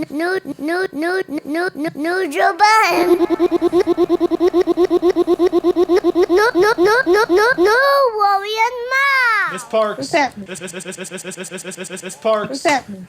Joe Budden. No, Warrior Ma. This Parks. What's happening? This Parks. What's happening?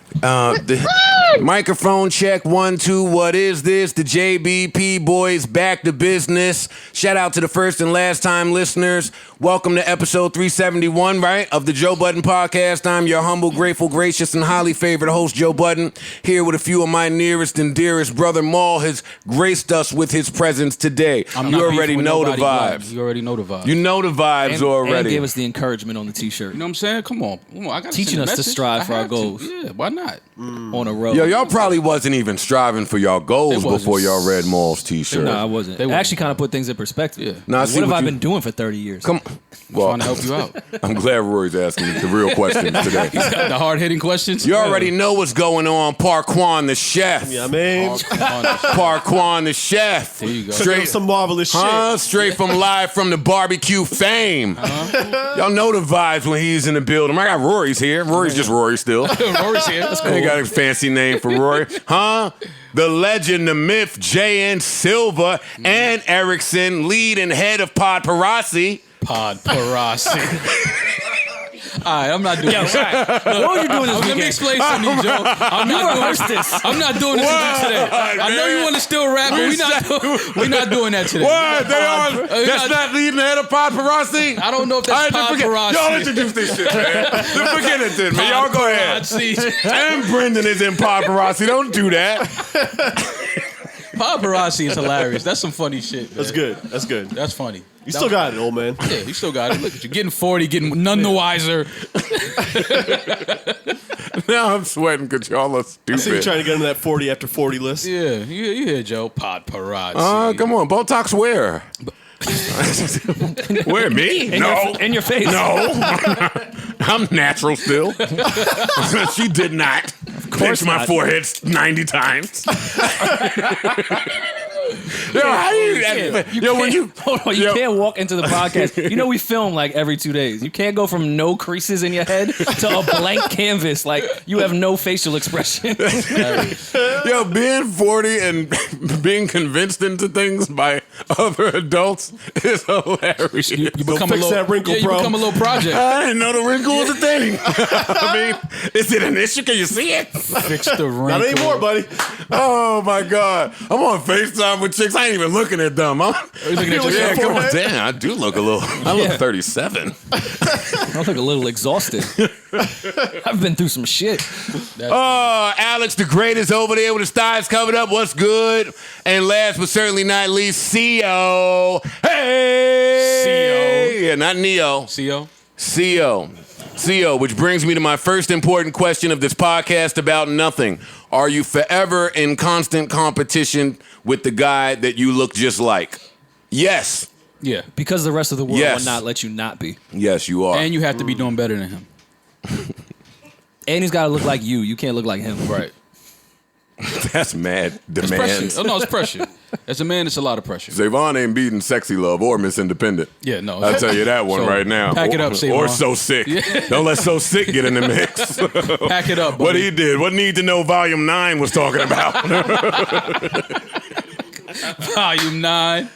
Microphone check 1 2. What is this? The JBP boys back to business. Shout out to the first and last time listeners. Welcome to episode 371, right, of the Joe Budden podcast. I'm your humble, grateful, gracious, and highly favored host, Joe Budden, here with a few of my nearest and dearest. Brother Maul has graced us with his presence today. You already know the vibes. You already know the vibes. You know the vibes already. And gave us the encouragement on the t-shirt. You know what I'm saying? Come on. I got teaching us to strive for our goals. Yeah, why not? On a road. Yo, y'all probably wasn't even striving for y'all goals before y'all read Maul's t-shirt. No, I wasn't. I actually kind of put things in perspective. Yeah. Now, what have I been doing for 30 years? Come well, trying to help you out. I'm glad Rory's asking the real questions today. The hard-hitting questions? You already know what's going on. Parquan the chef. Yeah, man. Parquan the chef. There you go. Straight some marvelous shit. Straight from live from the barbecue fame. Y'all know the vibes when he's in the building. I got Rory's here. Rory's just Rory still. Rory's here. That's cool. Ain't got a fancy name for Rory. The legend, the myth, J.N. Silva and Erickson, lead and head of Podparazzi. Podparazzi. All right, I'm not doing this. What were you doing this Let me weekend? explain something to you, Joe. I'm not doing this today. I know you want to still rap, but we're not doing that today. What? That's not leading the head of Podparazzi? I don't know if that's Podparazzi. Y'all introduce this shit, man. Forget it then, man. Y'all go ahead. And Brendan is in Podparazzi. Don't do that. Paparazzi is hilarious. That's some funny shit, man. That's good. That's good. That's funny. You still got it, old man. Yeah, you still got it. Look at you. Getting 40, getting none the wiser. Now I'm sweating because y'all are stupid. I see you trying to get into that 40 after 40 list. Yeah, you hear Joe. Paparazzi. Come on. Botox where? Where, me? In your face. No. I'm natural still. She did not. Pinch my forehead 90 times. Yo, how you can't walk into the podcast. You know we film like every 2 days. You can't go from no creases in your head to a blank canvas. Like you have no facial expression. Yo, being 40 and being convinced into things by other adults is hilarious. You become fix that wrinkle, you bro. become a little project. I didn't know the wrinkle was a thing. I mean, is it an issue? Can you see it? Fix the wrinkle. Not anymore, buddy. Oh my God. I'm on FaceTime with chicks. I ain't even looking at them. I'm looking at yeah, your come on. forehead? Damn, I do look a little. I look 37. I look a little exhausted. I've been through some shit. Alex the Great is over there with his thighs covered up. What's good? And last but certainly not least, CO. Hey! CO. Yeah, not Neo. CO, which brings me to my first important question of this podcast about nothing. Are you forever in constant competition with the guy that you look just like? Yes. Yeah. Because the rest of the world Yes. will not let you not be. Yes, you are. And you have to be doing better than him. And he's got to look like you. You can't look like him. Right. That's mad It's demands. pressure. Oh, no, it's pressure. As a man, it's a lot of pressure. Zavon ain't beating Sexy Love or Miss Independent. Yeah, no. I'll tell you that one So, right now. pack it up, Savon. Or So Sick. Don't let So Sick get in the mix. Pack it up, buddy. What he did, what Need to Know Volume 9 was talking about. Volume 9.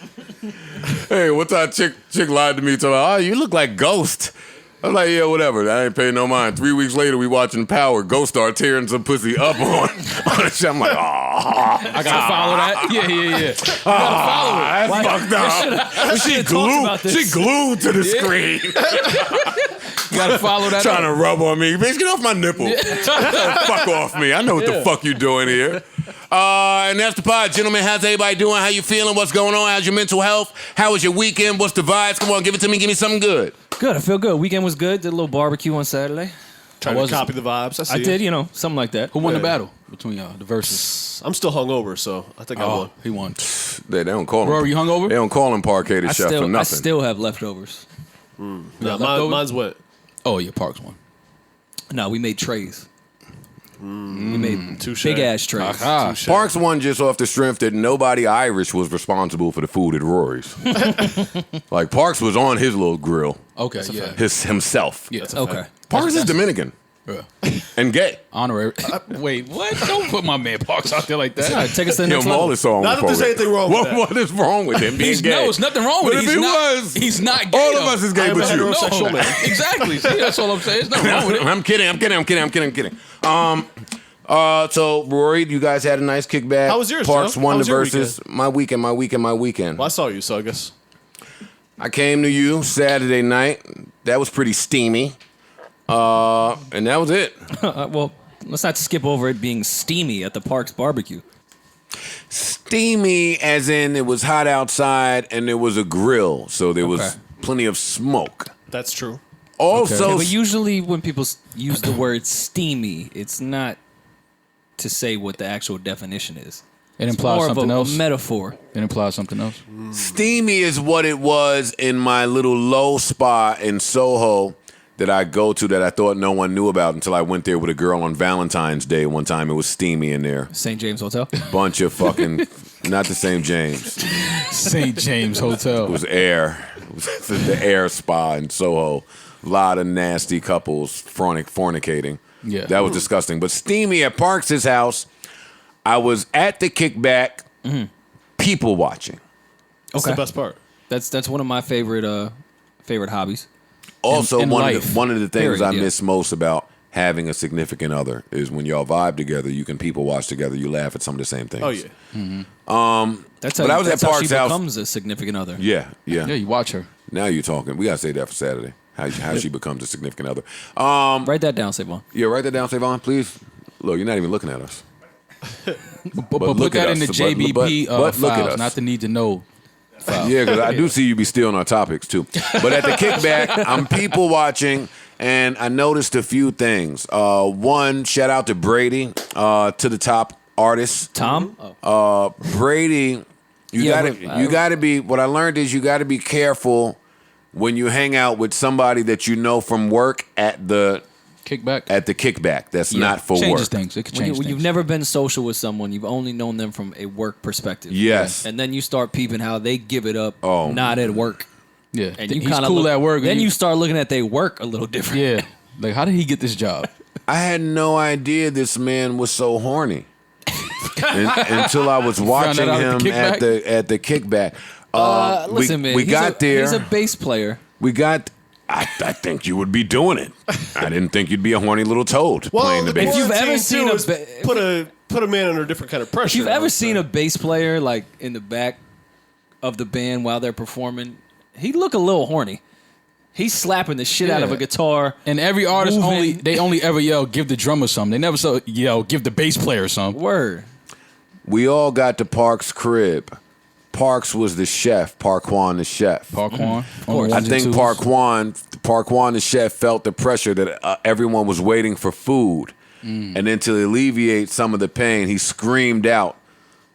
Hey, one time chick lied to me, told me, oh, you look like Ghost. I was like, yeah, whatever. I ain't paying no mind. 3 weeks later, we watching Power. Ghost start tearing some pussy up on the shit. I'm like, oh. I gotta follow that. Yeah. You gotta follow it. That's fucked up. She glued to the screen. You gotta follow that. Trying to rub on me. Bitch, get off my nipple. Fuck off me. I know what the fuck you doing here. And that's the pod. Gentlemen, how's everybody doing? How you feeling? What's going on? How's your mental health? How was your weekend? What's the vibes? Come on, give it to me. Give me something good. Good. I feel good. Weekend was good. Did a little barbecue on Saturday. Trying to copy the vibes. I did, something like that. Who won the battle between y'all? The Verzuz. I'm still hungover, so I think I won. He won. They don't call him. Rory, you hungover? They don't call him Parquet the Chef for nothing. I still have leftovers. Yeah, mine's what? Oh, yeah, Parks won. No, we made trays. We made big ass trays. Parks won just off the strength that nobody Irish was responsible for the food at Rory's. Like Parks was on his little grill. Okay, yeah. Himself. Yeah. Okay. Parks is Dominican. And gay. Honorary. Wait, what? Don't put my man Parks out there like that. All right, take us to the next level. Maul is so Not that there's anything wrong with that. What is wrong with him being gay? No, it's nothing wrong with But it. if he was, He's not gay. all of though. us is gay I am but a you. heterosexual man. Exactly. See, that's all I'm saying. There's nothing wrong with it. I'm kidding. So Rory, you guys had a nice kickback. How was yours, Parks Joe? won How the was your versus. My weekend. Well, I saw you, so I guess. I came to you Saturday night. That was pretty steamy. And that was it. Well, let's not skip over it being steamy at the Parks barbecue. Steamy as in it was hot outside and there was a grill, so there was plenty of smoke. That's true. Also, Yeah, but usually when people use the word steamy, it's not to say what the actual definition is. It It's implies more something of a else. metaphor. It implies something else. steamy is what it was in my little low spa in Soho that I go to that I thought no one knew about until I went there with a girl on Valentine's Day one time. It was steamy in there. St. James Hotel. Bunch of fucking, not the same James. St. James Hotel. It was air. It was the air spa in Soho. A lot of nasty couples fornicating. Yeah. That was disgusting. But steamy at Parks' house, I was at the kickback, people watching. That's the best part. That's one of my favorite hobbies. Also, in one life, of the things period, I yeah. miss most about having a significant other is when y'all vibe together, you can people watch together, you laugh at some of the same things. Oh, yeah. That's But I was at that's how Parks' she house. becomes a significant other. Yeah. Yeah, you watch her. Now you're talking. We gotta say that for Saturday. How she becomes a significant other. Write that down, Savon. Yeah, write that down, Savon, please. Look, you're not even looking at us. But look put at that in the us. JBP But look at files, us. not the need to know file. Yeah, because I do see you be stealing our topics too. But at the kickback, I'm people watching, and I noticed a few things. One, shout out to Brady, to the top artist. Tom? Brady, you gotta be. What I learned is you gotta be careful when you hang out with somebody that you know from work at the Kickback. kickback. That's not for changes work. things. It could When change you've things. never been social with someone, you've only known them from a work perspective. Yes. And then you start peeping how they give it up Oh. not at work. Yeah. And you He's kind of cool at work. Then you start looking at their work a little different. Yeah. Like, how did he get this job? I had no idea this man was so horny until I was watching out at him the kickback? at the kickback. Listen, man. we he's got there. He's a bass player. We got. I think you would be doing it. I didn't think you'd be a horny little toad playing the bass. if you've ever quarantine, seen too, a is ba- put a man under a different kind of pressure. If you've I ever would seen say. a bass player like in the back of the band while they're performing, he look a little horny. He's slapping the shit out of a Yeah. guitar. And every artist Moving. they only ever yell, give the drummer something. They never yell, give the bass player something. Word. We all got to Park's crib. Parks was the chef. Parquan the chef. Parquan. course. I think Parquan the chef felt the pressure that everyone was waiting for food. And then to alleviate some of the pain, he screamed out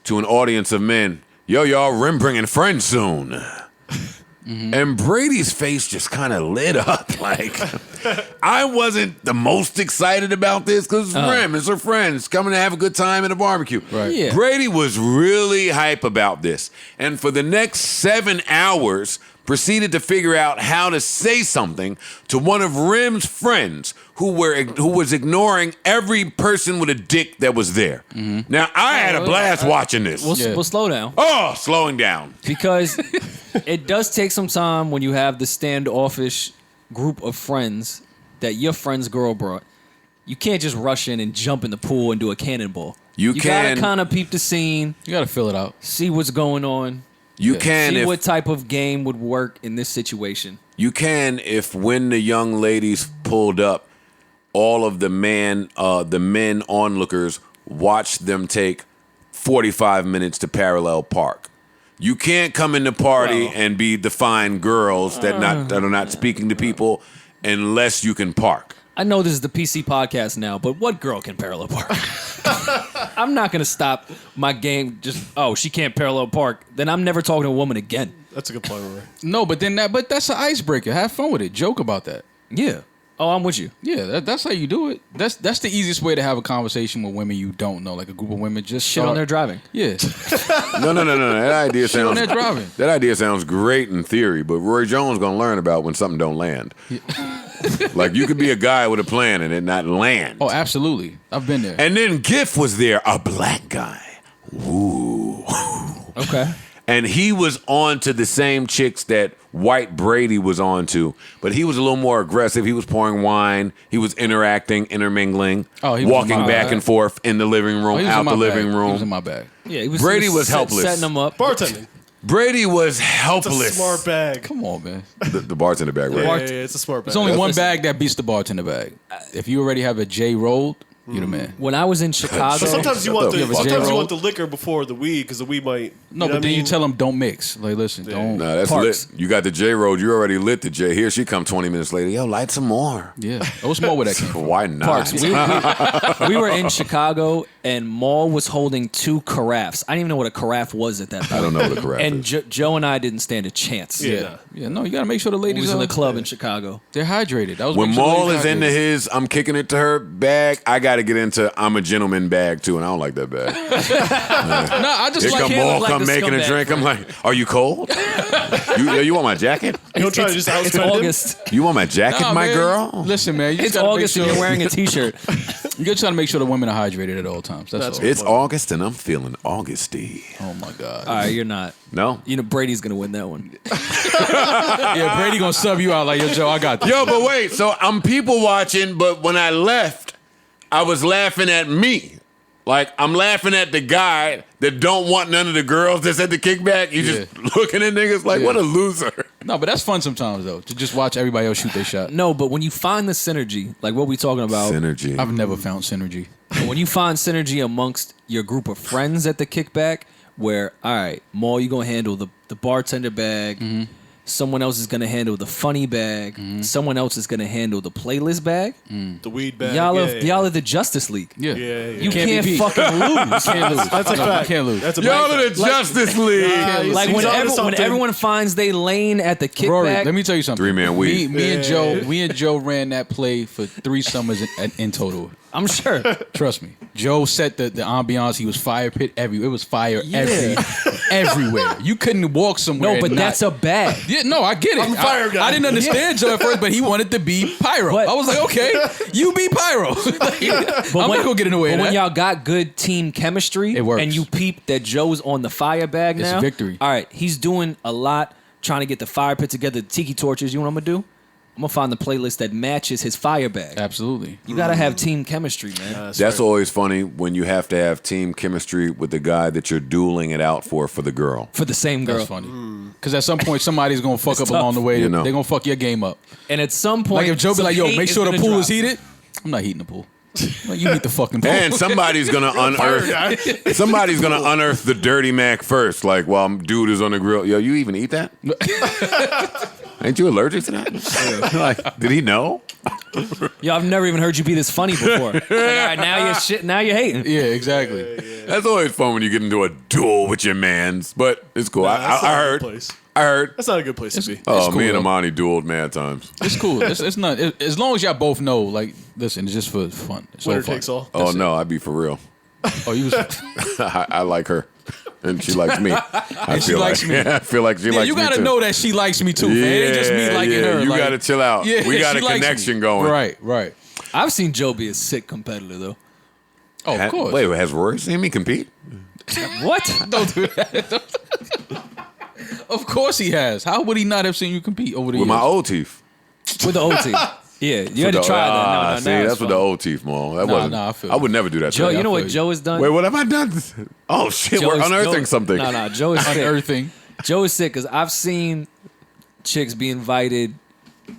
to an audience of men, yo, y'all, Rim bringing friends soon. And Brady's face just kind of lit up. Like, I wasn't the most excited about this because Rim, it's her friends coming to have a good time at a barbecue. Right. Yeah. Brady was really hype about this. And for the next 7 hours, proceeded to figure out how to say something to one of Rim's friends who was ignoring every person with a dick that was there. Now, I had a blast watching this. We'll slow down. Oh, slowing down. Because it does take some time when you have the standoffish group of friends that your friend's girl brought. You can't just rush in and jump in the pool and do a cannonball. You can. gotta kind of peep the scene, You got to fill it out. see what's going on, You can see if what type of game would work in this situation. you can if when the young ladies pulled up, all of the men onlookers watched them take 45 minutes to parallel park. You can't come in the party and be the fine girls that are not speaking to people unless you can park. I know this is the PC podcast now, but what girl can parallel park? I'm not going to stop my game she can't parallel park. Then I'm never talking to a woman again. That's a good point, Rory. No, but that's an icebreaker. Have fun with it. Joke about that. Yeah. Oh, I'm with you. Yeah, that's how you do it. That's the easiest way to have a conversation with women you don't know, like a group of women. Just Shit on their driving. Yeah, No. That idea on sounds their driving. that idea sounds great in theory, but Roy Jones gonna learn about when something don't land. Like you could be a guy with a plan and it not land. Oh, absolutely. I've been there. And then Giff was there, a black guy. Ooh. Okay. And he was on to the same chicks that White Brady was on to, but he was a little more aggressive. He was pouring wine. He was interacting, intermingling, Oh, he was walking in my back bag. and forth in the living room, He was out in my the living bag. He was in room. my bag. Yeah, Brady was helpless. setting them up. Bartending. Brady was It's a helpless. smart bag. Come on, man. The bartender bag, right? Yeah, it's a smart bag. There's only one Listen. bag that beats the bartender bag. If you already have a J rolled, you're the man. When I was in Chicago, But sometimes you want You the have a sometimes you J-roll? want the liquor before the weed because the weed might. No, but then you tell them don't mix. Like, listen, don't. Nah, that's Parks. lit. You got the J road. You already lit the J. Here she come 20 minutes later. Yo, light some more. Yeah. What's more where that came from? Why not? Parks. We were in Chicago, and Maul was holding 2 carafes. I didn't even know what a carafe was at that point. I don't know what a carafe And is. Joe and I didn't stand a chance. Yeah. Yeah, no, you got to make sure the We ladies was in are the club in Chicago. they're hydrated. That was When making sure Maul ladies is into hydrated. his, I'm kicking it to her bag. I got to get into I'm a gentleman bag too, and I don't like that bag. Nah, I just Here like come him Maul, like come the making a scumbag drink. I'm like, are you cold? you want my jacket? You don't try to just It's outspend him. August. You want my jacket, Nah, my man. girl? Listen, man, you It's just gotta August, make and sure, you're wearing a T-shirt. you gotta try to make sure the women are hydrated at all times. That's all. It's August, and I'm feeling Augusty. Oh my god. All right, you're not. No? You know Brady's gonna win that one. Yeah, Brady gonna sub you out like, yo, Joe, I got this. Yo, but wait. So I'm people watching, but when I left, I was laughing at me. Like, I'm laughing at the guy that don't want none of the girls that's at the kickback. You just looking at niggas like, what a loser. No, but that's fun sometimes though, to just watch everybody else shoot their shot. No, but when you find the synergy, like what we talking about, Synergy. I've never found synergy. when you find synergy amongst your group of friends at the kickback, where all right, Maul, you gonna handle the bartender bag. Someone else is gonna handle the funny bag. Someone else is gonna handle the playlist bag. The weed bag. Y'all are the Justice League. Yeah. Yeah. You Can't can't be beat. fucking lose. Can't lose. That's a No, fact. you can't lose. That's a Y'all fact. are the Justice League. Like He's when, onto when something. everyone finds they lane at the kickback. Rory, let me tell you something. 3-man weed. Me and Joe ran that play for 3 summers in total. I'm sure. Trust me. Joe set the ambiance. He was fire pit everywhere. It was fire everywhere. You couldn't walk somewhere. No, but and that's not, a bag. Yeah, no, I get it. I'm a fire guy. I didn't understand Joe at first, but he wanted to be pyro. But- I was like, okay, you be pyro. Like, I'm not gonna get in the way But of when that. y'all got good team chemistry, It works. and you peep that Joe's on the fire bag It's now. victory. All right, he's doing a lot, trying to get the fire pit together, the tiki torches. You know what I'm gonna do? I'm gonna find the playlist that matches his fire bag. Absolutely. You gotta have team chemistry, man. That's always funny when you have to have team chemistry with the guy that you're dueling it out for the girl. For the same girl. That's funny. Because at some point, somebody's gonna fuck It's up tough. along the way. You know. They're gonna fuck your game up. And at some point, Like if Joe be some like, yo, hate make is sure the gonna pool drop. is heated. I'm not heating the pool. Like, you heat the fucking pool. And somebody's gonna unearth. Somebody's gonna unearth the dirty Mac first. Like while dude is on the grill. Yo, you even eat that? Ain't you allergic to that? Like, did he know? Yo, I've never even heard you be this funny before. Like, all right, now you're shit. Now you're hating. Yeah, exactly. That's always fun when you get into a duel with your mans. But it's cool. That's I not a good heard. place. I heard. That's not a good place to be. Oh, cool, me and though. Amani dueled mad times. It's cool. It's not. As long as y'all both know, like, listen, it's just for fun. It's all Winner fun. takes all. Oh no, I'd be for real. Oh, you was. I like her, and she likes me. I she likes me. I feel like she Yeah, likes you me gotta too. know that she likes me too. Man. It ain't just me liking her. You like, gotta chill out. Yeah, We got she a likes connection me. going. Right. I've seen Joe be a sick competitor though. Oh, of course. Wait, has Rory seen me compete? What? Don't do that. Of course he has. How would he not have seen you compete over the With years? my old teeth. With the OT. Yeah, you had to try that. No, See, that's it's with the fun. old teeth, Mo. That Nah, wasn't. nah, I feel I you. would never do that. Joe, to you her. know feel what you. Joe has done? Wait, what have I done? Oh shit, we're unearthing something. No, Joe is sick. Unearthing. Joe is sick because I've seen chicks be invited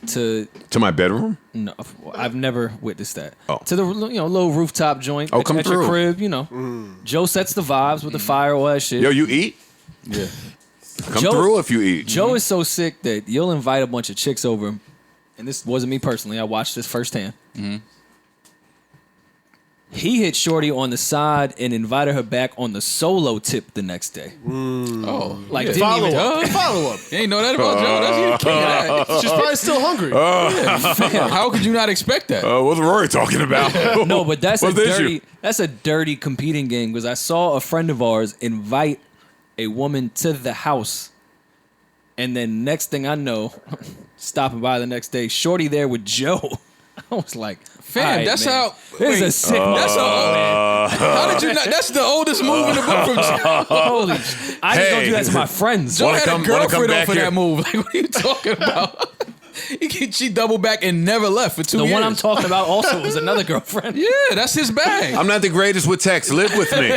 to. To my bedroom? No, I've never witnessed that. Oh. To the little rooftop joint. Oh, at, come at your through. crib. You know, Joe sets the vibes with the fire, all that shit. Yo, you eat? Yeah. Come Joe- through if you eat. Joe is so sick that you'll invite a bunch of chicks over, and this wasn't me personally. I watched this firsthand. He hit Shorty on the side and invited her back on the solo tip the next day. Oh, Like, yeah. didn't Follow even- up. Follow up. You ain't know that about Joe. That's you can't. She's probably still hungry. How could you not expect that? What's Rory talking about? No, but that's What's a the issue? dirty. That's a dirty competing game because I saw a friend of ours invite a woman to the house, and then next thing I know, stopping by the next day. Shorty there with Joe. I was like, Fam, all right, that's man. how. This is a sick. That's How did you not? That's the oldest move in the book from Joe. holy. I just don't do that to my friends. Joe Wanna had come- a wanna come girlfriend back off of here? that move. Like, what are you talking about? She doubled back and never left for 2 The years. one I'm talking about also was another girlfriend. Yeah, that's his bag. I'm not the greatest with text. Live with me.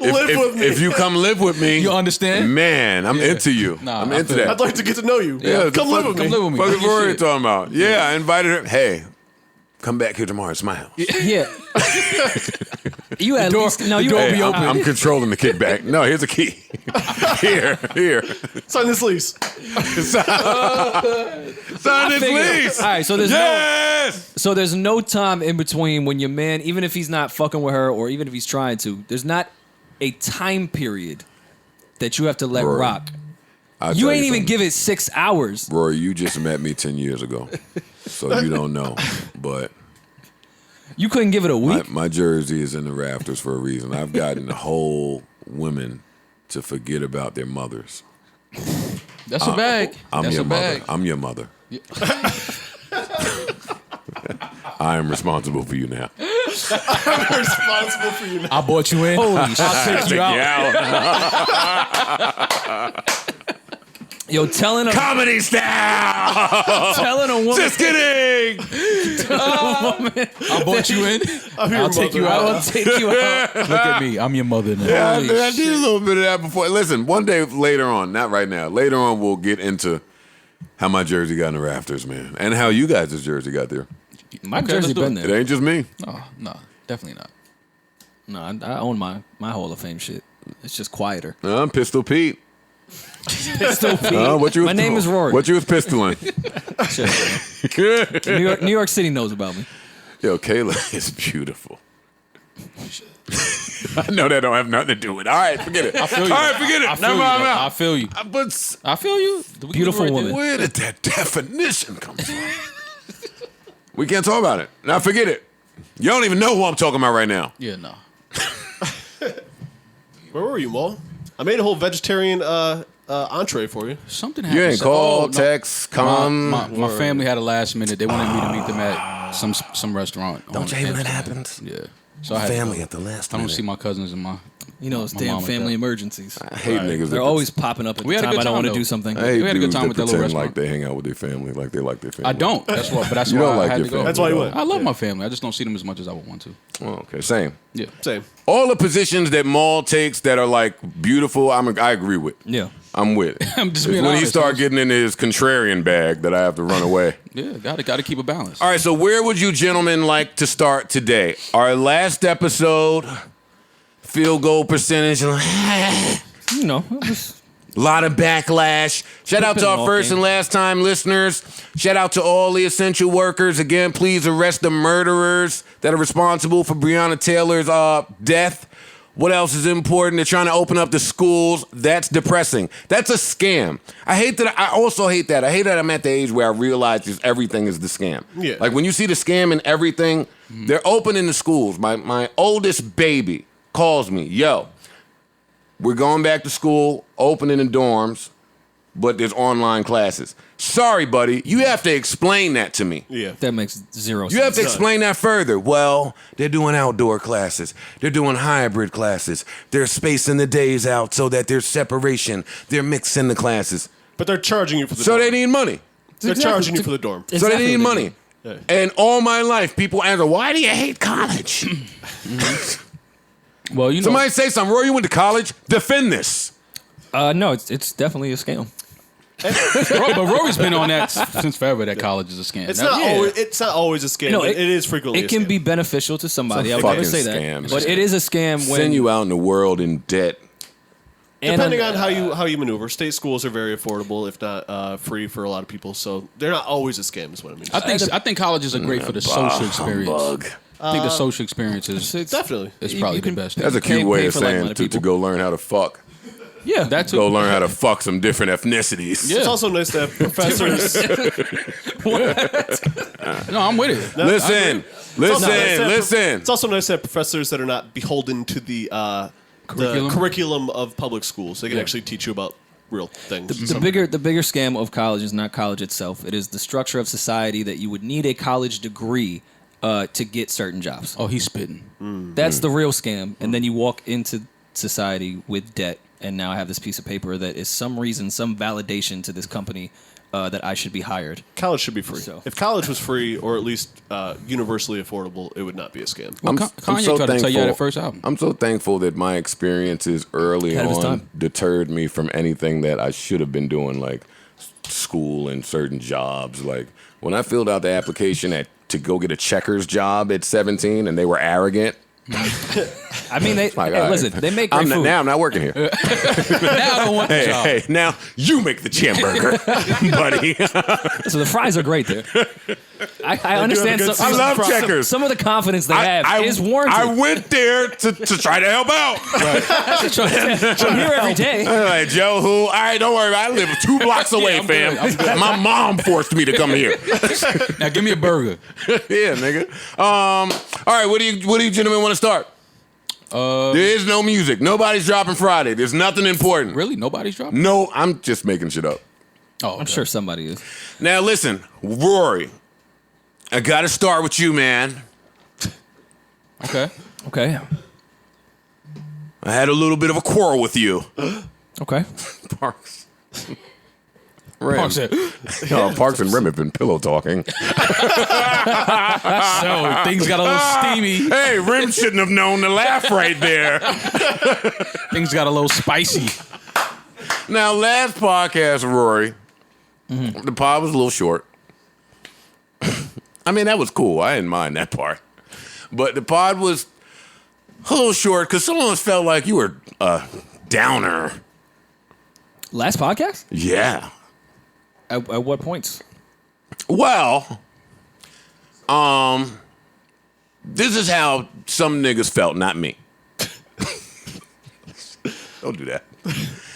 If you come live with me, You understand? Man, I'm into you. Nah, I'm I into feel that. I'd like to get to know you. Yeah, Come live with me. Come live with me. Fucking Fuck your Rory shit. talking about. Yeah, I invited her. Hey, come back here tomorrow. It's my house. Yeah. You at door- least no. the You door at be least- open. I'm controlling the kickback. No, here's a key. Here. Sign this lease. Sign this lease. All right, so there's Yes. So there's no time in between when your man, even if he's not fucking with her or even if he's trying to, there's not a time period that you have to let Rory, rock. I'll You tell ain't even something. give it 6 hours. Rory, you just met me 10 years ago. So you don't know. But You couldn't give it a week. my jersey is in the rafters for a reason. I've gotten the whole women to forget about their mothers. That's a bag. I'm That's your a mother. bag. I'm your mother. I am responsible for you now. I'm responsible for you now. I bought you in. Holy shit. I'll take you out. Yo, telling a Comedy style. telling a woman Just kidding. I bought you in. I'll take you I out. will take you out. Look at me. I'm your mother now. Yeah, Holy I did a little bit of that before. Listen, one day later on, not right now. Later on, we'll get into how my jersey got in the rafters, man, and how you guys' jersey got there. My Okay, jersey let's do been it. It there. ain't just me. No, definitely not. No, I own my Hall of Fame shit. It's just quieter. I'm Pistol Pete. Still What you was My name is Rory. What you was pistoling? New York City knows about me. Yo, Kayla is beautiful. I know that don't have nothing to do with it. All right, forget it. I feel you. All right, forget it. I feel Never you. mind. I feel you. But I feel you. Beautiful woman. where did that definition come from? We can't talk about it. Now forget it. You don't even know who I'm talking about right now. Yeah, no. Where were you, Mo? I made a whole vegetarian entree for you. Something happened. You ain't called, text, come. My family had a last minute. They wanted me to meet them at some restaurant. Don't on you hate when that Amsterdam. happens? Yeah. So I had Family to at the last I don't minute. see my cousins and my. You know, it's My damn mom like family that. emergencies. I hate niggas. They're that always popping up at We the had a time good I don't time, want to though. do something. I hate We had a good dudes time that with that little pretend like restaurant. they hang out with their family, like they like their family. I don't. That's You why don't I like had your to go. family. That's why you went. I love my family. I just don't see them as much as I would want to. Oh, okay, same. Yeah. Same. All the positions that Maul takes that are like beautiful, I agree with. Yeah. I'm with. I'm just It's being when he honest. start getting in his contrarian bag that I have to run away. Yeah, gotta keep a balance. All right, so where would you gentlemen like to start today? Our last episode, field goal percentage, a You know, it was lot of backlash. Shout out to our first and last time listeners. Shout out to all the essential workers. Again, please arrest the murderers that are responsible for Breonna Taylor's death. What else is important? They're trying to open up the schools. That's depressing. That's a scam. I hate that. I also hate that. I hate that I'm at the age where I realize just everything is the scam. Yeah. Like when you see the scam in everything, they're opening the schools. My oldest baby calls me, yo, we're going back to school, opening the dorms, but there's online classes. Sorry, buddy. You have to explain that to me. Yeah. that makes zero sense. You have to explain that further. Well, they're doing outdoor classes. They're doing hybrid classes. They're spacing the days out so that there's separation. They're mixing the classes. But they're charging you for the So dorm. they need money. They're charging you for the dorm. So they need what money. Yeah. And all my life, people answer, why do you hate college? Well, you know, Somebody say something. Rory, you went to college? Defend this. No, it's definitely a scam. but Rory's been on that since forever. That college is a scam. It's That- not always a scam. No, but it is frequently It a can scam. be beneficial to somebody. It's I a would never fucking say that, scam. but it is a scam when Send you out in the world in debt. and Depending on how you maneuver. State schools are very affordable, if not free for a lot of people. So they're not always a scam, is what I mean. I think colleges are great for the social experience. Humbug. I think the social experience is Definitely. is You- probably you the can- best. That's a You can't cute way pay of for saying like-minded to people. go learn how to fuck. yeah, that too. Go learn how to fuck some different ethnicities. Yeah. It's also nice to have professors. No, I'm with it. Listen. It's also nice to have professors that are not beholden to the Curriculum? curriculum of public schools. They can actually teach you about real thing. The bigger scam of college is not college itself. It is the structure of society that you would need a college degree to get certain jobs. Oh, he's spitting. That's the real scam. And then you walk into society with debt, and now I have this piece of paper that is some reason, some validation to this company that I should be hired. College should be free. So. If college was free or at least universally affordable, it would not be a scam. Well, Kanye tried to tell you that first album. I'm so thankful that my experiences early Ahead of his on time. deterred me from anything that I should have been doing, like school and certain jobs. Like when I filled out the application to go get a checkers job at 17, and they were arrogant. I mean, listen, they make great food. Now I'm not working here. Now I don't want the job. Hey, now you make the hamburger, buddy. So the fries are great there. I understand. I love checkers. Some of the confidence they have is warranted. I went there to try to help out. I'm here every day. Like, Joe, all right, don't worry. I live 2 blocks away, I'm fam. good. My mom forced me to come here. Now give me a burger. Yeah, nigga. All right, what do you gentlemen want to start? There is no music. Nobody's dropping Friday. There's nothing important. Really? Nobody's dropping? No, I'm just making shit up. Oh, I'm sure somebody is. Now listen, Rory, I got to start with you, man. Okay. Okay. I had a little bit of a quarrel with you. Okay. Parks. Rim. Park said, Parks and Rim have been pillow talking. so things got a little steamy. Hey, Rim shouldn't have known to laugh right there. Things got a little spicy. Now, last podcast, Rory, the pod was a little short. I mean, that was cool. I didn't mind that part. But the pod was a little short because some of us felt like you were a downer. Last podcast? Yeah. At what points? Well, this is how some niggas felt, not me. Don't do that.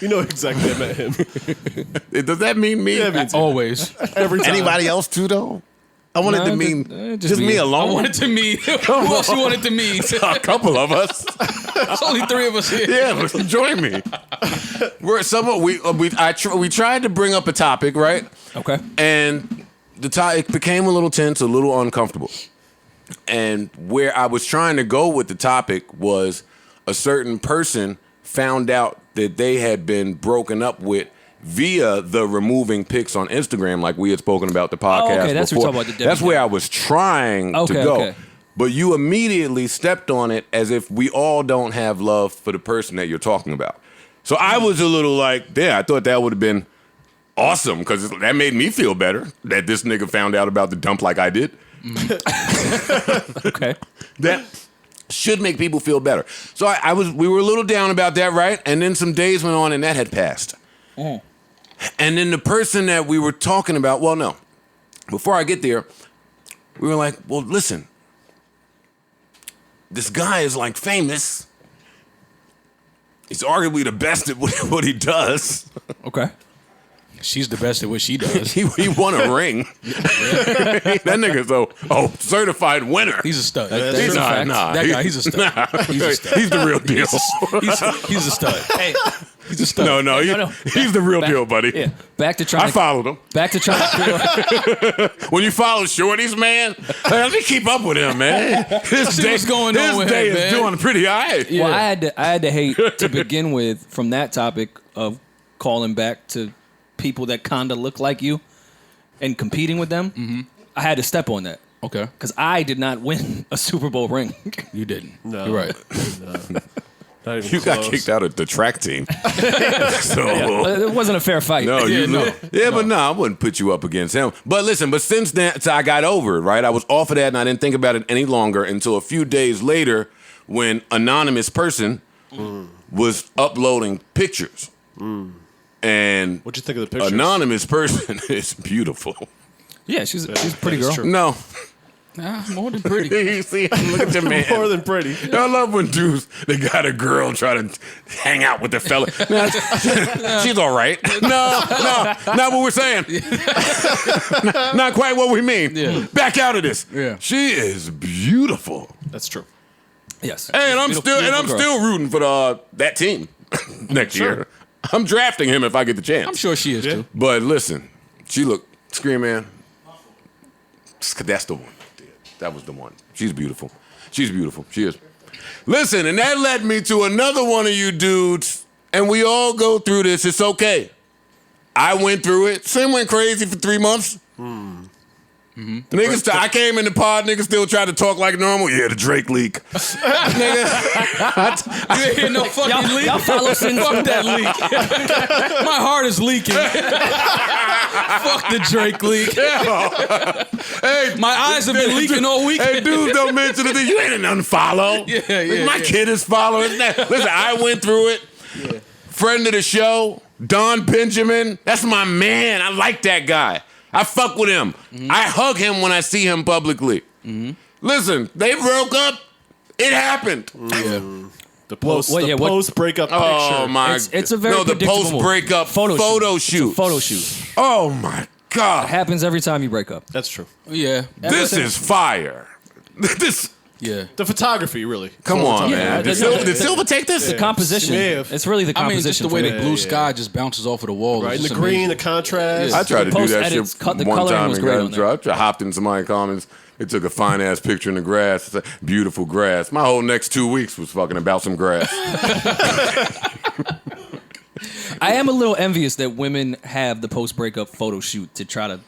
You know exactly I met him. Does that mean me? Yeah, it means Always. every time. Anybody else too, though? I wanted to mean just me I alone. wanted to meet. Who else you wanted to meet? A couple of us. There's only 3 of us here. Yeah, but join me. We tried to bring up a topic, right? Okay. And the topic became a little tense, a little uncomfortable. And where I was trying to go with the topic was a certain person found out that they had been broken up with via the removing pics on Instagram, like we had spoken about the podcast okay, that's before. what you're talking about, the That's where I was trying to go. Okay. But you immediately stepped on it as if we all don't have love for the person that you're talking about. So I was a little like, yeah, I thought that would have been awesome because that made me feel better that this nigga found out about the dump like I did. Okay. That should make people feel better. So we were a little down about that, right? And then some days went on and that had passed. And then the person that we were talking about, well, no. Before I get there, we were like, well, listen. This guy is like famous. He's arguably the best at what he does. Okay. She's the best at what she does. He won a ring. That nigga's a certified winner. He's a stud. That's a fact. That guy, he's a stud. He's a stud. He's the real deal. He's a stud. Hey, He's a stud. No, he's the real deal, buddy. yeah. Back to trying. I followed him. Back to trying. When you follow shorties, man, let me keep up with him, man. His See what's going on with day him, is man. doing pretty all right. Well, I had to hate to begin with from that topic of calling back to people that kind of look like you and competing with them. Mm-hmm. I had to step on that. Okay. Because I did not win a Super Bowl ring. You didn't. No. You're right. Not even You got close. kicked out of the track team. So It wasn't a fair fight. no, Yeah, you no. but no, I wouldn't put you up against him. But listen, since then, so I got over it, right? I was off of that, and I didn't think about it any longer until a few days later, when anonymous person was uploading pictures, and What'd you think of the pictures? anonymous person is beautiful. Yeah, she's a pretty that is girl. true. No, Nah, more than pretty. you see, look at your man. More than pretty. I love when dudes, they got a girl try to hang out with the fella. Nah, she's all right. No, not what we're saying. Not quite what we mean. Yeah. Back out of this. Yeah. She is beautiful. That's true. Yes. And I'm Beautiful girl. still rooting for that team next year. I'm drafting him if I get the chance. I'm sure she is too. But listen, she look, Scream Man. That's the one. That was the one. She's beautiful. She's beautiful. She is. Listen, and that led me to another one of you dudes, and we all go through this. It's okay. I went through it. Sim went crazy for 3 months. Niggas, I came in the pod, niggas still tried to talk like normal. Yeah, the Drake leak. Nigga, You ain't hear no fucking leak. Y'all follow since Fuck that leak. My heart is leaking. Fuck the Drake leak. hey, My eyes have been leaking all week. Hey, dudes don't mention the thing. You ain't an unfollow. Yeah, My kid is following that. Listen, I went through it. Yeah. Friend of the show, Don Benjamin. That's my man. I like that guy. I fuck with him. I hug him when I see him publicly. Listen, they broke up. It happened. The post-breakup picture. Oh my! It's a very the predictable post-breakup photo shoot. It's a photo shoot. Oh my God! It happens every time you break up. That's true. Yeah. This is fire. This. Yeah. The photography, really. Come on, man. Did Silva take this? The composition. Yeah. It's really the I mean, composition. just the way for the me. blue sky just bounces off of the wall. Right, is and the just green, amazing. the contrast. I tried to do post that edits, shit the one coloring time was and great on there. I hopped into my comments. It took a fine ass picture in the grass. It's like, beautiful grass. My whole next 2 weeks was fucking about some grass. I am a little envious that women have the post-breakup photo shoot to try to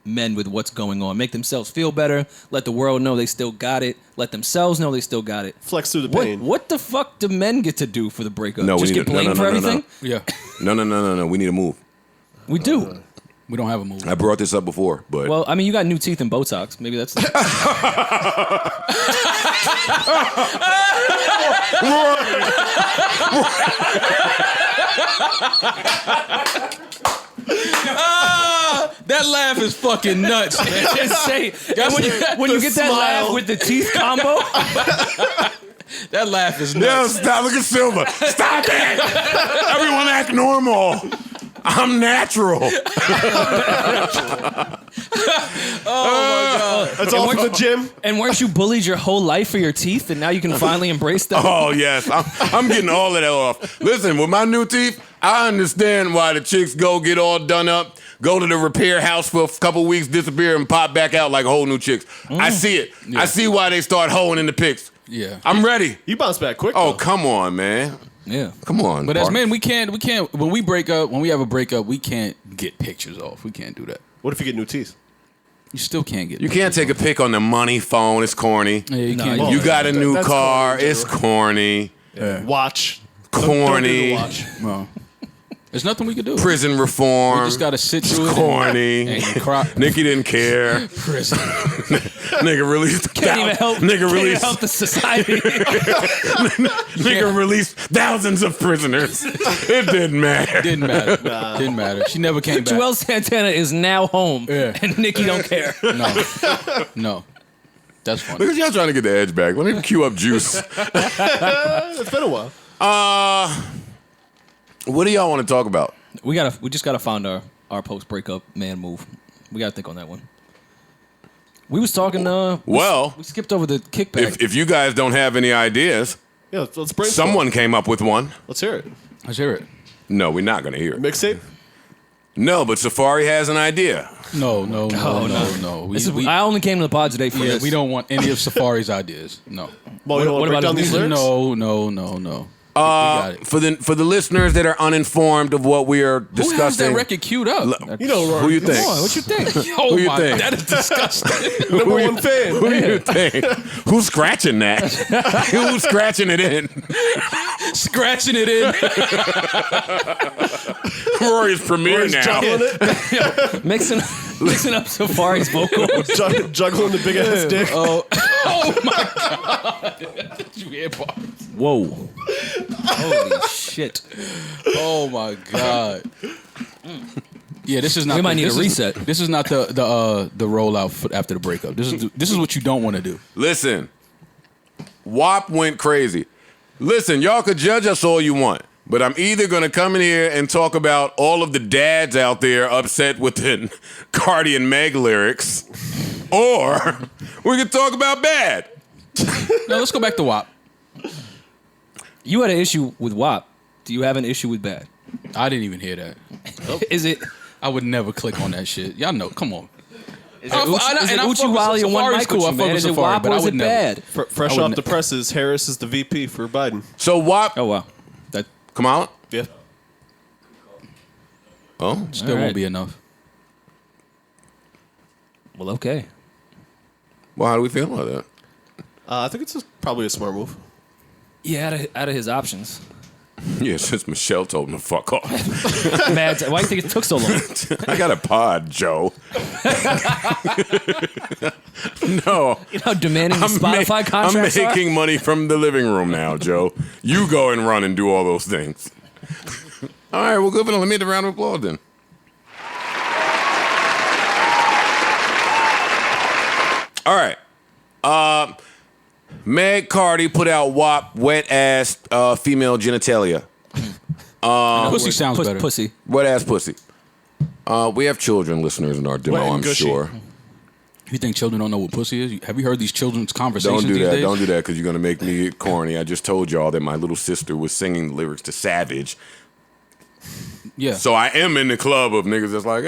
mend with what's going on, make themselves feel better, let the world know they still got it, let themselves know they still got it. Flex through the pain. What the fuck do men get to do for the breakup? No, we Just need get to- no, blamed no, for no, no, everything? Yeah. No. We need to move. We do. We don't have a movie. I brought this up before, but Well, I mean, you got new teeth and Botox. Maybe that's. That laugh is fucking nuts. Just say, when you get that laugh with the teeth combo, That laugh is yo, nuts. stop! Look at Silva. Stop it! Everyone act normal. I'm natural. That's all for the gym. and weren't you bullied your whole life for your teeth, and now you can finally embrace them? Oh yes, I'm getting all of that off. Listen, with my new teeth, I understand why the chicks go get all done up, go to the repair house for a couple weeks, disappear, and pop back out like whole new chicks. I see it. Yeah. I see why they start hoeing in the pics. Yeah. I'm ready. You bounce back quick. Oh though. come on, man. Yeah. Come on. But as partner. men, we can't. When we break up, when we have a breakup, we can't get pictures off. We can't do that. What if you get new teeth? You still can't get. You can't take a pic on the money phone. It's corny. Yeah, you No, can't. you You got a new That's car. corny in It's corny. Watch. Don't Corny. do the watch. No. There's nothing we can do. Prison reform. We just gotta sit through it. corny. And cry. Nikki didn't care. Prison. Nigga released. Can't even help. Nigga Can't even released. help the society. Nigga released thousands of prisoners. It didn't matter. Didn't matter. Didn't matter. She never came back. Joel Santana is now home, Yeah. and Nikki don't care. No. That's funny. Look at y'all trying to get the edge back. Let me cue up Juice. It's been a while. What do y'all want to talk about? We just gotta find our post breakup man move. We gotta think on that one. We was talking. We skipped over the kickback. If you guys don't have any ideas, Yeah, let's brainstorm. someone came up with one. Let's hear it. Let's hear it. No, we're not going to hear it. Mixtape? No, but Safaree has an idea. No. I only came to the pod today for Yeah, this. we don't want any of Safaree's ideas. No. Well, you don't want to break about down these lyrics? No. We got it. For the listeners that are uninformed of what we are Who has discussing, that record queued up? You know, Rory. who you think? Boy, what you think? Oh Who you my, think? that is disgusting. Number one fan. Who do you think? Who's scratching that? Who's scratching it in? Scratching it in. Rory's premiere Rory's now. juggling it. mixing up Safaree's vocals. Juggling the big ass dick. Oh my god. You hear Bob? Whoa! Holy shit! Oh my god. Yeah, this is not. We might need this a is- reset. This is not the rollout for after the breakup. This is what you don't want to do. Listen, WAP went crazy. Listen, y'all could judge us all you want, but I'm either going to come in here and talk about all of the dads out there upset with the Cardi and Meg lyrics, or we could talk about B.A.D. No, let's go back to WAP. You had an issue with WAP. Do you have an issue with B.A.D? I didn't even hear that. Is it? I would never click on that shit. Y'all know. Come on. Is it Uchi Wally and one mic cool. with you, man? Is it WAP or is it bad? Fresh off the presses, Harris is the VP for Biden. So WAP, Oh wow, that come out. Yeah. Oh, Still won't be enough. well okay. well, how do we feel about that? I think it's probably a smart move. Yeah, out of his options. Yeah, since Michelle told him to fuck off. Mad. Why do you think it took so long? I got a pod, Joe. No. You know how demanding the Spotify contracts I'm making money from the living room now, Joe. You go and run and do all those things. All right, well, good. Let me hit a round of applause then. All right. Meg Cardi put out WAP, wet ass female genitalia. Pussy sounds better. Pussy. Wet ass pussy. We have children listeners in our demo, Wet and I'm gushy. sure. You think children don't know what pussy is? Have you heard these children's conversations Don't do these that. days? Don't do that because you're going to make me get corny. I just told y'all that my little sister was singing the lyrics to Savage. Yeah. So I am in the club of niggas that's like,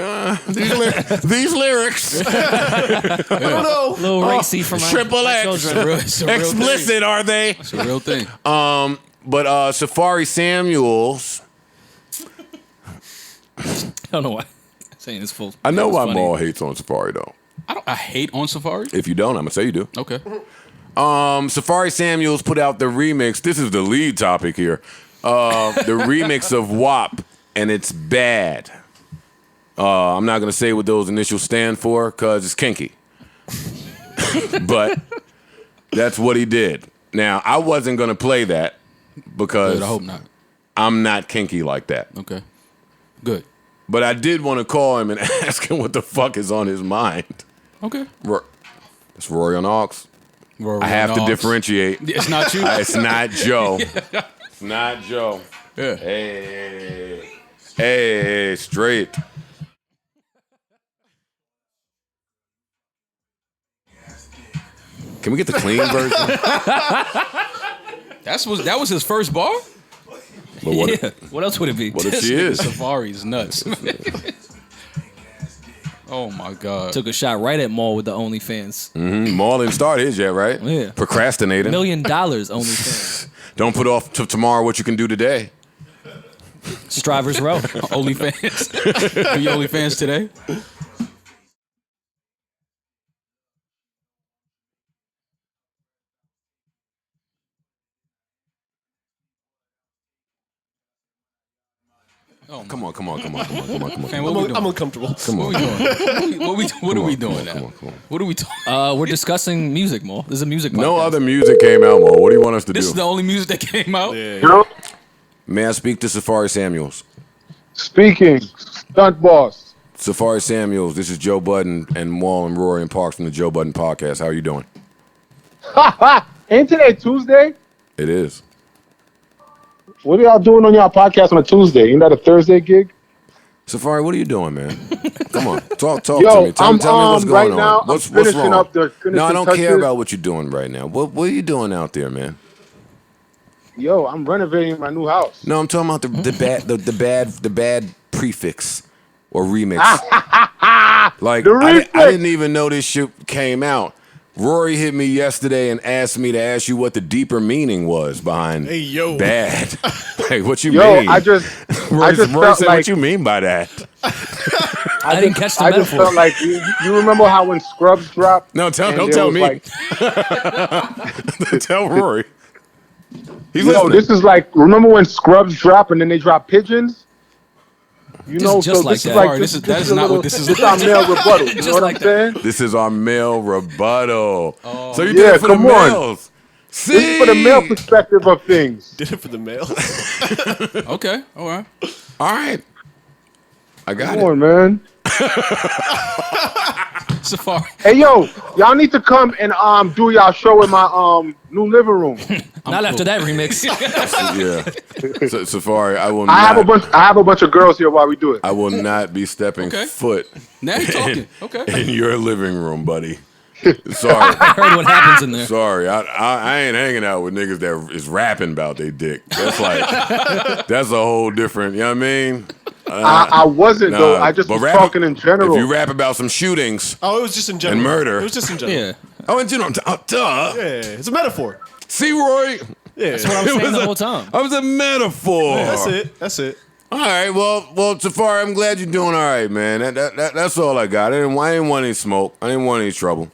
these lyrics. I don't know. A little racy for my Triple my X. children. It's a real Explicit, thing. are they? It's a real thing. But Safaari Samuels, I don't know why. Saying it's full. I know it's why funny. Maul hates on Safaari, though. I hate on Safaree. If you don't, I'm going to say you do. Okay. Safaari Samuels put out the remix. This is the lead topic here. The remix of WAP, and it's bad. I'm not going to say what those initials stand for because it's kinky. But that's what he did. Now, I wasn't going to play that because Good, I hope not. I'm not kinky like that. Okay. Good. But I did want to call him and ask him what the fuck is on his mind. Okay. It's Rory on Aux. Rory I have on to Aux. differentiate. It's not you. It's not Joe. It's not Joe. Yeah. Hey, straight. Can we get the clean version? That was his first bar? But what, Yeah. What else would it be? what if she is? Safari's nuts. Oh my God. Took a shot right at Maul with the OnlyFans. Maul didn't start his yet, right? Yeah. Procrastinating. $1 million OnlyFans. Don't put off to tomorrow what you can do today. Strivers Row. OnlyFans. Are you OnlyFans today? Oh, Come on. man, what I'm, we doing? I'm uncomfortable. Come on. What are we doing Come now? on. What are we talking? We're discussing music, Maul. This is a music podcast. No other music came out, Mo. What do you want us to This do? is the only music that came out. Yeah. May I speak to Safaari Samuels? Speaking, stunt boss. Safaari Samuels, this is Joe Budden and Wall and Rory and Parks from the Joe Budden podcast. How are you doing? Ain't today Tuesday? It is. What are y'all doing on y'all podcast on a Tuesday? Ain't that a Thursday gig? Safaari, what are you doing, man? Come on, talk Yo, to me. Tell me I'm, what's going right on. now, I'm What's finishing wrong? up the finishing No, I don't touches. care about what you're doing right now. What are you doing out there, man? Yo, I'm renovating my new house. No, I'm talking about the bad prefix or remix. Like The I remix. didn't even know this shit came out. Rory hit me yesterday and asked me to ask you what the deeper meaning was behind Hey, yo. bad. Like, what you Yo, mean? I just Rory felt said, like what you mean by that? I didn't catch the I just metaphor. felt like you remember how when Scrubs dropped? No, and don't there tell was me. like, Tell Rory. He's yo, listening. this is like remember when Scrubs drop and then they drop pigeons? You This know, is just so like this that. is like Sorry, this, that is a not little, what this is This is our male rebuttal. You Just know what like I'm saying? This is our male rebuttal. So you Yeah, did it for the come on. males. See? This is for the male perspective of things. Did it for the mail. Okay. All right. All right. I got Come it. on, man. Safari. Hey, yo, y'all need to come and do y'all show in my new living room. Not after that remix. Yeah. So, Safaari, I will I have not. I have a bunch of girls here while we do it. I will not be stepping Okay. foot Now you're talking. Okay. in your living room, buddy. Sorry. I heard what happens in there. Sorry, I ain't hanging out with niggas that is rapping about they dick. That's like, that's a whole different, you know what I mean? I wasn't, though. I just was talking in general. If you rap about some shootings Oh, it was just in general. and murder. It was just in general. Yeah. Oh, and you know, duh. Yeah, it's a metaphor. See, Roy? Yeah, That's what I was saying the whole time. I was a metaphor. That's it. All right, well, Safaree, I'm glad you're doing all right, man. That's all I got. I didn't want any smoke. I didn't want any trouble.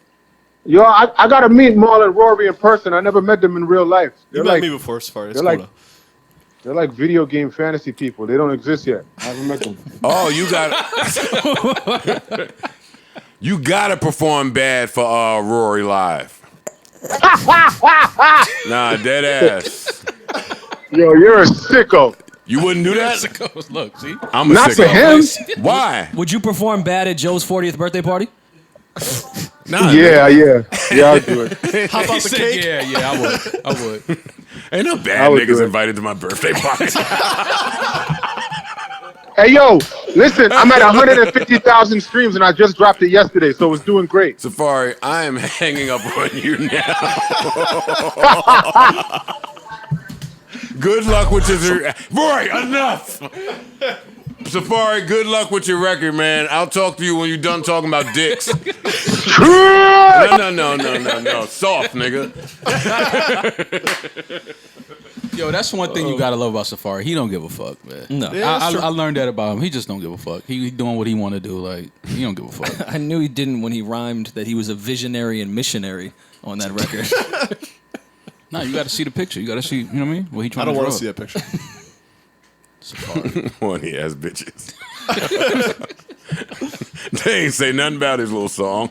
Yo, I got to meet Maul and Rory in person. I never met them in real life. You met me before, Safaree. They're like, they're like video game fantasy people. They don't exist yet. I haven't met them. Oh, you got to perform bad for Rory live. Nah, dead ass. Yo, you're a sicko. You wouldn't do that? Look, see? I'm a Not for sicko. him. Why? Would you perform bad at Joe's 40th birthday party? Nah, Yeah, I'll do it. Hop out the Said, cake. Yeah, I would. Ain't no I bad would do niggas it. invited to my birthday party. Hey, yo, listen, I'm at 150,000 streams, and I just dropped it yesterday, so it's doing great. Safaree, I am hanging up on you now. Good luck with your... Rory, enough! Safaree, good luck with your record, man. I'll talk to you when you're done talking about dicks. No. Soft, nigga. Yo, that's one thing you gotta love about Safaree. He don't give a fuck, man. No. Yeah, that's true. I learned that about him. He just don't give a fuck. He doing what he want to do. Like, he don't give a fuck. I knew he didn't when he rhymed that he was a visionary and missionary on that record. Nah, you got to see the picture. You got to see, you know what I mean? What he I trying don't to want draw. to see that picture. Safaree. Horny ass bitches. They ain't say nothing about his little song.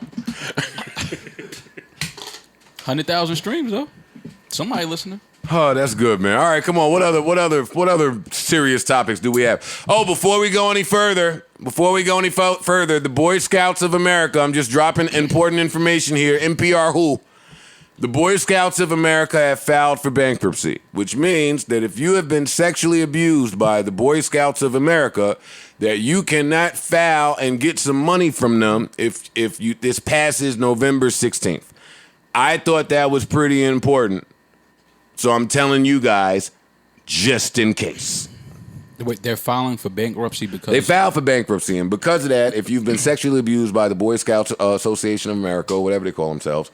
100,000 streams though. Somebody listening. Oh, that's good, man. All right, come on. What other serious topics do we have? Oh, before we go any further, the Boy Scouts of America, I'm just dropping important information here. NPR Who? The Boy Scouts of America have filed for bankruptcy, which means that if you have been sexually abused by the Boy Scouts of America, that you cannot file and get some money from them if this passes November 16th. I thought that was pretty important. So I'm telling you guys, just in case. Wait, they're filing for bankruptcy because They filed for bankruptcy, and because of that, if you've been sexually abused by the Boy Scouts Association of America, or whatever they call themselves,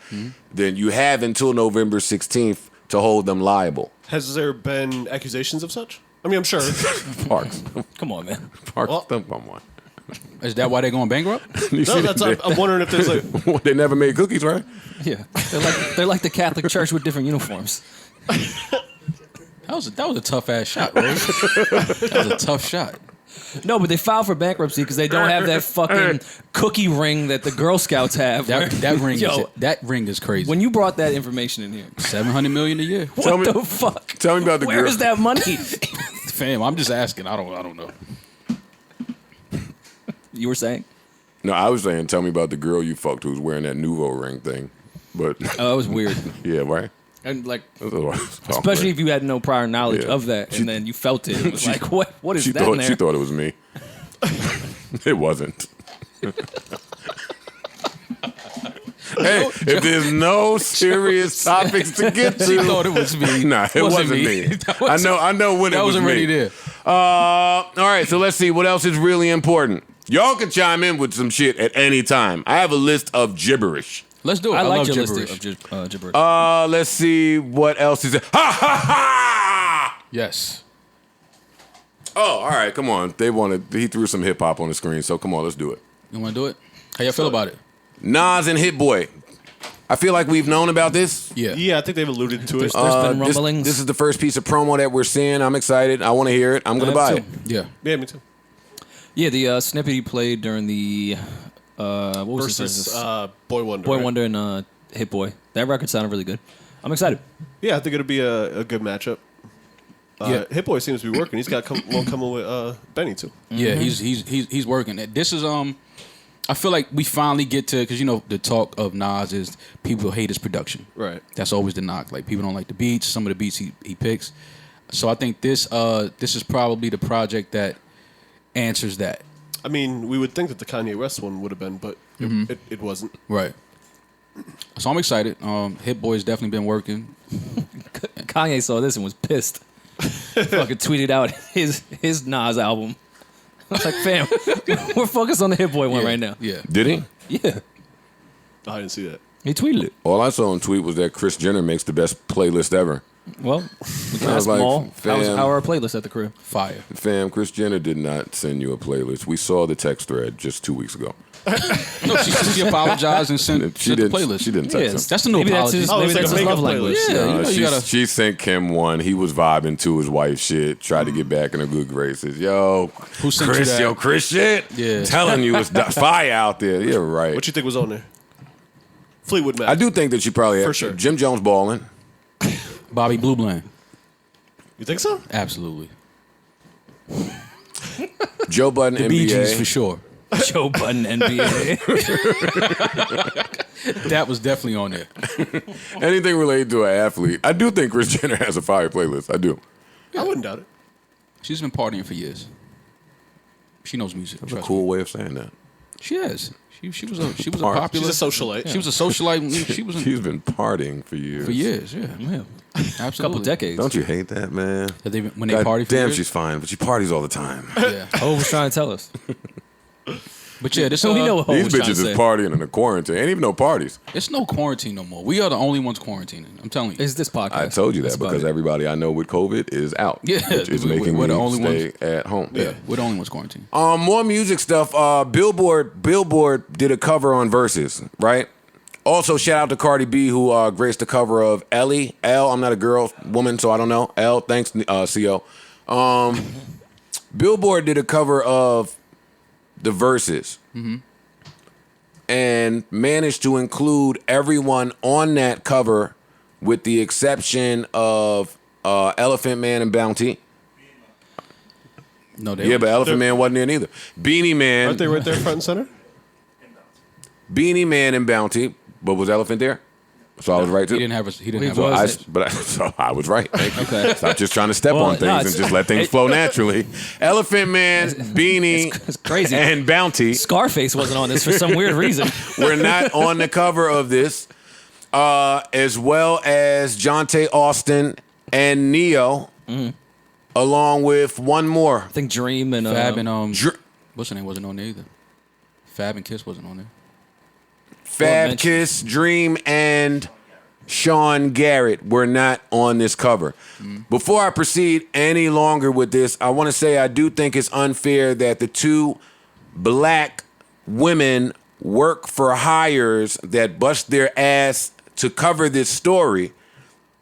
then you have until November 16th to hold them liable. Has there been accusations of such? I mean, I'm sure. Parks. Come on, man. Parks, Well- come on. is that why they're going bankrupt? You No, see that's, that? I'm wondering if there's like... They never made cookies, right? Yeah. They're like the Catholic Church with different uniforms. That was a tough ass shot, bro. That was a tough shot. No, but they filed for bankruptcy because they don't have that fucking cookie ring that the Girl Scouts have. That ring is crazy. When you brought that information in here, $700 million a year. what the fuck? Tell me about the Where girl. is that money? Fam, I'm just asking. I don't know. You were saying? No, I was saying, tell me about the girl you fucked who's wearing that Nouveau ring thing. But Oh, it was weird. yeah, right. And like, That's what I was talking especially about. if you had no prior knowledge Yeah. of that, and then you felt it. It was she- like, what is She that in thought there? she thought it was me. It wasn't. Hey, if there's no serious topics to get to, She thought it was me. Nah, it wasn't me. That wasn't- I know when it That was was already me. there. All right, so let's see what else is really important. Y'all can chime in with some shit at any time. I have a list of gibberish. Let's do it. I like love your gibberish. list of gibberish. Let's see what else is it. Ha ha ha! Yes. Oh, all right, come on. He threw some hip hop on the screen, so come on, let's do it. You want to do it? How y'all feel about it? Nas and Hit Boy. I feel like we've known about this. Yeah. Yeah, I think they've alluded to it. There's been This- rumblings. This is the first piece of promo that we're seeing. I'm excited. I want to hear it. I'm going to buy have it. too. Yeah. Yeah, me too. Yeah, the snippet he played during the what was Versus this? Boy Wonder. Boy right? Wonder and Hit Boy. That record sounded really good. I'm excited. Yeah, I think it'll be a good matchup. Yeah. Hit Boy seems to be working. He's got one coming with Benny too. Yeah, he's working. This is I feel like we finally get to, because you know the talk of Nas is people hate his production. Right. That's always the knock. Like people don't like the beats. Some of the beats he picks. So I think this is probably the project that answers that. I mean, we would think that the Kanye West one would have been, but it wasn't. Right. So I'm excited. Hit Boy's definitely been working. Kanye saw this and was pissed. Fucking tweeted out his Nas album. I was like, fam, we're focused on the Hit Boy one right now. Yeah. Did he? Yeah. Oh, I didn't see that. He tweeted it. All I saw on tweet was that Kris Jenner makes the best playlist ever. Well, we can I was ask like, Maul. fam. How are our playlists at the crib? Fire. Fam, Kris Jenner did not send you a playlist. We saw the text thread just 2 weeks ago. No, she apologized and sent She the didn't. playlist. She didn't text him. That's the new Maybe that's apology. his, Oh, maybe it's like that's a his love makeup language. playlist. Yeah, you know, you gotta. She sent Kim one. He was vibing to his wife's shit, tried to get back in her good graces. Yo, Who sent you Chris, that? yo, Chris shit. Yeah. Telling you it's fire out there. You're right. What you think was on there? Fleetwood Mac. I do think that she probably For had sure. Jim Jones balling. Bobby Blue Bland. You think so? Absolutely. Joe Budden, The Bee Gees for NBA. sure. Joe Budden, NBA. That was definitely on there. Anything related to an athlete. I do think Kris Jenner has a fire playlist. I do. I wouldn't doubt it. She's been partying for years. She knows music. That's a trust cool me. way of saying that. She is. She was a Part. popular. She's a socialite. She was a socialite. She was She's been partying for years. for years. Yeah, Yeah. absolutely. Couple decades. Don't you hate that, man? That they, when they God party for damn, years. she's fine, but she parties all the time. Yeah. Ho was trying to tell us. But yeah, this We know what Ho These was trying bitches to is say. partying in the quarantine. Ain't even no parties. It's no quarantine no more. We are the only ones quarantining. I'm telling you. It's this podcast. I told you That's that about because it. everybody I know with COVID is out. Yeah, which is making we're me the only stay ones. at home. Yeah, we're the only ones quarantining. More music stuff. Billboard did a cover on Verzuz, right? Also, shout out to Cardi B who graced the cover of Ellie. I'm not a girl, woman, so I don't know. L, thanks, CO. Billboard did a cover of the Verzuz. And managed to include everyone on that cover with the exception of Elephant Man and Bounty. No, they Yeah, but Elephant Man wasn't there neither. Beanie Man. Aren't they right there front and center? Beanie Man and Bounty, but was Elephant there? So I was right too. he didn't have a. He didn't He have was. a. So I was right. Thank you. Okay. Stop just trying to step Well, on things no, and it's- just let things flow naturally. Elephant Man, Beanie, It's crazy. and Bounty Scarface wasn't on this for some weird reason. were not on the cover of this, as well as Jonte Austin and Neo, along with one more. I think Dream and Fab and Dr- what's her name wasn't on there either. Fab and Kiss wasn't on there. Fab mentioned. Kiss, Dream, and Sean Garrett were not on this cover. Before I proceed any longer with this, I want to say I do think it's unfair that the two black women work for hires that bust their ass to cover this story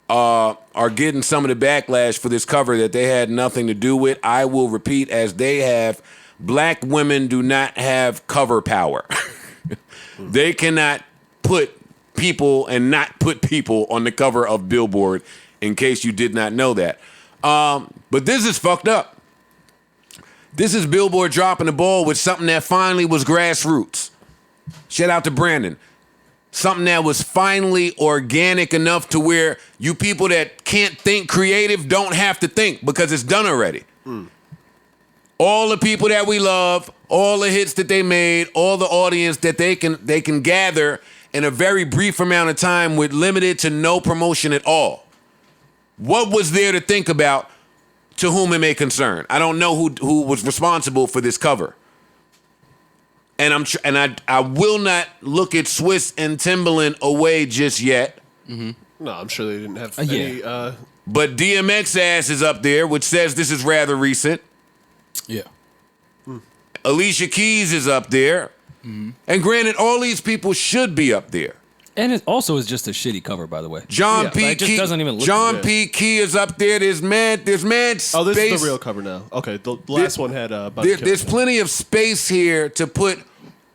are getting some of the backlash for this cover that they had nothing to do with. I will repeat as they have, black women do not have cover power. They cannot put people and not put people on the cover of Billboard, in case you did not know that. But this is fucked up. This is Billboard dropping the ball with something that finally was grassroots. Shout out to Brandon. Something that was finally organic enough to where you people that can't think creative don't have to think because it's done already. All the people that we love, all the hits that they made, all the audience that they can gather in a very brief amount of time with limited to no promotion at all. What was there to think about to whom it may concern? I don't know who was responsible for this cover. And I will not look at Swiss and Timbaland away just yet. No, I'm sure they didn't have yeah. any. But DMX ass is up there, which says this is rather recent. Yeah. Alicia Keys is up there. And granted, all these people should be up there. And it also is just a shitty cover, by the way. John Yeah, P. like, it just Key, doesn't even look John good. P. Key is up there. There's mad space. Oh, this is the real cover now. Okay, the last one had Budden. There's plenty of space here to put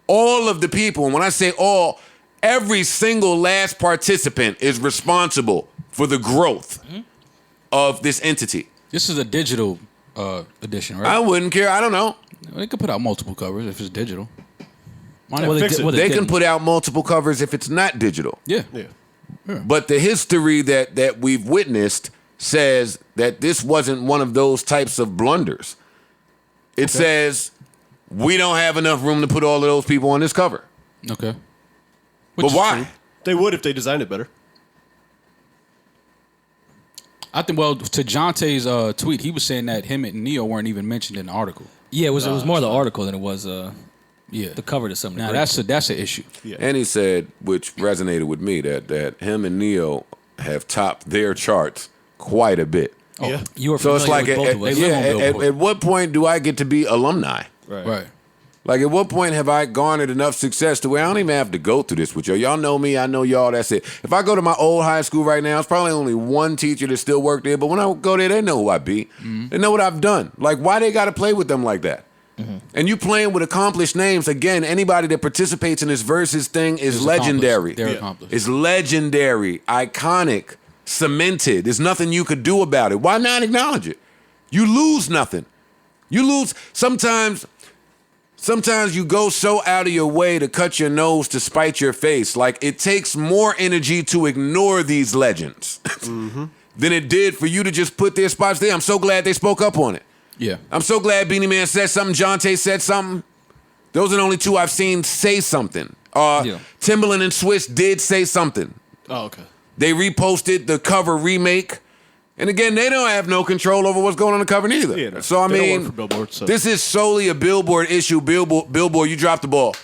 all of the people. And when I say all, every single last participant is responsible for the growth of this entity. This is a digital edition, right? I wouldn't care. I don't know. They could put out multiple covers if it's digital. Why Well, not? fix it. well, They can didn't. put out multiple covers if it's not digital. Yeah. Yeah. But the history that we've witnessed says that this wasn't one of those types of blunders. It says we don't have enough room to put all of those people on this cover. Okay. But why? They would if they designed it better. I think, well, to Jonte's tweet, he was saying that him and Neo weren't even mentioned in the article. Yeah, it was more the article than it was Yeah. the cover to something. Now, that's an issue. Yeah. And he said, which resonated with me, that him and Neo have topped their charts quite a bit. Yeah. You were So it's like, with both of us. at what point do I get to be alumni? Right. Like, at what point have I garnered enough success to where I don't even have to go through this with y'all? Y'all know me, I know y'all, that's it. If I go to my old high school right now, it's probably only one teacher that still work there, but when I go there, they know who I be. They know what I've done. Like, why they got to play with them like that? And you playing with accomplished names. Again, anybody that participates in this Verzuz thing is legendary. They're accomplished. It's legendary, iconic, cemented. There's nothing you could do about it. Why not acknowledge it? You lose nothing. You lose. Sometimes you go so out of your way to cut your nose to spite your face. Like, it takes more energy to ignore these legends than it did for you to just put their spots there. I'm so glad they spoke up on it. Yeah. I'm so glad Beanie Man said something. Jonte said something. Those are the only two I've seen say something. Timbaland and Swiss did say something. Oh, okay. They reposted the cover remake. And again, they don't have no control over what's going on the cover neither. Yeah, no. So, I They don't mean, work for Billboard, so. this is solely a Billboard issue. Billboard, you dropped the ball.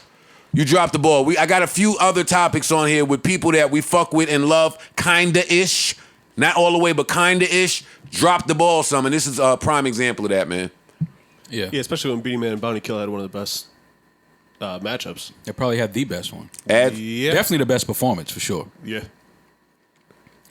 You dropped the ball. I got a few other topics on here with people that we fuck with and love, kinda-ish. Not all the way, but kinda-ish. Drop the ball some, and this is a prime example of that, man. Yeah. Yeah, especially when Beanie Man and Bounty Kill had one of the best matchups. They probably had the best one. Yeah. Definitely the best performance, for sure. Yeah.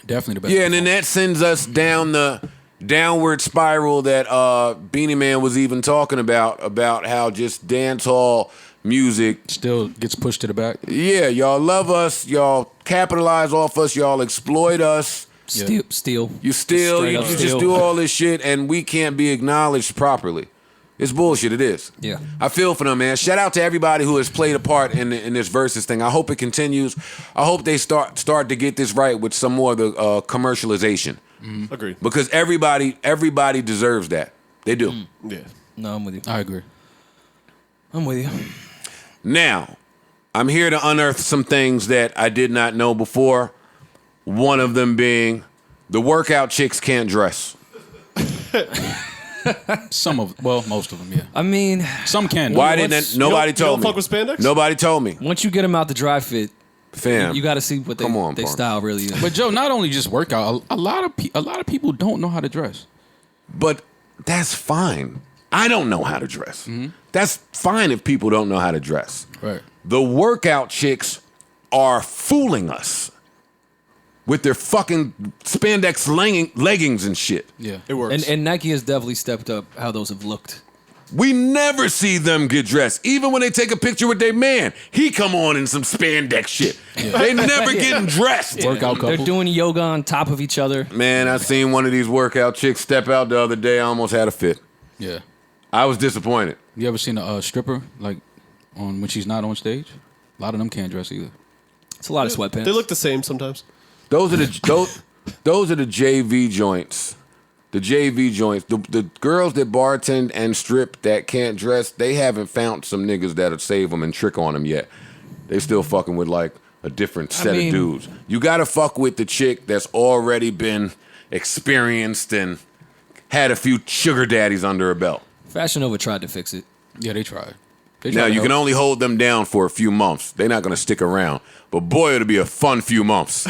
Definitely the best. Yeah, and then that sends us down the downward spiral that Beanie Man was even talking about how just dance hall music Still gets pushed to the back. Yeah, y'all love us, y'all capitalize off us, y'all exploit us. Steal. You steal, Straight you up just steal. do all this shit, and we can't be acknowledged properly. It's bullshit, it is. Yeah. I feel for them, man. Shout out to everybody who has played a part in this Verzuz thing. I hope it continues. I hope they start to get this right with some more of the commercialization. Agreed. Because everybody deserves that. They do. Yeah. No, I'm with you. I agree. I'm with you. Now, I'm here to unearth some things that I did not know before. One of them being the workout chicks can't dress. Most of them, yeah. I mean, Some can. Why didn't nobody you told don't me? fuck with spandex? Nobody told me. once you get them out the dry fit, Fam. you got to see what Come on, they partner. style really is. But Joe, not only just workout, a lot of people don't know how to dress. But that's fine. I don't know how to dress. That's fine if people don't know how to dress. Right. The workout chicks are fooling us with their fucking spandex leggings and shit. Yeah. It works. And Nike has definitely stepped up how those have looked. We never see them get dressed. Even when they take a picture with their man, he come on in some spandex shit. They never getting dressed. Workout couple. They're doing yoga on top of each other. Man, I seen one of these workout chicks step out the other day. I almost had a fit. Yeah. I was disappointed. You ever seen a stripper like on when she's not on stage? A lot of them can't dress either. It's a lot of sweatpants. They look the same sometimes. Those are the JV joints. The JV joints. The girls that bartend and strip that can't dress, they haven't found some niggas that'll save them and trick on them yet. They still fucking with like a different set of dudes. You gotta fuck with the chick that's already been experienced and had a few sugar daddies under her belt. Fashion Nova tried to fix it. Yeah, they tried. Now, you can only hold them down for a few months. They're not going to stick around. But boy, it'll be a fun few months.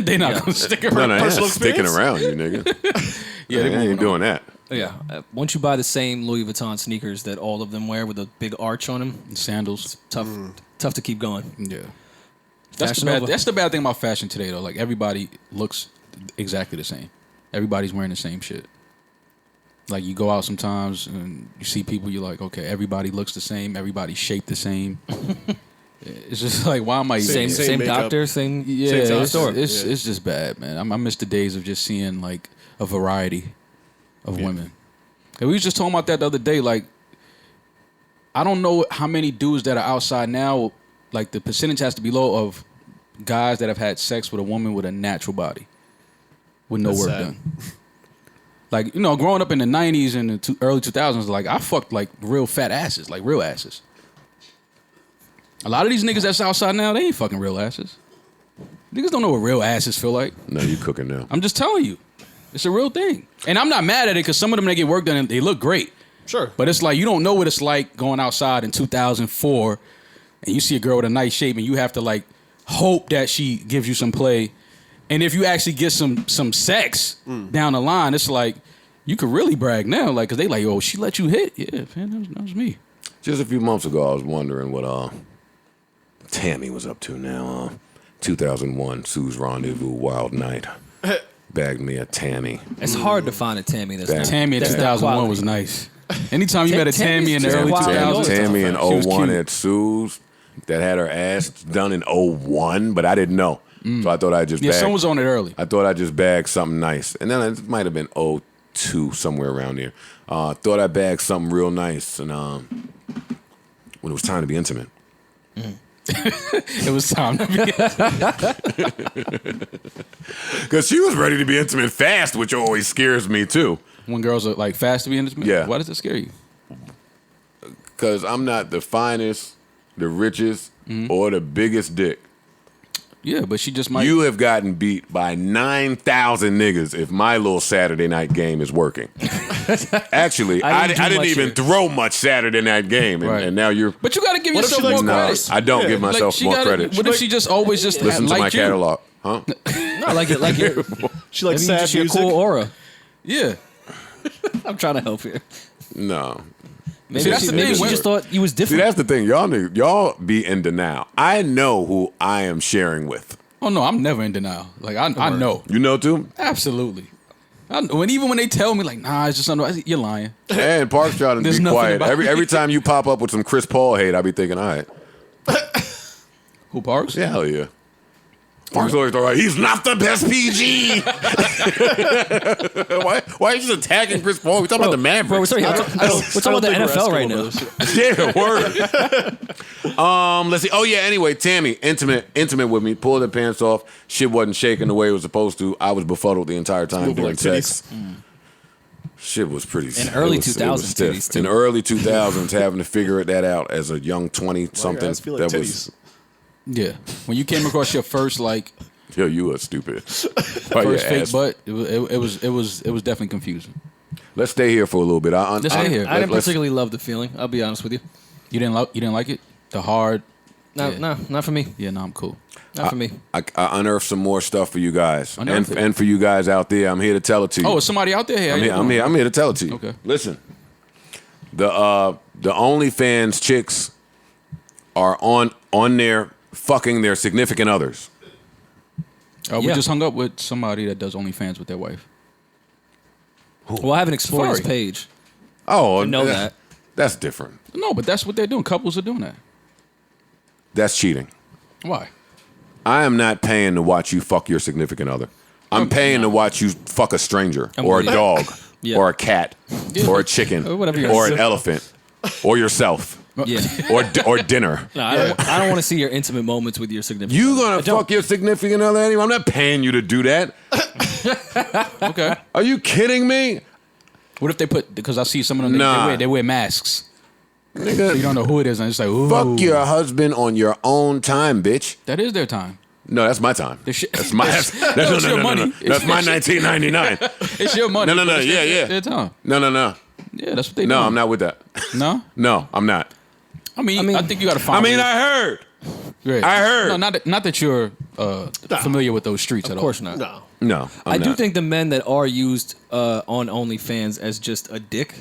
They're not gonna stick No, around. no, Personal ain't sticking experience? around, you nigga. Yeah, I ain't doing that. Yeah. Once you buy the same Louis Vuitton sneakers that all of them wear with a big arch on them, Sandals. tough to keep going. Yeah. Fashion Nova. That's the bad thing about fashion today, though. Like, everybody looks exactly the same. Everybody's wearing the same shit. Like, you go out sometimes and you see people, you're like, okay, everybody looks the same. Everybody's shaped the same. It's just like, why am I Same makeup. doctor, same Yeah, store. it's just bad, man. I miss the days of just seeing like a variety of women. And we was just talking about that the other day. Like, I don't know how many dudes that are outside now. Like, the percentage has to be low of guys that have had sex with a woman with a natural body, with no That's work sad. done. Like, you know, growing up in the 90s and the early 2000s, like, I fucked like real fat asses, like real asses. A lot of these niggas that's outside now, they ain't fucking real asses. Niggas don't know what real asses feel like. No, you cooking now. I'm just telling you. It's a real thing. And I'm not mad at it because some of them, they get work done and they look great. Sure. But it's like, you don't know what it's like going outside in 2004 and you see a girl with a nice shape and you have to like hope that she gives you some play. And if you actually get some sex down the line, it's like, you could really brag now. Like, because they like, oh, she let you hit. Yeah, man, that was me. Just a few months ago, I was wondering what Tammy was up to now. 2001, Sue's Rendezvous, Wild Night. Bagged me a Tammy. It's hard to find a Tammy that's not, Tammy in that's not 2001 quality. was nice. Anytime you met a Tammy in the early Tammy's 2000s. Tammy in she was 01 cute. at Sue's that had her ass done in 01, but I didn't know. So I thought I'd just Yeah, bag. someone was on it early. I thought I'd just bag something nice. And then it might have been 02, somewhere around there. Thought I'd bag something real nice. And when it was time to be intimate. It was time to be. Because she was ready to be intimate fast, which always scares me too. When girls are like fast to be intimate? Yeah. Why does it scare you? Because I'm not the finest, the richest, or the biggest dick. Yeah, but she just might. You have gotten beat by 9,000 niggas if my little Saturday night game is working. Actually, I didn't do didn't much even here. throw much Saturday night game, and, Right. and now you're... But you got to give What if yourself she likes more No, credit. I don't give myself she more gotta- credit. What if she just always just Listen to like my you? catalog. Huh? I like it. Like your, She likes maybe sad just your music. cool aura. Yeah. I'm trying to help here. No. Maybe, See, that's the maybe thing. she When- just thought you was See, different. that's the thing. Y'all be in denial. I know who I am sharing with. Oh no, I'm never in denial. Like I know. You know, too? Absolutely. Even when they tell me like, nah, it's just something. You're lying. And Park's trying to There's be nothing quiet. about Every time you pop up with some Chris Paul hate, I be thinking, all right. Who Parks? Yeah, hell yeah. Park's always like, he's not the best PG. why are you just attacking Chris Paul? We're talking about the Mavericks. Bro, we're talking about the NFL right now. Yeah, word. Let's see. Oh yeah. Anyway, Tammy, intimate with me. Pulled her pants off. Shit wasn't shaking the way it was supposed to. I was befuddled the entire time Moving doing like sex. Shit was pretty. In early it was 2000s stiff. titties, too. In early 2000s, having to figure that out as a young 20 something. Feel like That titties. was. Yeah. When you came across your first like Yo, you are stupid. Why first your fake ass- butt, it was definitely confusing. Let's stay here for a little bit. Just stay here. I didn't let's- particularly love the feeling. I'll be honest with you. You didn't like it? The hard. No, Yeah. no, not for me. Yeah, no, I'm cool. Not for me. I unearthed some more stuff for you guys, Unearthed it. and for you guys out there. I'm here to tell it to you. Oh, is somebody out there? Hey, how you I'm doing? here to tell it to you. Okay. Listen, the OnlyFans chicks are on there fucking their significant others. We Yeah. just hung up with somebody that does OnlyFans with their wife. Well, I haven't explored his Safaree. page. Oh, I know that. That's different. No, but that's what they're doing. Couples are doing that. That's cheating. Why? I am not paying to watch you fuck your significant other. I'm paying to watch you fuck a stranger or a dog Yeah. or a cat or a chicken Or whatever you're or an saying. elephant or yourself Yeah. or dinner. No, I don't want to see your intimate moments with your significant You other. gonna I don't. fuck your significant other anyway? I'm not paying you to do that. Okay. Are you kidding me? What if they put? Because I see some of them. Nah. They wear masks. So you Nigga, don't know who it is, and it's like, ooh, fuck your husband on your own time, bitch. That is their time. No, that's my time. The shit- That's my It's your money. That's my 1999. It's your money. No, but it's yeah, yeah. Their time. No. Yeah, that's what they do. No, I'm not with that. No, No, I'm not. I mean, I think you got to find. I heard. Great. I heard. No, not that you're familiar with those streets at Of all. course not. No. No, I'm I do not. think the men that are used on OnlyFans as just a dick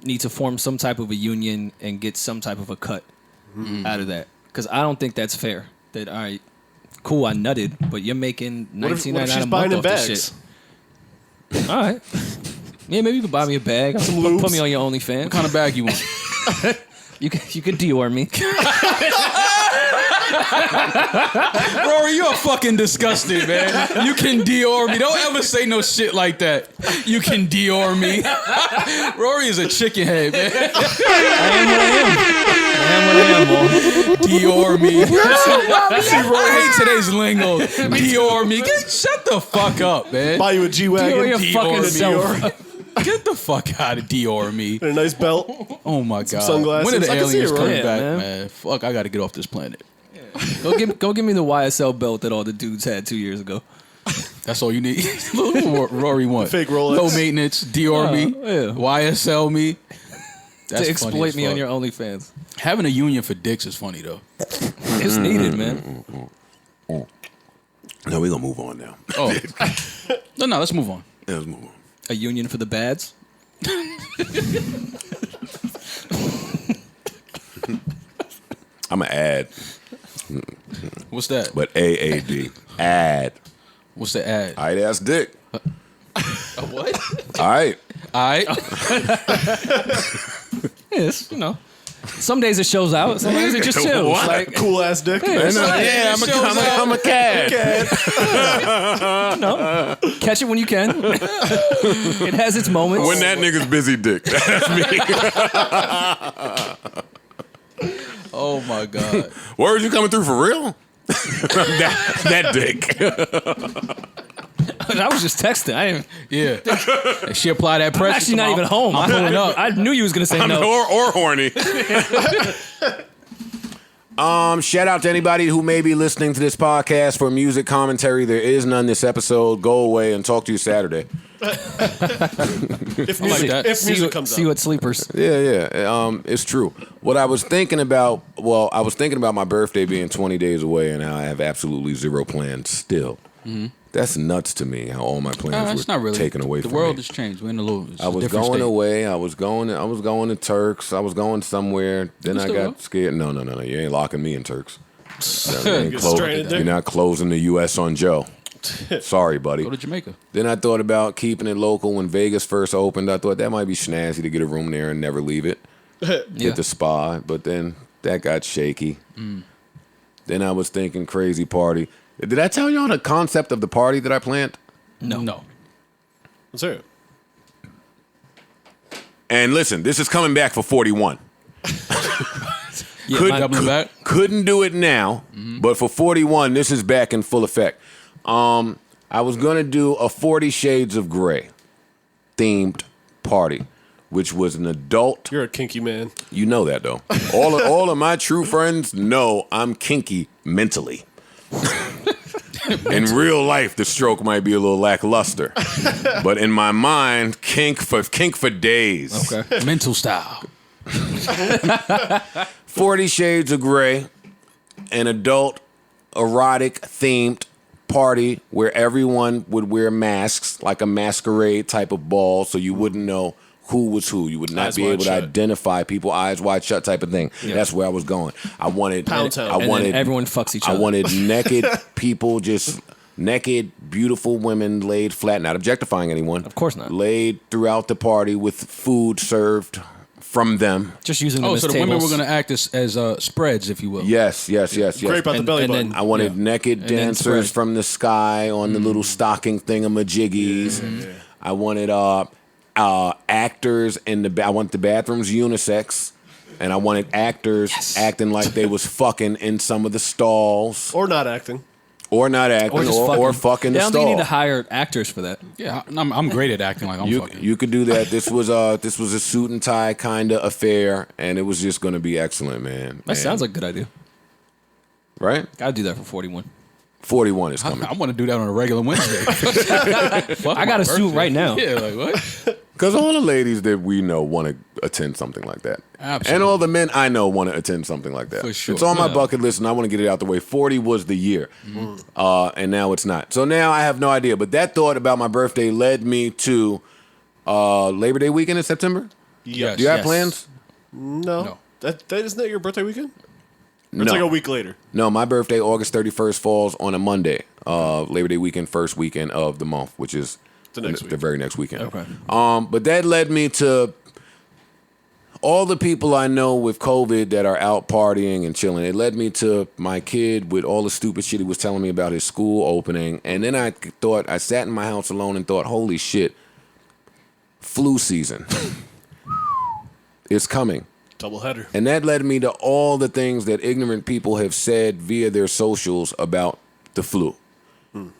need to form some type of a union and get some type of a cut out of that. Because I don't think that's fair. That, all right, cool, I nutted, but you're making What if $19.99 she's a buying month in off this bags? shit. All right. Yeah, maybe you can buy me a bag. Some Put lubes. me on your OnlyFans. What kind of bag you want? You can Dior me. Rory, you're fucking disgusting, man. You can Dior me. Don't ever say no shit like that. You can Dior me. Rory is a chicken head, man. Dior me. I hate today's lingo. Dior me. Shut the fuck up, man. Buy you a G-Wagon. Dior your fucking Dior self. Get the fuck out of Dior me. And a nice belt. Oh my god. sunglasses. When are the I can see it, aliens Rory. coming Yeah, back, man. man? Fuck, I gotta get off this planet. Go give me the YSL belt that all the dudes had 2 years ago. That's all you need. Rory want. Fake Rolex. Low maintenance, Dior me, yeah. YSL me. That's To exploit funny as me on fuck. your OnlyFans. Having a union for dicks is funny though. It's needed, man. No, we're gonna move on now. Oh. No, let's move on. Yeah, let's move on. A union for the bads. I'm gonna add, What's that? but AAD. Add. What's the ad? Alright ass dick. What? Alright. All right. Yes, you know. Some days it shows out. Some days it just chills. What? Like, Cool ass dick. Yeah, I'm a cat. catch it when you can. It has its moments. When that nigga's busy dick. That's me. Oh my God. Word, you coming through for real? that dick. I was just texting. I didn't. Yeah. If she apply that pressure, I'm actually not even home. I'm pulling up. I knew you was gonna say no. or horny. Shout out to anybody who may be listening to this podcast for music commentary. There is none this episode. Go away and talk to you Saturday. If like music, that. if music comes See up. what sleepers. Yeah. It's true. What I was thinking about, I was thinking about my birthday being 20 days away and how I have absolutely zero plans still. Mm-hmm. That's nuts to me. How all my plans It's were not really taken away the from world me. has changed. We're in a little. I was going away. I was going to Turks. I was going somewhere. Then I still got go? scared. No. You ain't locking me in Turks. Get stranded there. You're not closing the U.S. on Joe. Sorry, buddy. Go to Jamaica. Then I thought about keeping it local when Vegas first opened. I thought that might be snazzy to get a room there and never leave it. Get the spa. But then that got shaky. Then I was thinking crazy party. Did I tell y'all the concept of the party that I planned? No. Let's hear it. And listen, this is coming back for 41. Yeah, Doubling back. Couldn't do it now, but for 41, this is back in full effect. I was gonna do a 40 Shades of Grey themed party, which was an adult. You're a kinky man. You know that though. All of my true friends know I'm kinky mentally. In real life, the stroke might be a little lackluster, but in my mind, kink for days. Okay. Mental style. 40 Shades of Grey, an adult erotic themed party where everyone would wear masks, like a masquerade type of ball, so you wouldn't know who was who. You would not Eyes be wide able to shut. identify people, eyes wide shut type of thing. Yeah. That's where I was going. I wanted, Pound town. I And wanted then everyone fucks each I other. wanted naked people, just naked, beautiful women laid flat, not objectifying anyone. Of course not. Laid throughout the party with food served from them. Just using them Oh, as so the tables. women were going to act as spreads, if you will. Yes. Grape out the belly and button. then- I wanted Yeah. naked And then dancers spread. from the sky on the little stocking thingamajiggies. I wanted actors in the. I wanted the bathrooms unisex, and I wanted actors acting like they was fucking in some of the stalls, Or not acting. or not acting, Or just or fucking Yeah, the I don't think you stall. need to hire actors for that. Yeah, I'm great at acting like I'm fucking. You could do that. This was a suit and tie kind of affair, and it was just going to be excellent, man. That sounds like a good idea. right. Gotta do that for 41. 41 is coming. I want to do that on a regular Wednesday. I got a suit right now. Yeah, like what? Because all the ladies that we know want to attend something like that. Absolutely. And all the men I know want to attend something like that. For sure. It's on my Yeah. bucket list, and I want to get it out the way. 40 was the year, and now it's not. So now I have no idea. But that thought about my birthday led me to Labor Day weekend in September. Yes. Do you have Yes. plans? No. That isn't that your birthday weekend? Or No. It's like a week later. No, my birthday, August 31st, falls on a Monday. Labor Day weekend, first weekend of the month, which is The next week. very next weekend. Okay. But that led me to all the people I know with COVID that are out partying and chilling. It led me to my kid with all the stupid shit he was telling me about his school opening. And then I sat in my house alone and thought, holy shit, flu season is coming. Doubleheader. And that led me to all the things that ignorant people have said via their socials about the flu.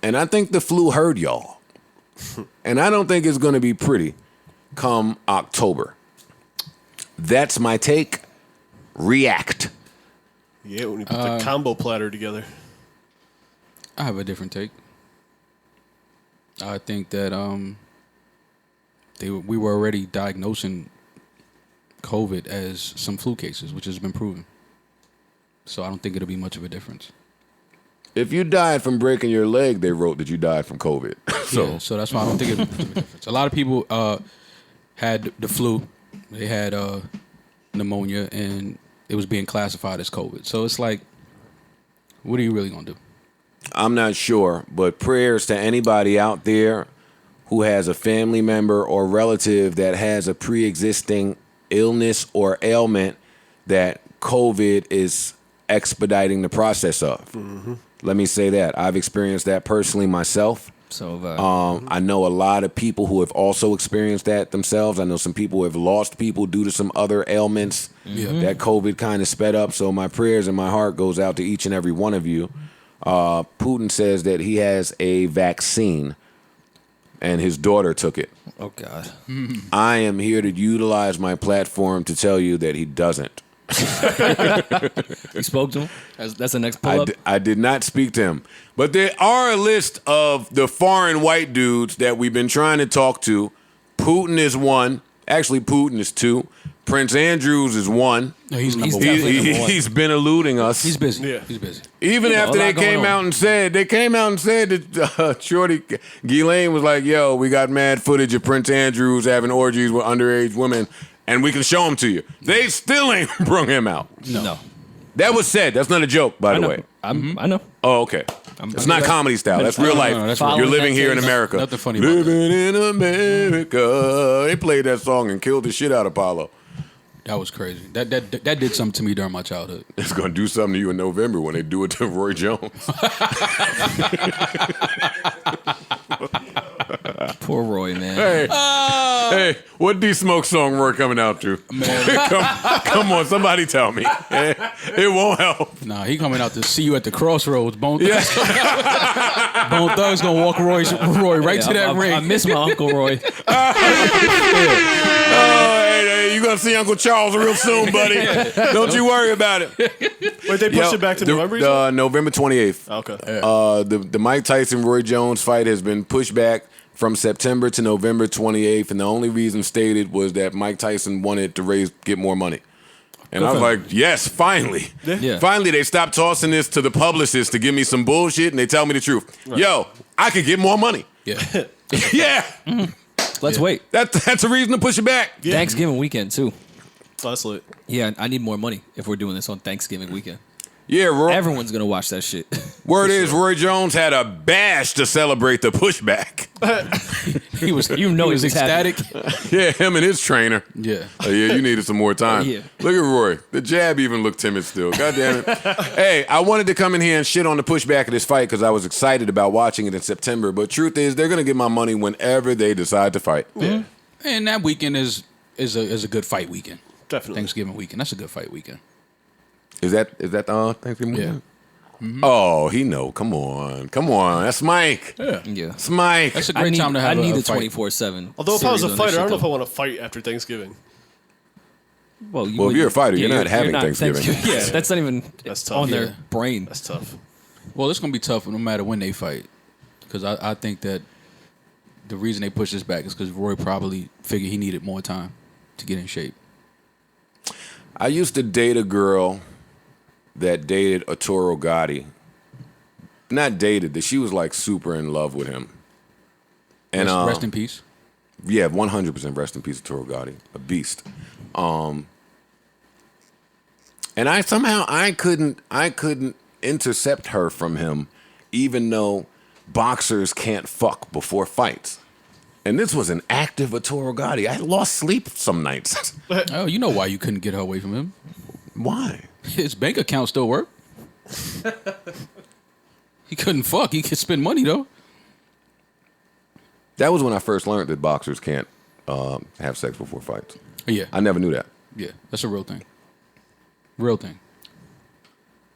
And I think the flu heard y'all. And I don't think it's going to be pretty come October. That's my take. React. Yeah, when you put the combo platter together. I have a different take. I think that we were already diagnosing COVID as some flu cases, which has been proven. So I don't think it'll be much of a difference. If you died from breaking your leg, they wrote that you died from COVID. So that's why I don't think it'll be much of a difference. A lot of people had the flu, they had pneumonia, and it was being classified as COVID. So it's like, what are you really gonna do? I'm not sure, but prayers to anybody out there who has a family member or relative that has a pre-existing illness or ailment that COVID is expediting the process of. Mm-hmm. Let me say that. I've experienced that personally myself. So I know a lot of people who have also experienced that themselves. I know some people who have lost people due to some other ailments that COVID kind of sped up. So my prayers and my heart goes out to each and every one of you. Putin says that he has a vaccine and his daughter took it. oh God. I am here to utilize my platform to tell you that he doesn't. You spoke to him? That's the next pull-up? I did not speak to him. But there are a list of the foreign white dudes that we've been trying to talk to. Putin is one. Actually, Putin is two. Prince Andrews is one. No, he's number one. definitely number one. He's been eluding us. He's busy. Yeah. He's busy. Even after they came out and said that Shorty Ghislaine was like, yo, we got mad footage of Prince Andrews having orgies with underage women, and we can show them to you. They still ain't brung him out. No. That was said. That's not a joke, by the way. I know. Oh, okay. It's not comedy style. That's real life. no, that's You're real. living here in Nothing- America. nothing funny about Living in America. They played that song and killed the shit out of Apollo. That was crazy. That did something to me during my childhood. It's going to do something to you in November when they do it to Roy Jones. Poor Roy, man. Hey, what D-Smoke song Roy coming out to? come on, somebody tell me. It won't help. Nah, he coming out to see you at the crossroads. Bone Thugs gonna walk Roy right to that ring. I miss my Uncle Roy. Hey, you going to see Uncle Charles real soon, buddy. Don't you worry about it. Wait, they pushed it back to November? you said? November 28th. Okay. The Mike Tyson-Roy Jones fight has been pushed back from September to November 28th, and the only reason stated was that Mike Tyson wanted to get more money. And I was like, yes, finally. Yeah. Finally, they stopped tossing this to the publicists to give me some bullshit, and they tell me the truth. Right. Yo, I could get more money. Yeah. Yeah. Let's wait. That's a reason to push it back. Yeah. Thanksgiving weekend, too. That's lit. Yeah, I need more money if we're doing this on Thanksgiving weekend. Yeah, Roy. Everyone's going to watch that shit. Word is Roy Jones had a bash to celebrate the pushback. He was You know he was he was happy. ecstatic. Yeah, him and his trainer. Yeah. Yeah, you needed some more time. Yeah. Look at Roy. The jab even looked timid still. God damn it. Hey, I wanted to come in here and shit on the pushback of this fight because I was excited about watching it in September. But truth is, they're going to get my money whenever they decide to fight. Yeah. And that weekend is a good fight weekend. Definitely. Thanksgiving weekend. That's a good fight weekend. Is that the Thanksgiving Yeah. weekend? Oh, he know. Come on. That's Mike. Yeah. Yeah. It's Mike. That's a great time to have I need a the fight. 24/7. Although if I was a series on fighter, this I don't know shit, if I want to fight after Thanksgiving. Well, if you're a fighter, you're not having Thanksgiving. Yeah, that's not even That's tough. on Yeah. their brain. That's tough. Well, it's gonna be tough no matter when they fight, because I think that the reason they push this back is because Roy probably figured he needed more time to get in shape. I used to date a girl that dated Arturo Gotti. Not dated, that she was like super in love with him. And Rest in peace. yeah, 100% rest in peace, Arturo Gotti, a beast. And I couldn't intercept her from him, even though boxers can't fuck before fights. And this was an active Arturo Gotti. I lost sleep some nights. Oh, you know why you couldn't get her away from him? Why? His bank account still worked. He couldn't fuck. He could spend money though. That was when I first learned that boxers can't have sex before fights. Yeah, I never knew that. yeah, that's a real thing. Real thing.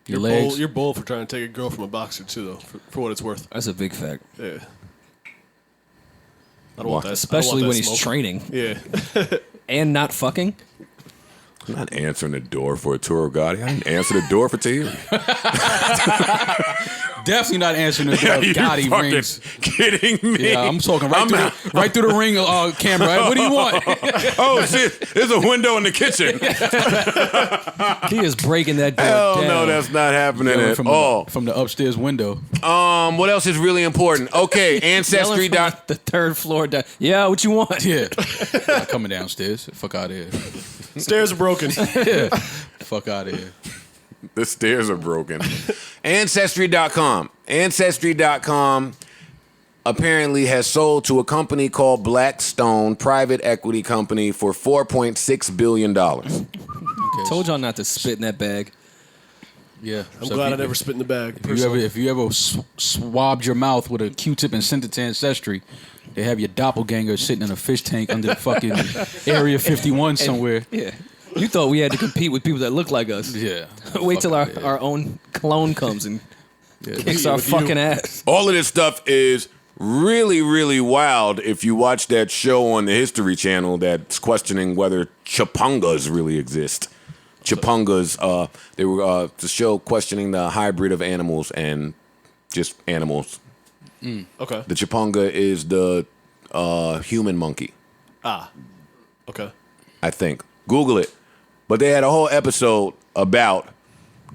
Your You're legs. bold, you're bold for trying to take a girl from a boxer too, though. For what it's worth. That's a big fact. Yeah. I don't want that. Especially I don't when want that he's smoke. training Yeah. and not fucking. I'm not answering the door for a tour guide. I didn't answer the door for Tahiri. Definitely not answering the door. Gotti rings. Kidding me? Yeah, I'm talking right through the ring camera. Right? What do you want? Oh shit! There's a window in the kitchen. He is breaking that door Hell down. no, that's not happening at all. From the upstairs window. What else is really important? Okay, Ancestry. Yelling from the third floor down. Yeah, what you want? Yeah. Not coming downstairs. Fuck out of here. Stairs are broken. Yeah. Fuck out of here. The stairs are broken. Ancestry.com. Ancestry.com apparently has sold to a company called Blackstone, private equity company, for $4.6 billion. Okay. Told y'all not to spit in that bag. Yeah. I'm glad I never spit in the bag. If you ever swabbed your mouth with a Q-tip and sent it to Ancestry, they have your doppelganger sitting in a fish tank under the fucking Area 51 somewhere. Yeah. You thought we had to compete with people that look like us. Yeah. Wait till our own clone comes and kicks our fucking ass. All of this stuff is really, really wild if you watch that show on the History Channel that's questioning whether chapungas really exist. Chapungas, they were the show questioning the hybrid of animals and just animals. Okay. The chapunga is the human monkey, Okay. I think. Google it. But they had a whole episode about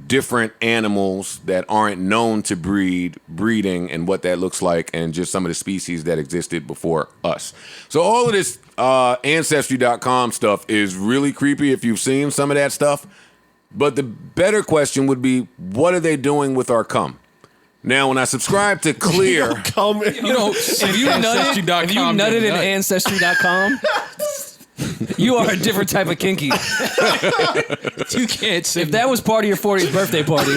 different animals that aren't known to breeding and what that looks like, and just some of the species that existed before us. So all of this Ancestry.com stuff is really creepy if you've seen some of that stuff. But the better question would be, what are they doing with our cum? Now, when I subscribe to Clear... If you nutted in Ancestry.com, you are a different type of kinky. You can't say If that was part of your 40th birthday party,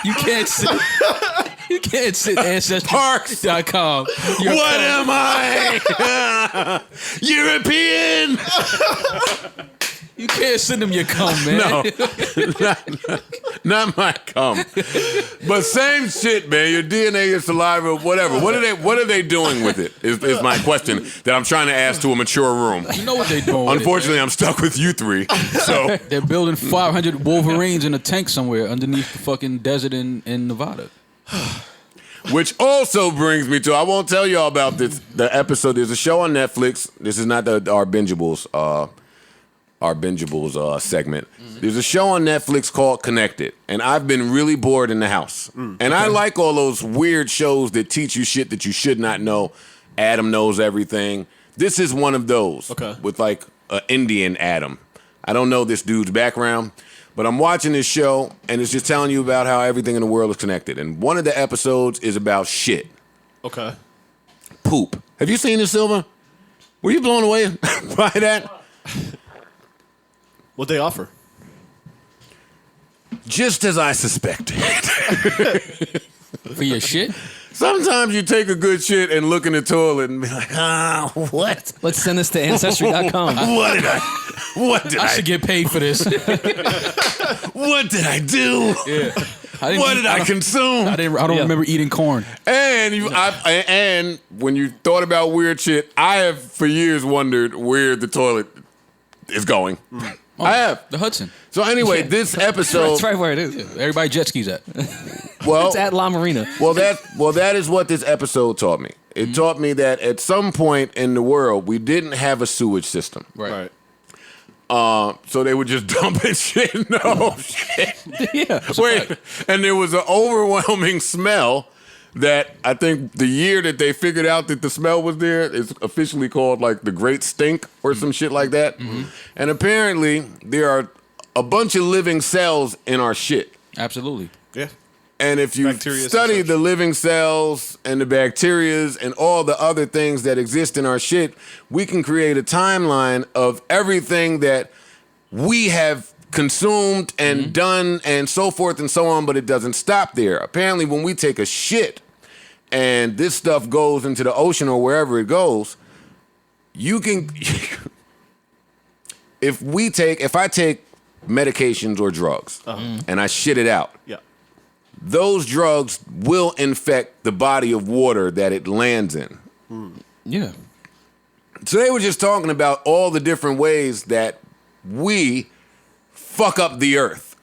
you can't sit. You can't sit Ancestry.com. What am I? European? You can't send them your cum, man. No, not my cum. But same shit, man. Your DNA, your saliva, whatever. What are they doing with it? Is my question that I'm trying to ask to a mature room. You know what they're doing. Unfortunately, I'm stuck with you three. So they're building 500 Wolverines in a tank somewhere underneath the fucking desert in Nevada. which also brings me to, I won't tell y'all about this. The episode. There's a show on Netflix. This is not our bingeables. Our bingeables segment. Mm-hmm. There's a show on Netflix called Connected, and I've been really bored in the house. And I like all those weird shows that teach you shit that you should not know. Adam knows everything. This is one of those. Okay. With like an Indian Adam. I don't know this dude's background, but I'm watching this show, and it's just telling you about how everything in the world is connected. And one of the episodes is about shit. Okay. Poop. Have you seen this, Silva? Were you blown away by that? What they offer? Just as I suspected. For your shit? Sometimes you take a good shit and look in the toilet and be like, what? let's send this to Ancestry.com. What did I should get paid for this. What did I do? Yeah. What did I consume? I don't remember eating corn. And when you thought about weird shit, I have for years wondered where the toilet is going. Oh, I have. The Hudson. So anyway, this episode. That's right where it is. Everybody jet skis at. Well, It's at La Marina. Well, that is what this episode taught me. It taught me that at some point in the world, we didn't have a sewage system. Right. So they were just dumping shit. No shit. Yeah. Wait, and there was an overwhelming smell that I think the year that they figured out that the smell was there is officially called like the Great Stink or some shit like that. Mm-hmm. And apparently there are a bunch of living cells in our shit. Absolutely. Yeah. And if you study the living cells and the bacterias and all the other things that exist in our shit, we can create a timeline of everything that we have consumed and done and so forth and so on, but it doesn't stop there. Apparently, when we take a shit and this stuff goes into the ocean or wherever it goes, you can... If I take medications or drugs and I shit it out, those drugs will infect the body of water that it lands in. Yeah. So they were just talking about all the different ways that we fuck up the earth.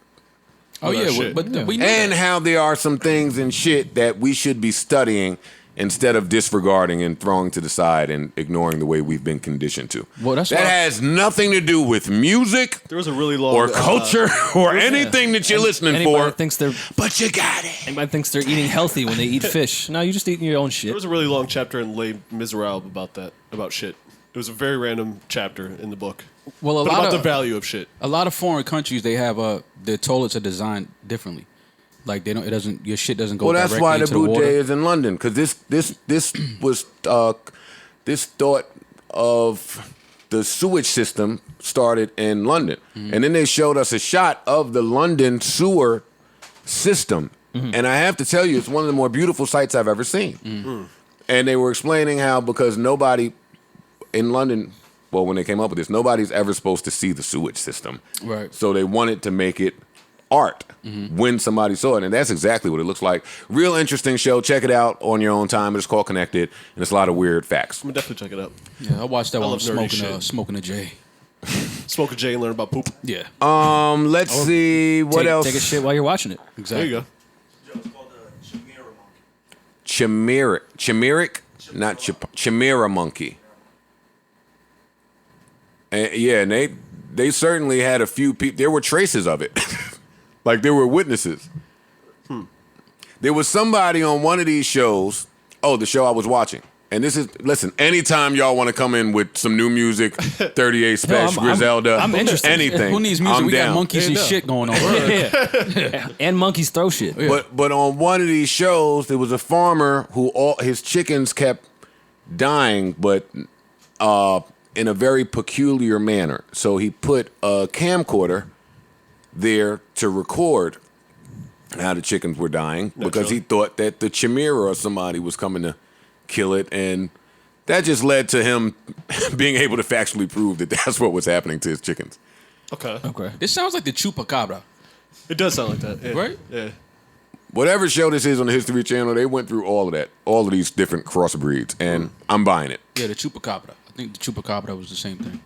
Oh yeah, shit. but we know And that. how there are some things and shit that we should be studying instead of disregarding and throwing to the side and ignoring the way we've been conditioned to. Well, that's that why- has nothing to do with music There was a really long or culture or anything that you're listening Anybody for. thinks they're But you got it. anybody thinks they're eating healthy when they eat fish. No, you're just eating your own shit. There was a really long chapter in Les Miserables about shit. It was a very random chapter in the book. Well, But about the value of shit. a lot of foreign countries they have their toilets are designed differently. Like they don't, it doesn't, your shit doesn't go. Well, that's directly why the into the Boudet water. is in London, because this was this thought of the sewage system started in London, and then they showed us a shot of the London sewer system, and I have to tell you, it's one of the more beautiful sights I've ever seen. And they were explaining how because nobody in London, well, when they came up with this, nobody's ever supposed to see the sewage system, Right. So they wanted to make it art when somebody saw it, and that's exactly what it looks like. Real interesting show. Check it out on your own time. It's called Connected, and it's a lot of weird facts. I'm gonna definitely check it out. Yeah, I watched that I while I'm love nerdy smoking shit. smoking a J. Smoke a J and learn about poop. Yeah, Let's see what else. Take a shit while you're watching it. There exactly. you go. It's called the Chimera monkey. Chimeric, not chimera monkey. And, yeah, and they certainly had a few people. There were traces of it, like there were witnesses. There was somebody on one of these shows. Oh, the show I was watching. And this is, listen, anytime y'all want to come in with some new music, 38 Special, Griselda, I'm interested. anything. Who needs music? I'm We down. got monkeys and shit going on. Yeah. And monkeys throw shit. But on one of these shows, there was a farmer who all his chickens kept dying, but in a very peculiar manner. So he put a camcorder there to record how the chickens were dying because he thought that the chimera or somebody was coming to kill it, and that just led to him being able to factually prove that that's what was happening to his chickens. Okay. Okay. This sounds like the chupacabra, It does sound like that. Yeah. right? Yeah. Whatever show this is on the History Channel, they went through all of that, all of these different crossbreeds, and I'm buying it. Yeah, the chupacabra. I think the chupacabra was the same thing.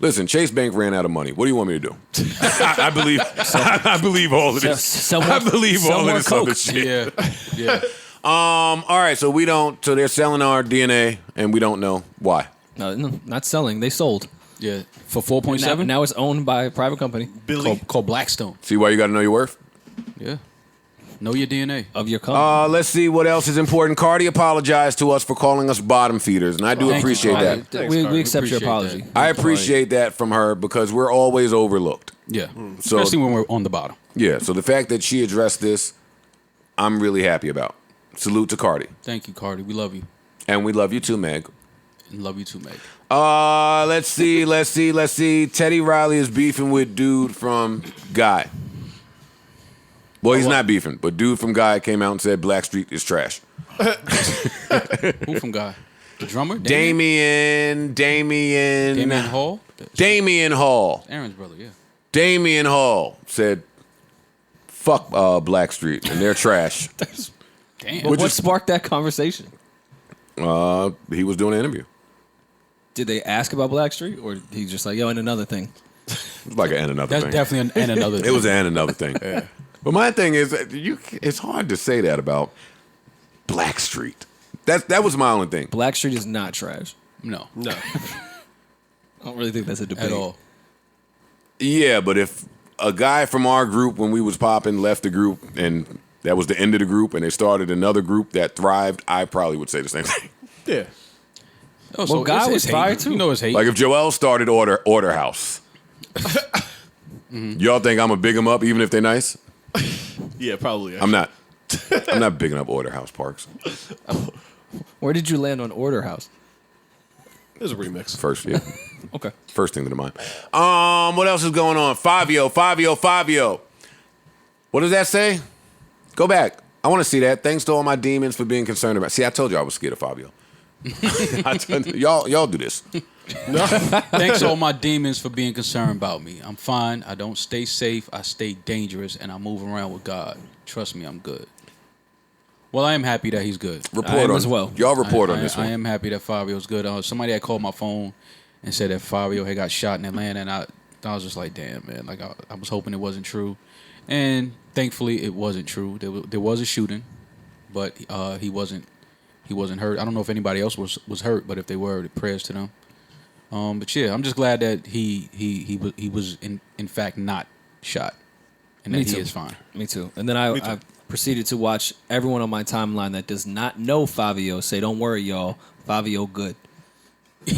Listen, Chase Bank ran out of money. What do you want me to do? I believe I believe all of this. I believe all of this other shit. Yeah, yeah. All right, so they're selling our DNA and we don't know why. No, not selling. They sold. Yeah, for 4.7. Now it's owned by a private company Billy. called Blackstone. See why you got to know your worth? Yeah, know your DNA. of your company. Let's see what else is important. Cardi apologized to us for calling us bottom feeders, and I do Thank you, appreciate Cardi. that. Thanks, we Cardi. accept your Appreciate apology. that. I appreciate that from her because we're always overlooked. Yeah, So- especially when we're on the bottom. Yeah, so the fact that she addressed this, I'm really happy about. Salute to Cardi. Thank you, Cardi. We love you And we love you too, Meg. and love you too, Meg. Let's see. Teddy Riley is beefing with dude from Guy. Well, he's not beefing, but dude from Guy came out and said Blackstreet is trash. Who from Guy? The drummer? Damian Hall? Damian Hall. Aaron's brother, yeah. Damian Hall said, fuck Blackstreet, and they're trash. Damn. But what sparked that conversation? He was doing an interview. Did they ask about Blackstreet, or he's just like, yo, and another thing? It was like an and another That's thing. definitely and another thing. It was an and another thing. But my thing is, it's hard to say that about Blackstreet. That was my only thing. Blackstreet is not trash. No, No. I don't really think that's a debate at all. Yeah, but if a guy from our group when we was popping left the group and that was the end of the group and they started another group that thrived, I probably would say the same thing. Yeah. Oh, Well, Guy it's was hate. fire, too. You know it's hate. Like if Joel started Order House, y'all think I'm gonna big them up even if they're nice? Yeah, probably. I'm not. I'm not bigging up Order House Parks. Where did you land on Order House? There's a remix. First, yeah. Okay. First thing to the mind. What else is going on? Fabio. What does that say? Go back. I want to see that. Thanks to all my demons for being concerned about. See, I told you I was scared of Fabio. y'all do this. Thanks all my demons for being concerned about me. I'm fine. I don't stay safe. I stay dangerous, and I move around with God. Trust me, I'm good. Well, I am happy that he's good. Report on as well. Y'all report on this I one. am happy that Fabio's good. Somebody had called my phone and said that Fabio had got shot in Atlanta, and I was just like, damn, man. Like I was hoping it wasn't true, and thankfully it wasn't true. There was a shooting, but he wasn't hurt. I don't know if anybody else was hurt, but if they were, prayers to them. But yeah, I'm just glad that he was in fact not shot, and that he is fine. Me too. And then I proceeded to watch everyone on my timeline that does not know Fabio say, "Don't worry, y'all, Fabio good." They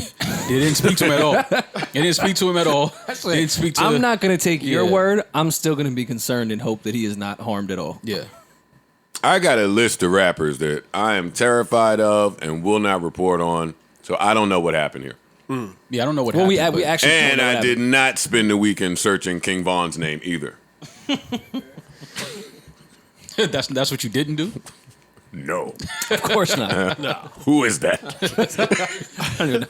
didn't speak to him at all. They didn't speak to him at all. They didn't speak to I'm not going to take your Yeah. word. I'm still going to be concerned and hope that he is not harmed at all. Yeah. I got a list of rappers that I am terrified of and will not report on, so I don't know what happened here. Yeah, I don't know what Well, happened. we actually don't And know what I did happened. not spend the weekend searching King Von's name either. that's what you didn't do? No. Of course not. Who is that? I don't even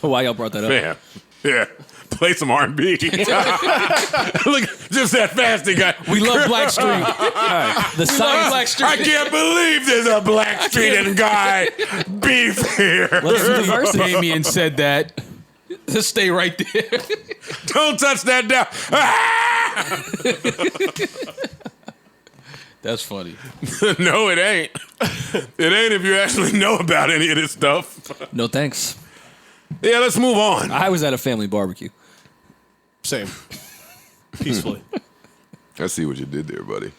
know why y'all brought that up. Man. Yeah. Play some R&B. Look, just that fast he got. We love Blackstreet. The science. I can't believe there's a Blackstreet and Guy beef here. Let's do the verse. Damien said that. Just stay right there. Don't touch that down. That's funny. No, it ain't. It ain't if you actually know about any of this stuff. No thanks. Yeah, let's move on. I was at a family barbecue. Same. Peacefully. I see what you did there, buddy.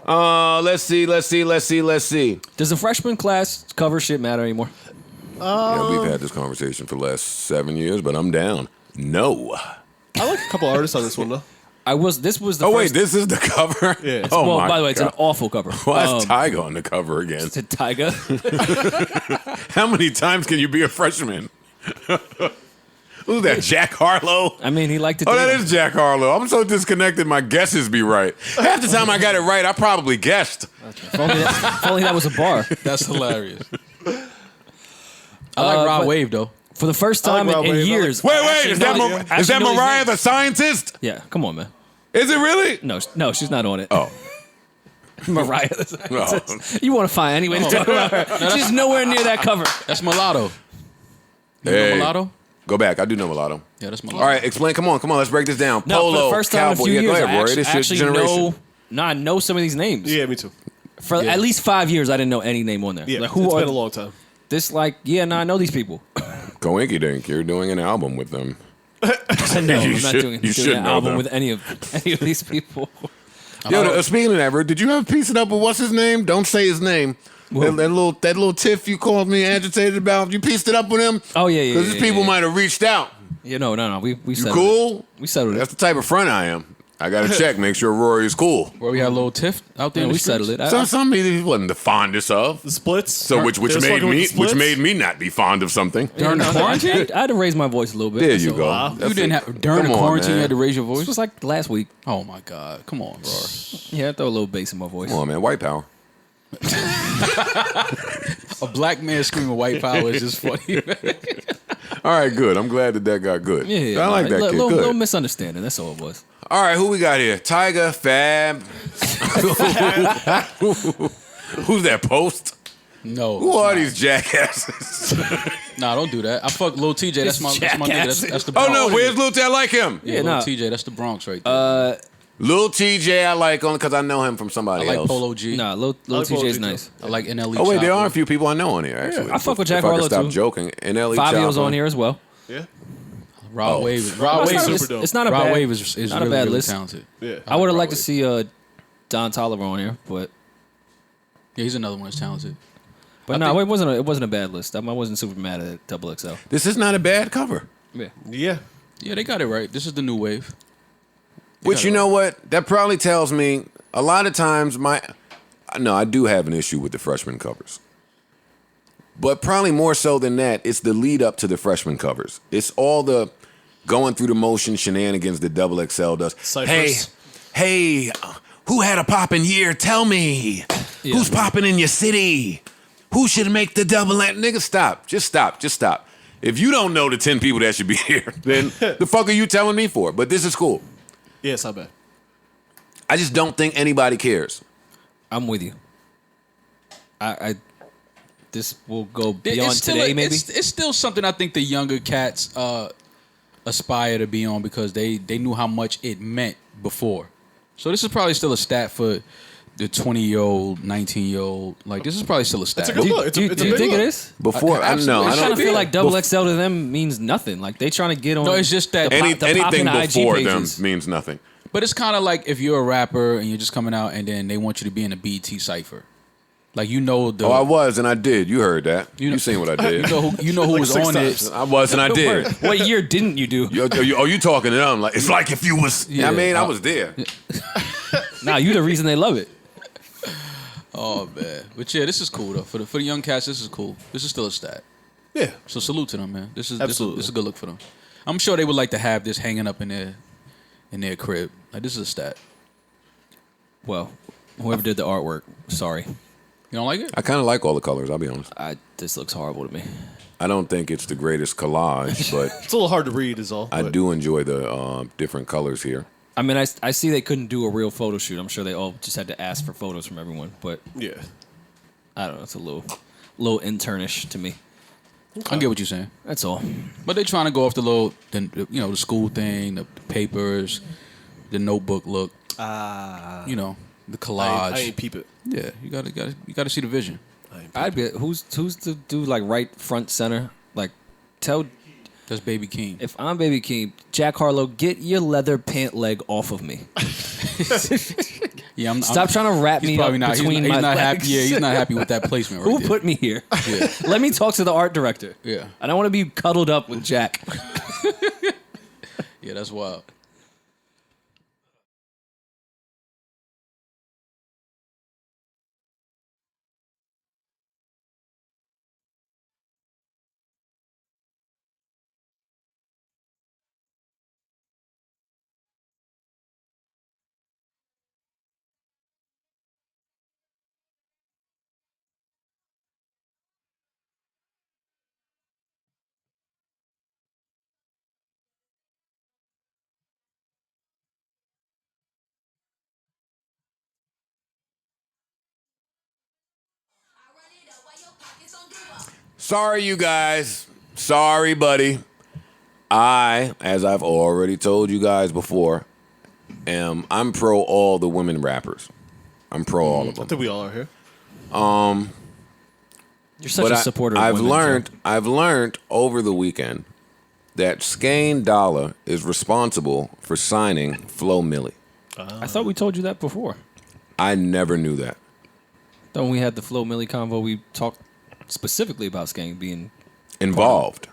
Let's see. Does the freshman class cover shit matter anymore? Yeah, we've had this conversation for the last 7 years, but I'm down. No. I like a couple artists on this one, though. This was the Oh, first. wait, this is the cover? Yeah. Oh, Well, my by the way, it's an God. awful cover. Why is Tyga on the cover again? It's a Tyga. How many times can you be a freshman? Who's that, Jack Harlow? I mean, he liked to. Oh, date that him. is Jack Harlow. I'm so disconnected, my guesses be right. Half the time I got it right, I probably guessed. If only that was a bar. That's hilarious. I like Rod but- Wave, though. For the first I time like Rob in Wave. years. Wait, I is actually that, know is that his Mariah name. the Scientist? Yeah, come on, man. Is it really? No, she's not on it. Oh. Mariah. No. You want to find any way to talk about her? She's nowhere near that cover. That's Mulatto. You Hey. know Mulatto? Go back. I do know Mulatto. Yeah, that's Mulatto. All right, explain. Come on. Let's break this down. No, Polo, for the first time cowboy. in a few Yeah, years, go ahead, Rory. I This your actually generation. I know some of these names. Yeah, me too. For at least 5 years, I didn't know any name on there. Yeah, Like, who it's are been a long time. this? I know these people. Coinky Dink, you're doing an album with them. No, I'm not doing you should an know album them. with any of these people. Yo, speaking of that, bro, did you have a piece it up with what's his name? Don't say his name. That little tiff you called me agitated about. You pieced it up with him? Oh, yeah. Because these people might have reached out. Yeah, no. We You settled cool? it. We settled That's it. the type of friend I am. I got to check, make sure Rory is cool. Where we had a little tiff out there Yeah, in the we settled streets. it. Some he wasn't the fondest of. The splits. So which They was made fucking with me the splits? not be fond of something. During the quarantine? I had to raise my voice a little bit. There you So, go. wow. That's You didn't it. have during Come the on, quarantine. man. You had to raise your This voice. was like last week. Oh my God! Come on, Rory. Yeah, I throw a little bass in my voice. Come on, man. White power. A black man screaming "white power" is just funny. All right, good. I'm glad that got good. Yeah, I like that kid. Little Good. misunderstanding. That's all it was. All right, who we got here? Tyga, Fab. Who's that, Post? No. Who are these jackasses? Nah, don't do that. I fuck Lil TJ. That's my nigga. That's the Oh, Bronx. no, where's Lil T? I like him. Yeah, Yeah, Lil nah. TJ. That's the Bronx right there. Lil TJ, I like only because I know him from I somebody like else. Polo G. Nah, Lil like Polo TJ's G, nice. I like NLE. Oh, wait, there Chopper. are a few people I know on here, actually. I fuck with Jack If I Harlow, could stop too. joking. NLE Fabio's Chopper. on here as well. Yeah. Rod Wave. Rod Wave. super is- dope. It's not a Rod bad. Wave is not really, a bad really list. talented. Yeah. I would have Rod liked to Wave. see Don Tolliver on here, but Yeah, he's another one that's talented. no, it wasn't a bad list. I wasn't super mad at XXL. This is not a bad cover. Yeah. Yeah. Yeah, they got it right. This is the new wave. Which, you know what? That probably tells me a lot of times I do have an issue with the freshman covers. But probably more so than that, it's the lead up to the freshman covers. It's all the going through the motion shenanigans that XXL does. Cyphers. Hey, who had a poppin' year? Tell me. Yeah. Who's popping in your city? Who should make the double act? Nigga, stop. Just stop. If you don't know the 10 people that should be here, then the fuck are you telling me for? But this is cool. Yeah, it's not bad. I just don't think anybody cares. I'm with you. this will go It's beyond still today. a- Maybe it's still something I think the younger cats aspire to be on because they knew how much it meant before. So this is probably still a stat for the 20-year-old, 19-year-old. Like this is probably still a stat. It's a good look. do you It's a big think look. it is? Before, I don't know. I I kind don't of feel like double bef- XL to them means nothing. Like they trying to get on. No, it's just that the pop anything in IG before them pages. means nothing. But it's kind of like if you're a rapper and you're just coming out and then they want you to be in a BT cipher. Like you know the Oh, I was and I did. You heard that. You know- You seen what I did. you know who was six on times. it. I was and I did. Word. What year didn't you do? You talking to them like it's like if you was. Yeah. I mean, I was there. Nah, you the reason they love it. Oh man, but yeah, this is cool though. For the young cats, this is cool. This is still a stat. Yeah. So salute to them, man. This is Absolutely. This is a good look for them. I'm sure they would like to have this hanging up in their crib. Like this is a stat. Well, whoever did the artwork, sorry. You don't like it? I kind of like all the colors. I'll be honest. This looks horrible to me. I don't think it's the greatest collage, but It's a little hard to read, is all. I but- do enjoy the different colors here. I mean, I see they couldn't do a real photo shoot. I'm sure they all just had to ask for photos from everyone. But Yeah. I don't know. It's a little internish to me. I get what you're saying. That's all. But they trying to go off the the school thing, the papers, the notebook look. The collage. I ain't peep it. Yeah, you gotta see the vision. I'd be who's the dude like right front center? Like tell That's Baby King. if I'm Baby King, Jack Harlow, get your leather pant leg off of me. Yeah, Stop trying to wrap he's me probably up not. between he's my not legs. happy. Yeah, he's not happy with that placement right Who there. put me here? Yeah. Let me talk to the art director. Yeah. I don't want to be cuddled up with Jack. Yeah, that's wild. Sorry, you guys. Sorry, buddy. As I've already told you guys before, I'm pro all the women rappers. I'm pro all of I them. think we all are here. You're such a supporter of women. I've learned over the weekend that Skane Dollar is responsible for signing Flo Milli. I thought we told you that before. I never knew that. Then when we had the Flo Milli convo, we talked specifically about Skang being Involved.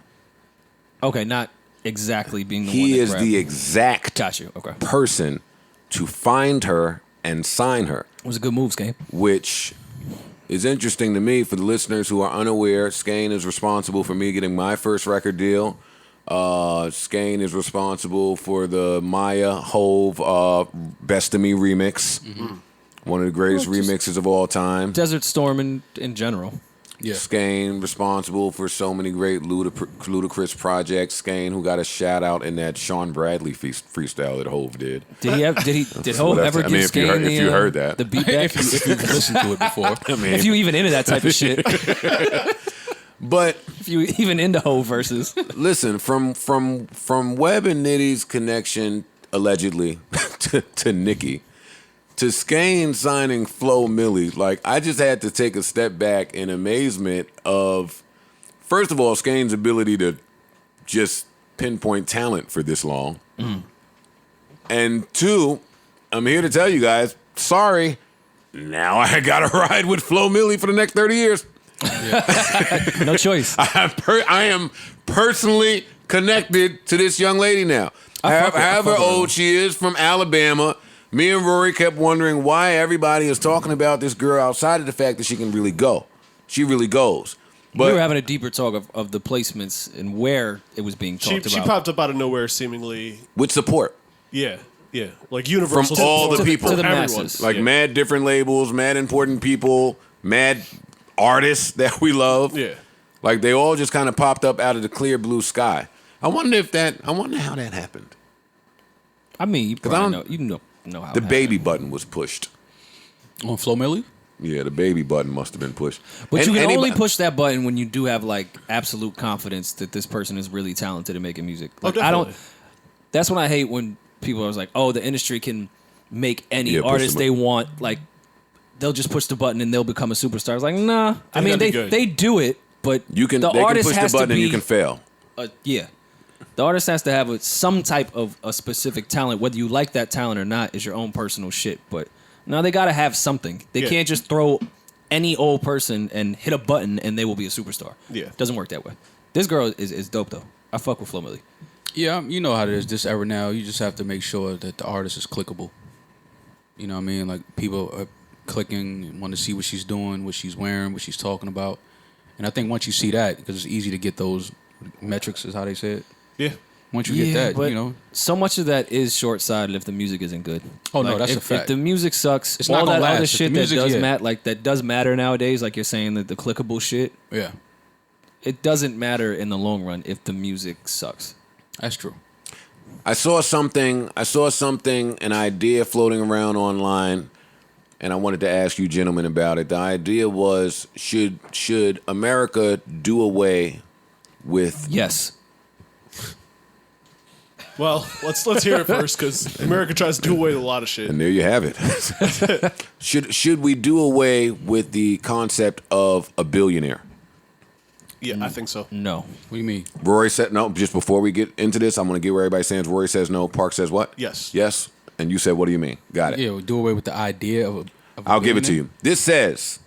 okay, not exactly being the one He that is grabbed. the exact Got you. Okay. person to find her and sign her, It was a good move, Skang. which is interesting to me. For the listeners who are unaware, Skane is responsible for me getting my first record deal. Skane is responsible for the Maya Hove Best of Me remix. One of the greatest remixes of all time. Desert Storm in general. Yeah. Skane responsible for so many great ludicrous projects. Skane, who got a shout out in that Sean Bradley freestyle that Hove did. Did Hov Well, ever I give mean, if you Skang heard- the, if you heard that. the beat back? if you've listened to it before. I mean, If you even into that type of shit. but If you even into Hov verses. listen, from Webb and Nitty's connection allegedly to Nicki, to Skane signing Flo Milli, like I just had to take a step back in amazement of, first of all, Skane's ability to just pinpoint talent for this long, and two, I'm here to tell you guys, sorry, now I gotta ride with Flo Milli for the next 30 years. No choice. I am personally connected to this young lady now. However old she is, from Alabama. Me and Rory kept wondering why everybody is talking about this girl outside of the fact that she can really go. She really goes. We were But having a deeper talk of the placements and where it was being talked She about. popped up out of nowhere, seemingly. with support Yeah, like universal from all support the people. to the everyone. masses. like Yeah. mad different labels, mad important people, mad artists that we love. Yeah. Like they all just kind of popped up out of the clear blue sky. I wonder how that happened. I mean, you I probably don't- know. You know how The it baby button was pushed. On Flo Milli? Yeah, the baby button must have been pushed. But you can anybody- only push that button when you do have like absolute confidence that this person is really talented at making music. Like, I don't. That's what I hate when people are like, "Oh, the industry can make any artist they want." Like, they'll just push the button and they'll become a superstar. It's like, nah. I mean, they do it, but You can, the they artist can push has the button to be, and you can fail. yeah. The artist has to have some type of a specific talent. Whether you like that talent or not is your own personal shit. But no, they got to have something. They can't just throw any old person and hit a button and they will be a superstar. Yeah. Doesn't work that way. This girl is dope, though. I fuck with Flo Milli. Yeah, you know how it is this era now. You just have to make sure that the artist is clickable. You know what I mean? Like, people are clicking and want to see what she's doing, what she's wearing, what she's talking about. And I think once you see that, because it's easy to get those metrics, is how they say it. Yeah. Once you get that, but you know. so much of that is short-sighted if the music isn't good. Oh, no, that's if, a fact. If the music sucks, It's all not gonna that other last. If shit the music- that does matter nowadays, like you're saying, that the clickable shit, Yeah, it doesn't matter in the long run if the music sucks. that's true. I saw something, an idea floating around online, and I wanted to ask you gentlemen about it. The idea was, should America do away with... Yes. Well, let's hear it first, because America tries to do away with a lot of shit. And there you have it. Should we do away with the concept of a billionaire? Yeah, I think so. No. What do you mean? Rory said no. Just before we get into this, I'm going to get where everybody stands. Rory says no. Park says what? Yes. Yes. And you said, what do you mean? Got it. Yeah, we do away with the idea of a I'll give it to you. This says,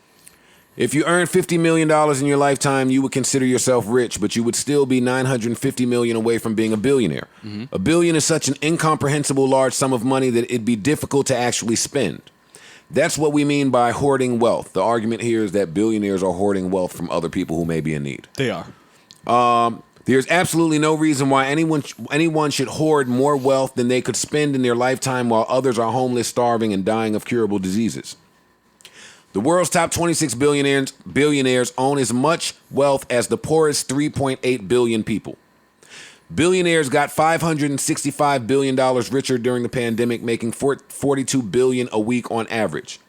if you earn $50 million in your lifetime, you would consider yourself rich, but you would still be $950 million away from being a billionaire. Mm-hmm. A billion is such an incomprehensible large sum of money that it'd be difficult to actually spend. That's what we mean by hoarding wealth. The argument here is that billionaires are hoarding wealth from other people who may be in need. They are. There's absolutely no reason why anyone should hoard more wealth than they could spend in their lifetime while others are homeless, starving, and dying of curable diseases. The world's top 26 billionaires own as much wealth as the poorest 3.8 billion people. Billionaires got $565 billion richer during the pandemic, making $42 billion a week on average.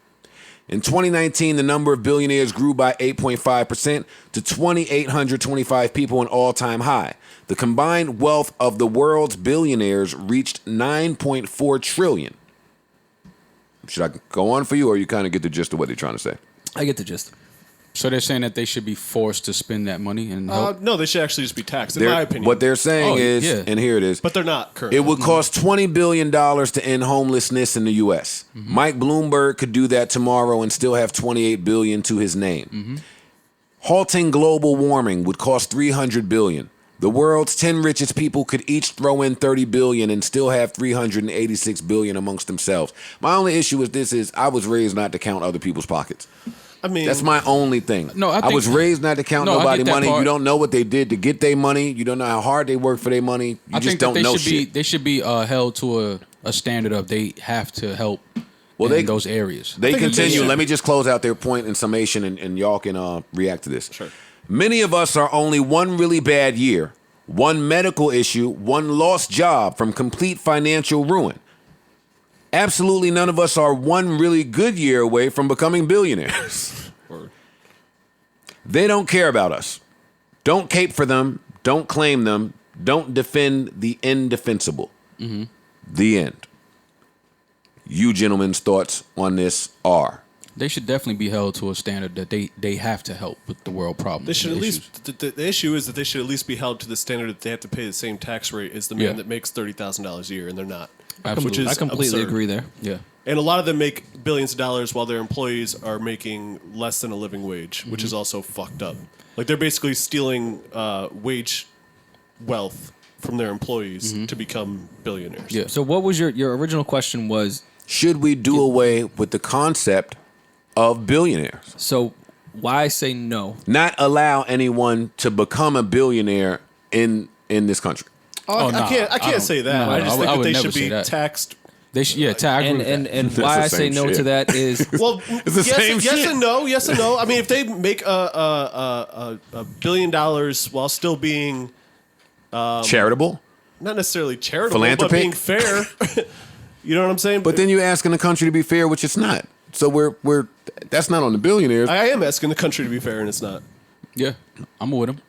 In 2019, the number of billionaires grew by 8.5% to 2,825 people, an all-time high. The combined wealth of the world's billionaires reached $9.4 trillion. Should I go on for you, or you kind of get the gist of what they're trying to say? I get the gist. So they're saying that they should be forced to spend that money and help. No, they should actually just be taxed, in my opinion. What they're saying is, yeah. and here it is, But they're not currently. it would cost $20 billion to end homelessness in the U.S. Mike Bloomberg could do that tomorrow and still have $28 billion to his name. Halting global warming would cost $300 billion. The world's 10 richest people could each throw in $30 billion and still have $386 billion amongst themselves. My only issue with this is I was raised not to count other people's pockets. I mean, That's my only thing. No, I I was think- raised not to count No, I nobody get that money. part. You don't know what they did to get their money. You don't know how hard they worked for their money. You I just think don't that know they should be shit. they should be held to a standard of they have to help Well, in they- those areas. They think they continue. should. Let me just close out their point in summation, and y'all can react to this. Sure. Many of us are only one really bad year, one medical issue, one lost job from complete financial ruin. Absolutely none of us are one really good year away from becoming billionaires. They don't care about us. Don't cape for them. Don't claim them. Don't defend the indefensible. The end. You gentlemen's thoughts on this are? They should definitely be held to a standard that they have to help with the world problem. they should and at issues. least. The issue is that they should at least be held to the standard that they have to pay the same tax rate as the man Yeah. that makes $30,000 a year, and they're not. Absolutely. Which is I completely absurd. agree there. Yeah. And a lot of them make billions of dollars while their employees are making less than a living wage, which is also fucked up. Like, they're basically stealing wage wealth from their employees to become billionaires. Yeah. So what was your original question was, Should we do away with the concept of billionaires? so why say no? Not allow anyone to become a billionaire in this country. Oh, nah, I can't say that. no, I just I think that would they never should say be that. taxed. They should, yeah, I agree with that. And why the I say same no shit. to that is the yes, same yes shit. and no. Yes and no. I mean, if they make a $1 billion while still being Charitable? not necessarily charitable, Philanthropic? but being fair, you know what I'm saying? But then you're asking the country to be fair, which it's not. So we're That's not on the billionaires. I am asking the country to be fair, and it's not. Yeah, I'm with him.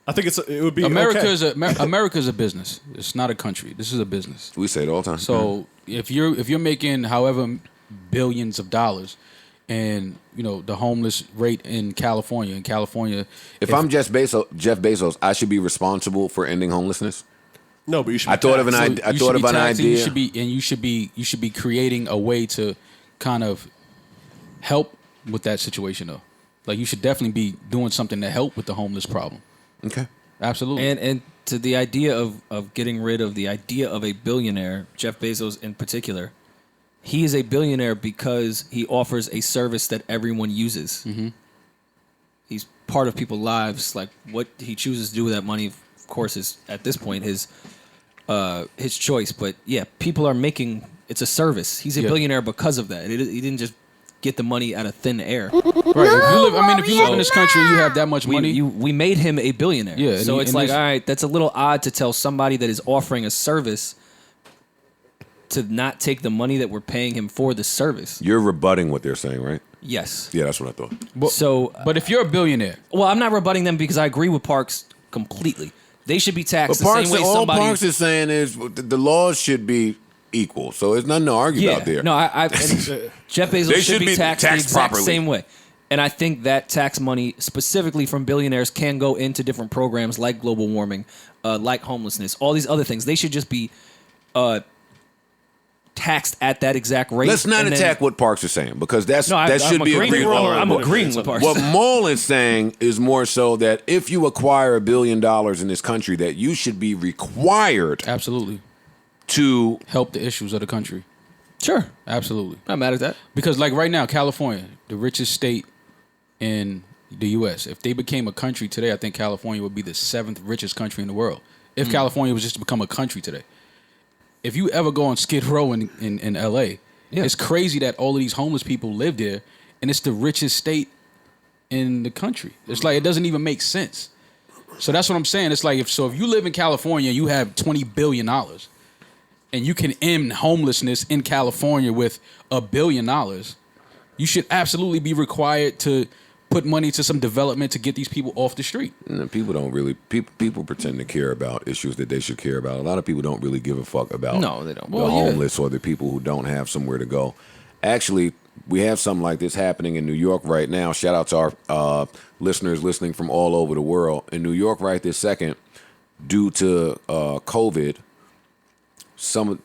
I think it would be America's a business. It's not a country. This is a business. We say it all the time. So if you're making however billions of dollars, and the homeless rate in California, if I'm Jeff Bezos, I should be responsible for ending homelessness. No, but you should. I thought of an idea. You should be creating a way to kind of help with that situation though. Like you should definitely be doing something to help with the homeless problem. Okay. Absolutely. And to the idea of getting rid of the idea of a billionaire, Jeff Bezos in particular, he is a billionaire because he offers a service that everyone uses. Mm-hmm. He's part of people's lives. Like what he chooses to do with that money, of course, is at this point his choice. But yeah, people are making it's a service. He's a billionaire because of that. He didn't just get the money out of thin air. Right. If you live in this country, you have that much money. We made him a billionaire. Yeah. So it's like, all right, that's a little odd to tell somebody that is offering a service to not take the money that we're paying him for the service. You're rebutting what they're saying, right? Yes. Yeah, that's what I thought. But if you're a billionaire, well, I'm not rebutting them because I agree with Parks completely. They should be taxed the same way all Parks is saying is the laws should be equal, so there's nothing to argue about there. No, Jeff Bezos should be taxed the exact properly. same way. And I think that tax money, specifically from billionaires, can go into different programs like global warming, like homelessness, all these other things. They should just be taxed at that exact rate. Let's not attack what Parks is saying because that should be agreed on. I'm agreeing with Parks. What Maul is saying is more so that if you acquire $1 billion in this country, that you should be required absolutely to help the issues of the country. Sure. Absolutely. Not mad at that. Because like right now, California, the richest state in the U.S., if they became a country today, I think California would be the 7th richest country in the world. If California was just to become a country today. If you ever go on Skid Row in L.A., it's crazy that all of these homeless people live there, and it's the richest state in the country. It's like it doesn't even make sense. So that's what I'm saying. It's like if you live in California, you have $20 billion, and you can end homelessness in California with $1 billion, you should absolutely be required to put money to some development to get these people off the street. People don't really people pretend to care about issues that they should care about. A lot of people don't really give a fuck about they don't. the homeless or the people who don't have somewhere to go. Actually, we have something like this happening in New York right now. Shout out to our listeners listening from all over the world. In New York right this second, due to COVID,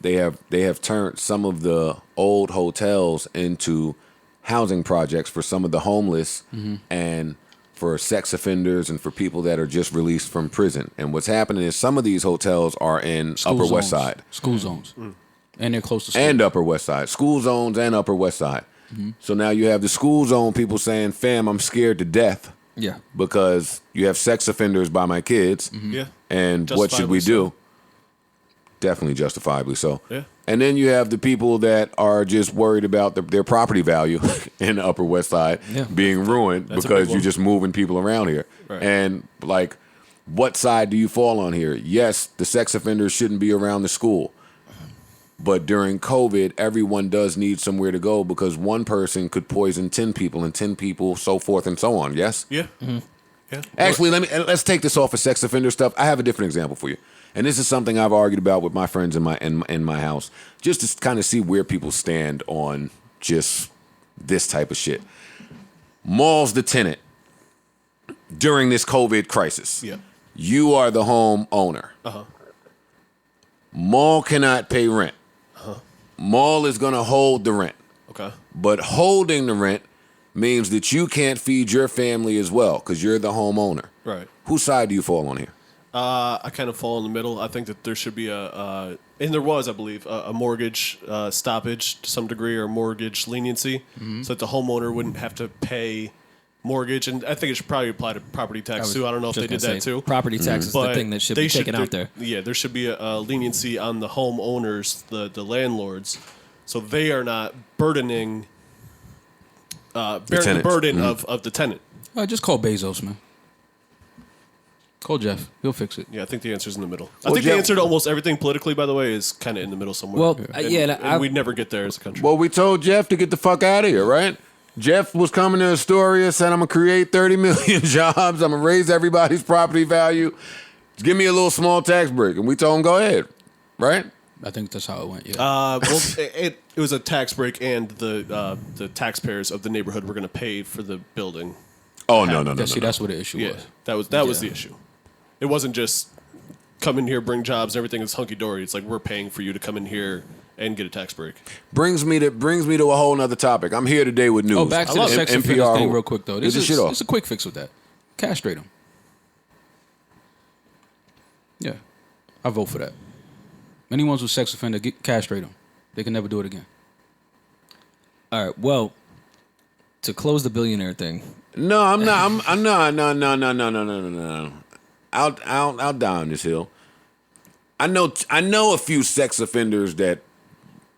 they have turned some of the old hotels into housing projects for some of the homeless and for sex offenders and for people that are just released from prison. And what's happening is some of these hotels are in Upper West Side. School zones. And they're close to school. And Upper West Side. School zones and Upper West Side. So now you have the school zone people saying, fam, I'm scared to death. Yeah. Because you have sex offenders by my kids. Yeah. And what should we do? Definitely justifiably so. Yeah. And then you have the people that are just worried about their property value in the Upper West Side being ruined because you're just moving people around here. Right. And like, what side do you fall on here? Yes, the sex offenders shouldn't be around the school. But during COVID, everyone does need somewhere to go because one person could poison 10 people and 10 people, so forth and so on. Yes? Yeah. Yeah. Actually, let's take this off of sex offender stuff. I have a different example for you. And this is something I've argued about with my friends in my house, just to kind of see where people stand on just this type of shit. Maul's the tenant during this COVID crisis. Yeah. You are the home owner. Maul cannot pay rent. Maul is going to hold the rent. Okay. But holding the rent means that you can't feed your family as well because you're the homeowner. Right. Whose side do you fall on here? I kind of fall in the middle. I think that there should be and there was, I believe, a mortgage stoppage to some degree or mortgage leniency so that the homeowner wouldn't have to pay mortgage. And I think it should probably apply to property tax too. I don't know if they did that too. Property tax is the thing that should be taken out there. Yeah, there should be a leniency on the homeowners, the landlords, so they are not bearing the burden of the tenant. Just call Bezos, man. Call Jeff. He'll fix it. Yeah, I think the answer's in the middle. I think the answer to almost everything politically, by the way, is kind of in the middle somewhere. Well, and we'd never get there as a country. Well, we told Jeff to get the fuck out of here, right? Jeff was coming to Astoria, said I'm gonna create 30 million jobs. I'm gonna raise everybody's property value. Just give me a little small tax break, and we told him go ahead, right? I think that's how it went. Yeah. Well, it was a tax break, and the taxpayers of the neighborhood were going to pay for the building. Oh no. See, that's what the issue was. That was the issue. It wasn't just come in here, bring jobs, everything is hunky dory. It's like we're paying for you to come in here and get a tax break. Brings me to a whole nother topic. I'm here today with news. Oh, back to the sex offenders thing real quick though. This is a quick fix with that. Castrate them. Yeah, I vote for that. Anyone who's a sex offender, castrate them. They can never do it again. All right. Well, to close the billionaire thing. No, I'm not. I'm no. I'll die on this hill. I know a few sex offenders that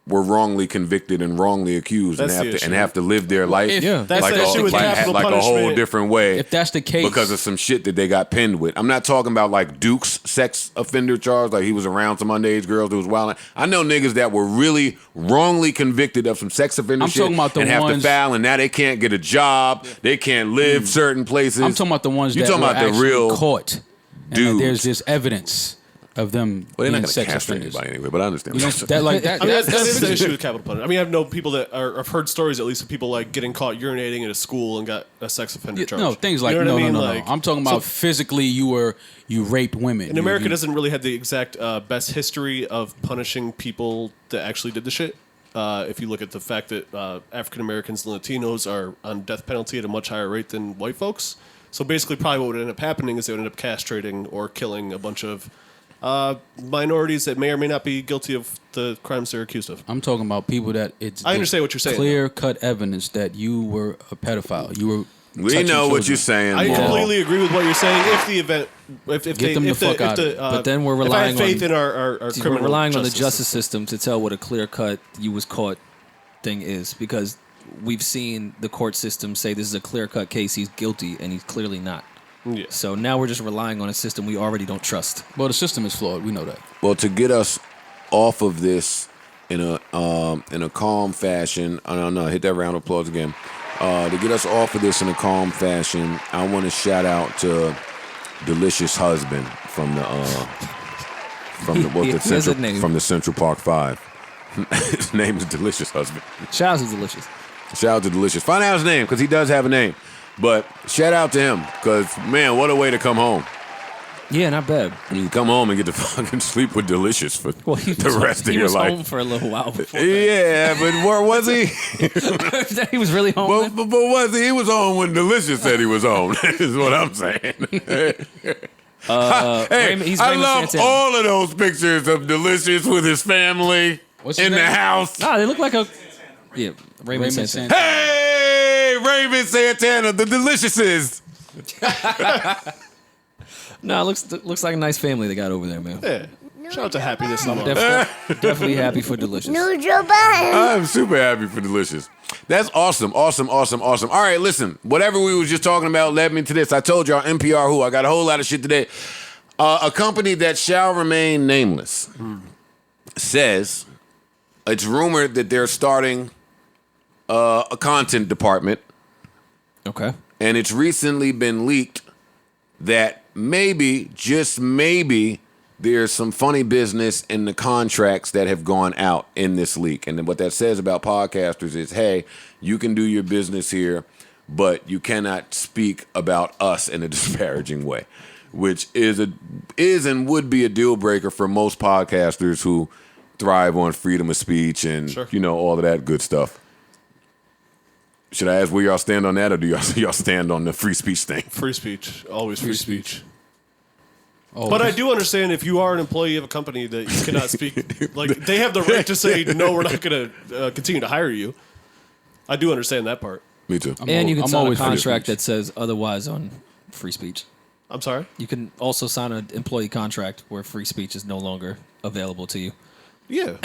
were wrongly convicted and wrongly accused and have to live their life That's like the issue with capital a whole punishment. different way. If that's the case, because of some shit that they got pinned with. I'm not talking about like Duke's sex offender charge, like he was around some underage girls who was wilding. I know niggas that were really wrongly convicted of some sex offender shit talking about the and have to ones- file, and now they can't get a job, they can't live certain places. I'm talking about the ones You that talking were about the actually real caught. And dudes. that there's this evidence of them Well, they're being not gonna sex castrate offenders. anybody anyway, but I understand. You know, that like that. I mean, that's that is the issue with capital punishment. I mean, I know people that I've heard stories at least of people like getting caught urinating at a school and got a sex offender charge. No, things like you know what I mean? no. Like, I'm talking about physically you raped women. And America doesn't really have the exact best history of punishing people that actually did the shit. If you look at the fact that African Americans and Latinos are on death penalty at a much higher rate than white folks. So basically, probably what would end up happening is they would end up castrating or killing a bunch of minorities that may or may not be guilty of the crimes they're accused of. I'm talking about people that I understand what you're saying. Clear-cut evidence that you were a pedophile. You were. We know what you're saying. I Paul. completely agree with what you're saying. If the event, if Get they, them if the fuck the, out if of the, But then we're if I had relying faith on in our criminal we're relying on the justice justice system to tell what a clear cut you was caught thing is, because we've seen the court system say this is a clear cut case, he's guilty, and he's clearly not. Yeah. So now we're just relying on a system we already don't trust. Well, the system is flawed. We know that. Well, to get us off of this in a calm fashion, I don't know. Hit that round of applause again. To get us off of this in a calm fashion, I want to shout out to Delicious Husband from the Central Park 5. His name is Delicious Husband. Shout out to Delicious. Shout out to Delicious. Find out his name because he does have a name. But shout out to him because, man, what a way to come home. Yeah, not bad. You can come home and get to fucking sleep with Delicious for the rest of he your was life. home for a little while before that. Yeah, but where was he? He was really home. But was he? He was home when Delicious said he was home. Is what I'm saying. He's I Raymond love Santana. all of those pictures of Delicious with his family What's his in the name? house. Nah, they look like a Raymond Santana. Hey, Raymond Santana, the Deliciouses. No, it looks like a nice family they got over there, man. Yeah. Shout out to happiness. I'm Definitely happy for Delicious. Noodle bun. I'm super happy for Delicious. That's awesome. All right, listen. Whatever we was just talking about led me to this. I told y'all NPR who. I got a whole lot of shit today. A company that shall remain nameless says it's rumored that they're starting a content department. Okay. And it's recently been leaked that maybe, just maybe, there's some funny business in the contracts that have gone out in this leak. And then what that says about podcasters is, hey, you can do your business here, but you cannot speak about us in a disparaging way, which is and would be a deal breaker for most podcasters who thrive on freedom of speech and, all of that good stuff. Should I ask where y'all stand on that, or do y'all stand on the free speech thing? Free speech. Always free speech. Oh, But I do understand if you are an employee of a company that you cannot speak, like they have the right to say, no, we're not going to continue to hire you. I do understand that part. Me too. And you can sign a always free contract speech. that says otherwise on free speech. I'm sorry? You can also sign an employee contract where free speech is no longer available to you. Yeah.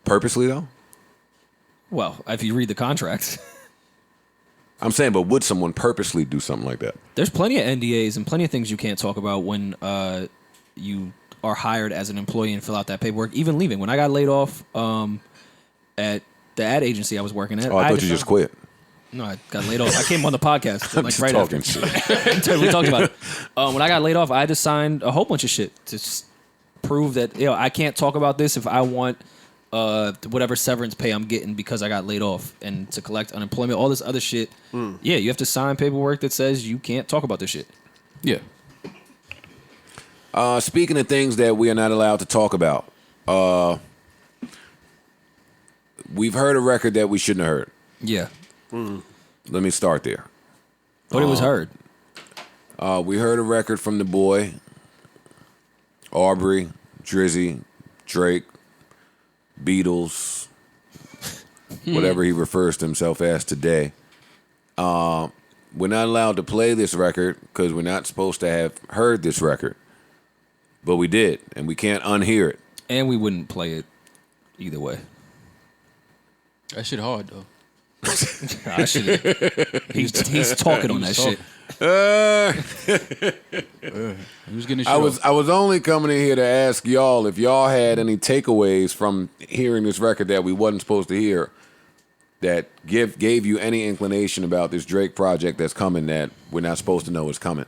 Purposely, though? Well, if you read the contract. I'm saying, but would someone purposely do something like that? There's plenty of NDAs and plenty of things you can't talk about when you are hired as an employee and fill out that paperwork, even leaving. When I got laid off at the ad agency I was working at. Oh, I thought you just quit. No, I got laid off. I came on the podcast I'm like just right talking after. shit. We talked about it. When I got laid off, I had to sign a whole bunch of shit to prove that I can't talk about this if I want whatever severance pay I'm getting because I got laid off, and to collect unemployment, all this other shit. Yeah, you have to sign paperwork that says you can't talk about this shit. Yeah. Speaking of things that we are not allowed to talk about, we've heard a record that we shouldn't have heard. Yeah. Let me start there. But it was heard. We heard a record from the boy, Aubrey, Drizzy, Drake, Beatles, whatever he refers to himself as today. We're not allowed to play this record because we're not supposed to have heard this record. But we did, and we can't unhear it. And we wouldn't play it either way. That shit hard though. He's talking on that shit. He was getting his shit I was only coming in here to ask y'all if y'all had any takeaways from hearing this record that we wasn't supposed to hear, that gave you any inclination about this Drake project that's coming that we're not supposed to know is coming.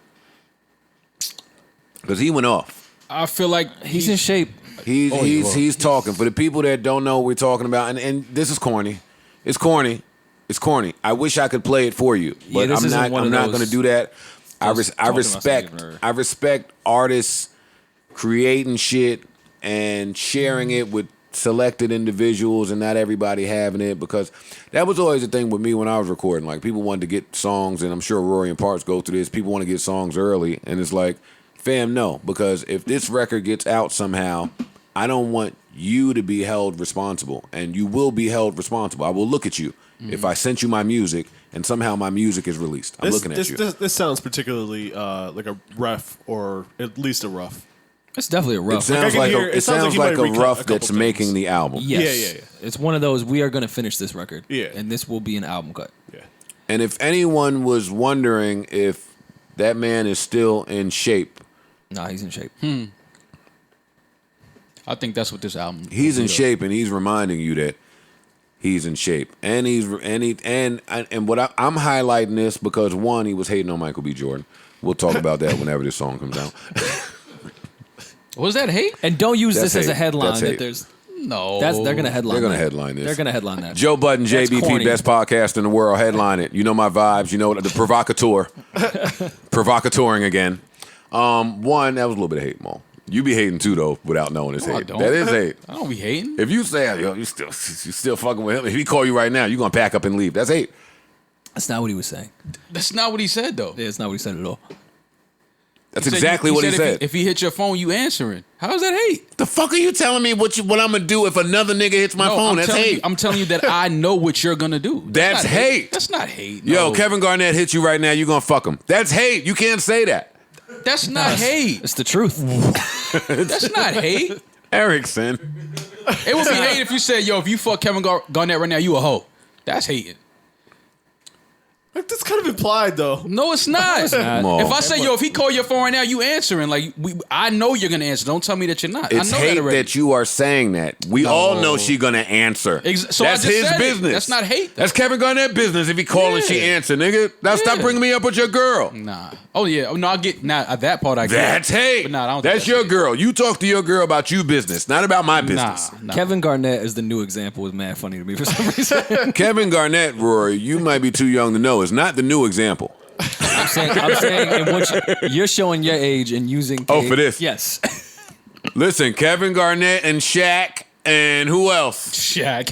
Because he went off. I feel like He's in shape. He's talking. For the people that don't know what we're talking about, and this is corny. It's corny. It's corny. I wish I could play it for you, but this isn't I'm one of not those- going to do that. I talking about something. I respect artists creating shit and sharing it with selected individuals and not everybody having it, because that was always the thing with me when I was recording. Like, people wanted to get songs, and I'm sure Rory and Parks go through this. People want to get songs early, and it's like, fam, no, because if this record gets out somehow, I don't want you to be held responsible, and you will be held responsible. I will look at you if I sent you my music and somehow my music is released. I'm looking at you. This sounds particularly like a ref, or at least a rough. It's definitely a It rough. sounds can like hear- it sounds like he might a recut rough a couple that's things. making the album. Yes. Yeah. It's one of those, we are going to finish this record. Yeah. And this will be an album cut. Yeah. And if anyone was wondering if that man is still in shape, Nah, he's in shape. I think that's what this album. he's in will do. shape, and he's reminding you that he's in shape. And I'm highlighting this because, one, he was hating on Michael B. Jordan. We'll talk about that whenever this song comes out. Was that hate? And don't use That's this as a hate. headline That's that hate. there's... No. They're going to headline They're going to that. headline this. They're going to headline that. Joe Budden, That's JBP, corny. best podcast in the world, headline it. You know my vibes. You know the provocateur. Provocateuring again. One, that was a little bit of hate, Mo. You be hating too, though, without knowing it's No, I hate. don't. That is hate. I don't be hating. If you say, yo, you still fucking with him, if he call you right now, you're going to pack up and leave. That's hate. That's not what he was saying. That's not what he said though. Yeah, it's not what he said at all. That's He said exactly what he said. If he hit your phone, you answering. How is that hate? The fuck are you telling me what I'm going to do if another nigga hits my phone? That's hate. I'm telling you that I know what you're gonna do. That's not hate. That's not hate. Yo, no. Kevin Garnett hits you right now, you're going to fuck him. That's hate. You can't say that. That's not hate. It's the truth. That's not hate. Erickson. It would be hate if you said, yo, if you fuck Kevin Garnett right now, you a hoe. That's hating. That's kind of implied, though. No, it's not. Mo. If I say, yo, if he call your phone right now, you answering. Like, I know you're gonna answer. Don't tell me that you're not. It's I know hate that already. that you are saying that. We all know she gonna answer. So I that's just his said it. business. That's not hate. That's Kevin Garnett business. If he call and she Yeah. answer, nigga. Now stop Yeah. bringing me up with your girl. Nah. Oh yeah. Oh, no, I get that part. I get. That's hate. But nah, I don't think that's your hate. girl. You talk to your girl about you business, not about my business. Nah. Kevin Garnett is the new example. Is mad funny to me for some reason. Kevin Garnett, Rory, you might be too young to know, is not the new example. I'm saying in which you're showing your age and using. Oh, for this? Yes. Listen, Kevin Garnett and Shaq and who else? Shaq.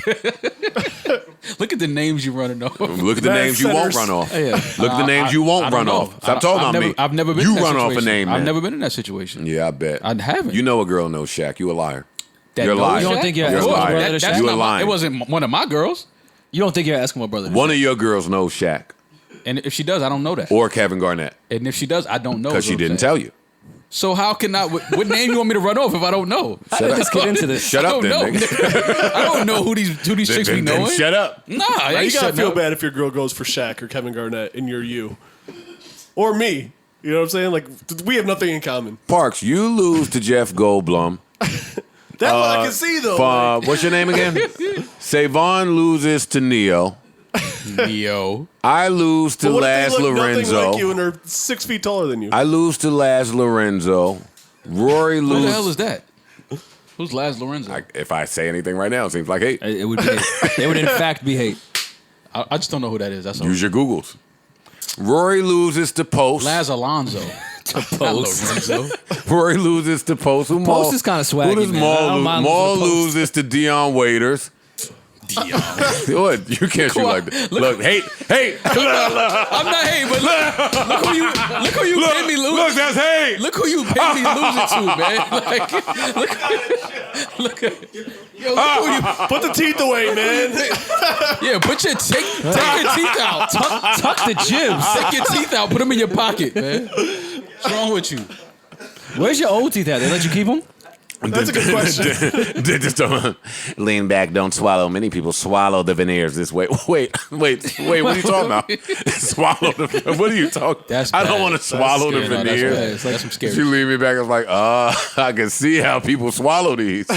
Look at the names you running off. Look at the names you won't run off. Yeah. Look at the names you won't I don't run know. off. Stop talking about me. I've never been. You in that run off a situation. name, man. I've never been in that situation. Yeah, I bet. I haven't. You know a girl knows Shaq. You a liar. That You're knows lying. You don't think you're You're asking lying. my brother to That's Shaq? You not a my, lying. it wasn't one of my girls. You don't think you're asking my brother? To One Shaq? of your girls knows Shaq And if she does, I don't know that. or Kevin Garnett And if she does, I don't know. because is she what I'm didn't saying. tell you. So how can I? What name you want me to run off if I don't know? How did this get into this? Shut I up, don't then, know. nigga. I don't know who these chicks be Then knowing. shut up. Nah, I Now, ain't you gotta shutting feel up. bad if your girl goes for Shaq or Kevin Garnett and you're you. Or me. You know what I'm saying? Like, we have nothing in common. Parks, you lose to Jeff Goldblum. That one I can see, though. Like, What's your name again? Savon loses to Neo. Neo. I lose to But what if Laz they look Lorenzo. nothing like you and are 6 feet taller than you? I lose to Laz Lorenzo. Rory Who the hell loses. is that? Who's Laz Lorenzo? If I say anything right now, it seems like hate. It would be. It would in fact be hate. I just don't know who that is. That's all. Use your Googles. Rory loses to Post. Laz Alonso. To Not Post. Lorenzo. Rory loses to Post. Who Post is kinda swaggy, Who does man. I don't mind Maul losing to Post. loses to Dion Waiters. What? You can't shoot like that. Look, hate. I'm not hating, but look who you paid me losing. Look, that's hate. Look who you paid me losing to, man. Like, look who you. Put the teeth away, man. Yeah, take your teeth out. Tuck the jibs. Take your teeth out. Put them in your pocket, man. What's wrong with you? Where's your old teeth at? They let you keep them? That's a good question. They just don't lean back, don't swallow. Many people swallow the veneers this way. Wait, what are you talking about? Swallow the. What are you talking? That's I don't bad. want to swallow the scary. No, that's veneers. bad. It's like some scary She leave me back. I was like, I can see how people swallow these.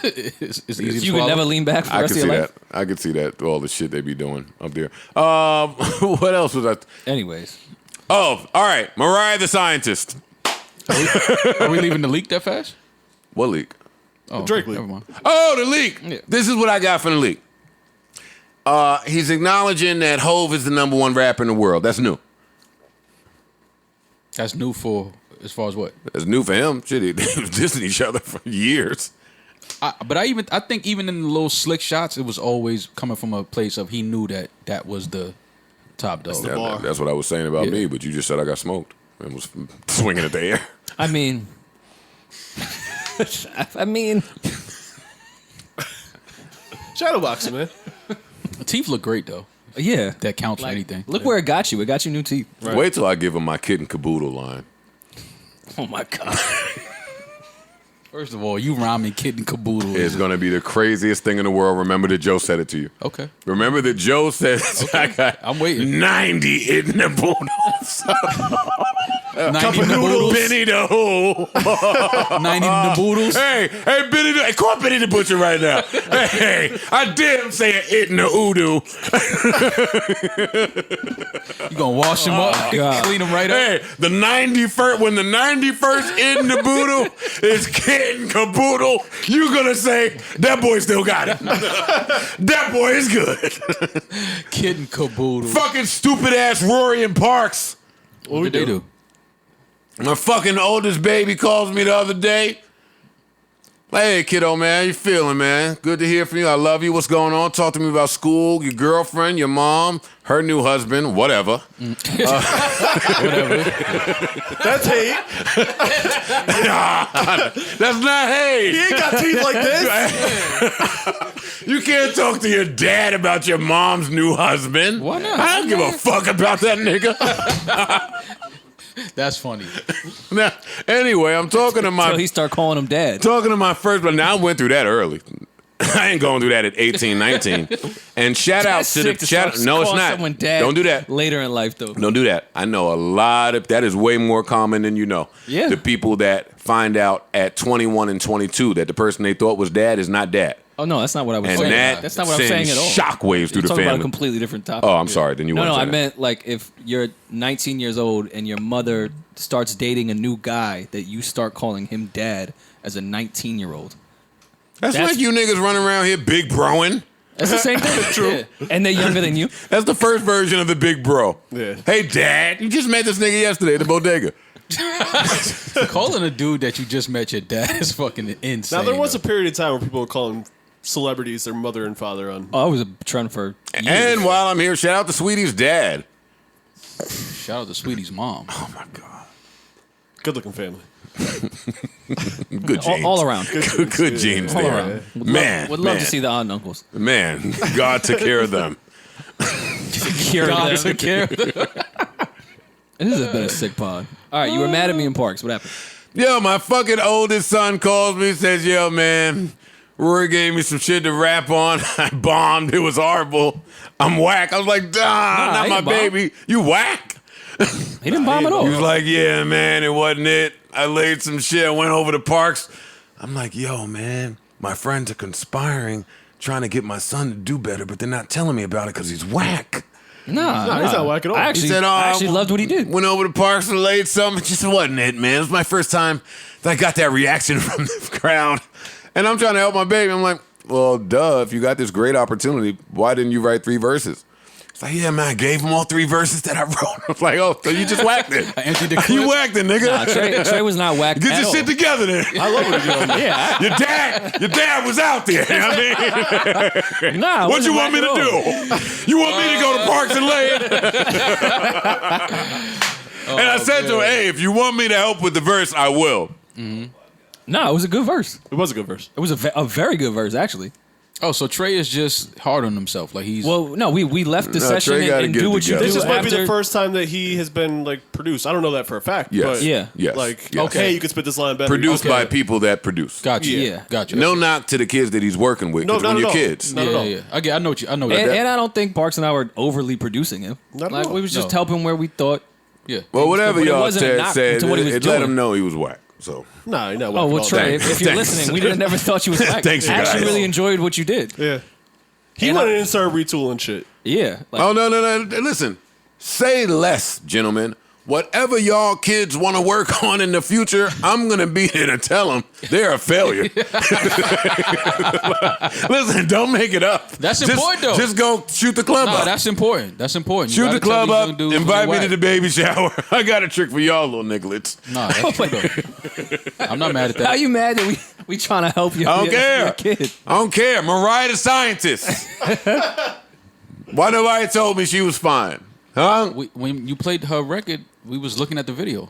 It's easy to You swallow. could never lean back for the I rest can of see your life? that. I can see that. All the shit they be doing up there. What else was I? Anyways. Oh, all right. Mariah the Scientist. Are we leaving the leak that fast? What leak? Oh, Drake okay, leak. Never mind. Oh, the leak. Yeah. This is what I got from the leak. He's acknowledging that Hove is the #1 rapper in the world. That's new. That's new for as far as what? That's new for him. Shit, they was dissing each other for years. But I think even in the little slick shots, it was always coming from a place of he knew that was the top dog. That's what I was saying about Yeah. me, but you just said I got smoked and was swinging at the air. I mean, Shadowboxing, man. The teeth look great though. yeah. That counts for anything. Look where it got you. It got you new teeth. Wait till I give him my kid and caboodle line. Oh my God. First of all, you rhyme me kid and caboodle. It's going to be the craziest thing in the world. Remember that Joe said it to you. Okay. Remember that Joe said, I got I'm waiting. 90 in the boodles. 90 in the boodles. Benny the Who. 90 in the boodles. Hey, Benny the, call Benny the Butcher right now. Hey, I dare him say it in the oodoo. You gonna wash him up, clean him right up. Hey, the 91st, when the 91st in the boodle is getting caboodle, you gonna say, that boy still got it. That boy is good. Kid and caboodle. Fucking stupid ass Rory and Parks. What did they do? My fucking oldest baby calls me the other day. Hey, kiddo, man, you feeling, man? Good to hear from you. I love you. What's going on? Talk to me about school, your girlfriend, your mom, her new husband, whatever. Whatever. That's hate. That's not hate. He ain't got teeth like this. You can't talk to your dad about your mom's new husband. Why not? I don't give a fuck about that nigga. That's funny. Now, anyway, I'm talking to Until he my start calling him dad. first, but now I went through that early. I ain't going through that at 18, 19. And shout out That's to the sick to chat. start No, it's calling not. someone dad Don't do that. later in life, though. Don't do that. I know a lot of that is way more common than you know. Yeah. The people that find out at 21 and 22 that the person they thought was dad is not dad. Oh no, that's not what I was And saying. that That's not what I'm saying sends at all. shockwaves through You're the talking about a family. completely different topic. Oh, I'm sorry. Then you No, weren't I saying that. meant like if you're 19 years old and your mother starts dating a new guy that you start calling him dad as a 19-year-old. That's like you niggas running around here big broing. That's the same thing. True. Yeah. And they're younger than you. That's the first version of the big bro. Yeah. Hey, dad, you just met this nigga yesterday at the bodega. Calling a dude that you just met your dad is fucking insane. Now, there was though. a period of time where people were calling celebrities their mother and father on. Oh, I was a trend for years. And while I'm here, shout out to Sweetie's dad. Shout out to Sweetie's mom. Oh, my God. Good looking family. Good genes. all around. Good genes All there. around. Would love man. to see the aunt and uncles. Man, God took care of them. Cure God them. took care of them. This has been a sick pod. All right, you were mad at me in Parks. What happened? Yo, my fucking oldest son calls me and says, yo, man, Rory gave me some shit to rap on. I bombed. It was horrible. I'm whack. I was like, not he my didn't bomb. baby. You whack? He didn't bomb at all. He was like, yeah, man, it wasn't it. I laid some shit. I went over to Parks. I'm like, yo, man, my friends are conspiring trying to get my son to do better, but they're not telling me about it because he's whack. Nah, he's not whack at all. I He said, actually loved what he did. Went over to Parks and laid something. It just wasn't it, man. It was my first time that I got that reaction from the crowd. And I'm trying to help my baby. I'm like, well, duh, if you got this great opportunity, why didn't you write 3 verses? It's like, yeah, man, I gave him all 3 verses that I wrote. I was like, oh, so you just whacked it. I emptied the clip. You whacked it, nigga. Nah, Trey was not whack Get at your all. shit together then. I love what he did. Yeah. Your dad was out there. I mean, Nah. what you want me to do? You want me to go to Parks and lay it? And I said to him, hey, if you want me to help with the verse, I will. No, it was a good verse. It was a good verse. It was a very good verse, actually. Oh, so Trey is just hard on himself. Like he's Well, no, we left the session Trey gotta and get do it what you together. do This just might after. be the first time that he has been like produced. I don't know that for a fact. Yes. But, Yeah. Yes. Like, Yes. okay, you could spit this line better. Produced Okay. by people that produce. got you. Yeah. Got you. No knock to the kids that he's working with. No, Because not when at you're all. kids. Not at all. Yeah. I know what you. I know And, that. and I don't think Parks and I were overly producing him. Not at Like all. we was just No. helping where we thought. Yeah. Well, whatever But it y'all wasn't a knock said, to what he was it let doing. him know he was whack. So Nah, you're not Oh well, whack at all. Trey, Thanks. if you're Thanks. listening, we never thought you was whack. Thanks, you I actually guys. really enjoyed what you did. Yeah. He And went I- in and started retooling shit. Yeah. Like, oh no. Listen, say less, gentlemen. Whatever y'all kids want to work on in the future, I'm gonna be there to tell them they're a failure. Listen, don't make it up. That's Just- important, though. Just go shoot the club No, up. that's important. That's important. You Shoot the gotta tell club these up. young dudes when Invite they me to whack. the baby shower. I got a trick for y'all, little nigglets. Nah, that's true, though. I'm not mad at that. how you mad that we trying to help you? I don't care. Your kid. I don't care. Mariah the scientist. Why nobody told me she was fine? Huh? When you played her record, we was looking at the video.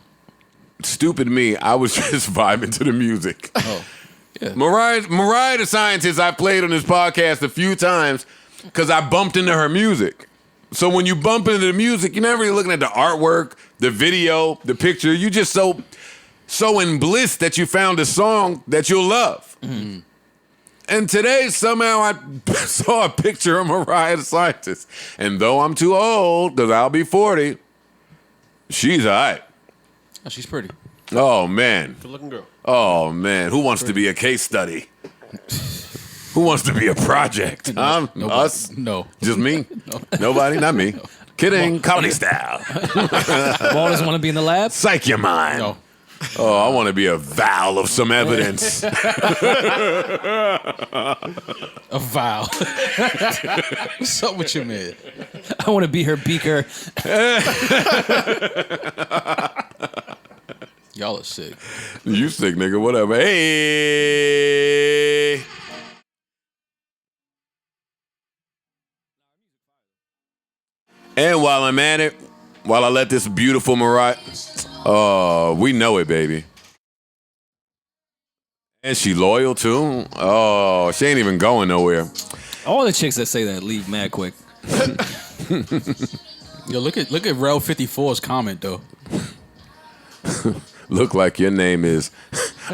Stupid me. I was just vibing to the music. Oh, yeah. Mariah the scientist I played on this podcast a few times because I bumped into her music. So when you bump into the music, you're not really looking at the artwork, the video, the picture. You just so in bliss that you found a song that you'll love. Mm-hmm. And today, somehow, I saw a picture of Mariah the Scientist. And though I'm too old, because I'll be 40, she's all right. Oh, she's pretty. Oh, man. Good looking girl. Oh, man. Who wants to be a case study? Who wants to be a project? Nobody. Us? No. Just me? Nobody? Not me. Kidding. Comedy style. Ball doesn't want to be in the lab. Psych your mind. No. Oh, I want to be a vial of some evidence. A vial. What's up with you, man? I want to be her beaker. Y'all are sick. You sick, nigga. Whatever. Hey. And while I'm at it, while I let this beautiful Mariah, we know it, baby. And she loyal too. Oh, she ain't even going nowhere. All the chicks that say that leave mad quick. Yo, look at Rel 54's comment though. Look like your name is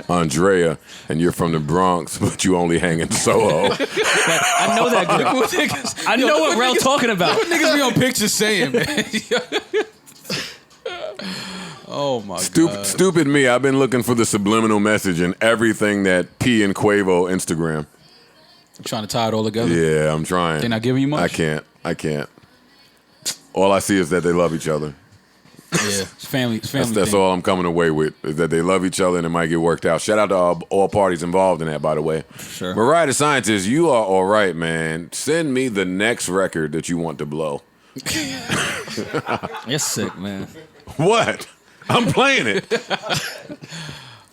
Andrea and you're from the Bronx, but you only hang in Soho. I know that group. I know what Rel talking about. What niggas be on pictures saying, man? Oh my god. Stupid me. I've been looking for the subliminal message in everything that P and Quavo Instagram. I'm trying to tie it all together. Yeah, I'm trying. They not giving you much? I can't. All I see is that they love each other. Yeah, it's family. It's family. That's thing. all I'm coming away with, is that they love each other and it might get worked out. Shout out to all parties involved in that, by the way. Sure. Mariah the Scientist, you are all right, man. Send me the next record that you want to blow. You're sick, man. What? I'm playing it.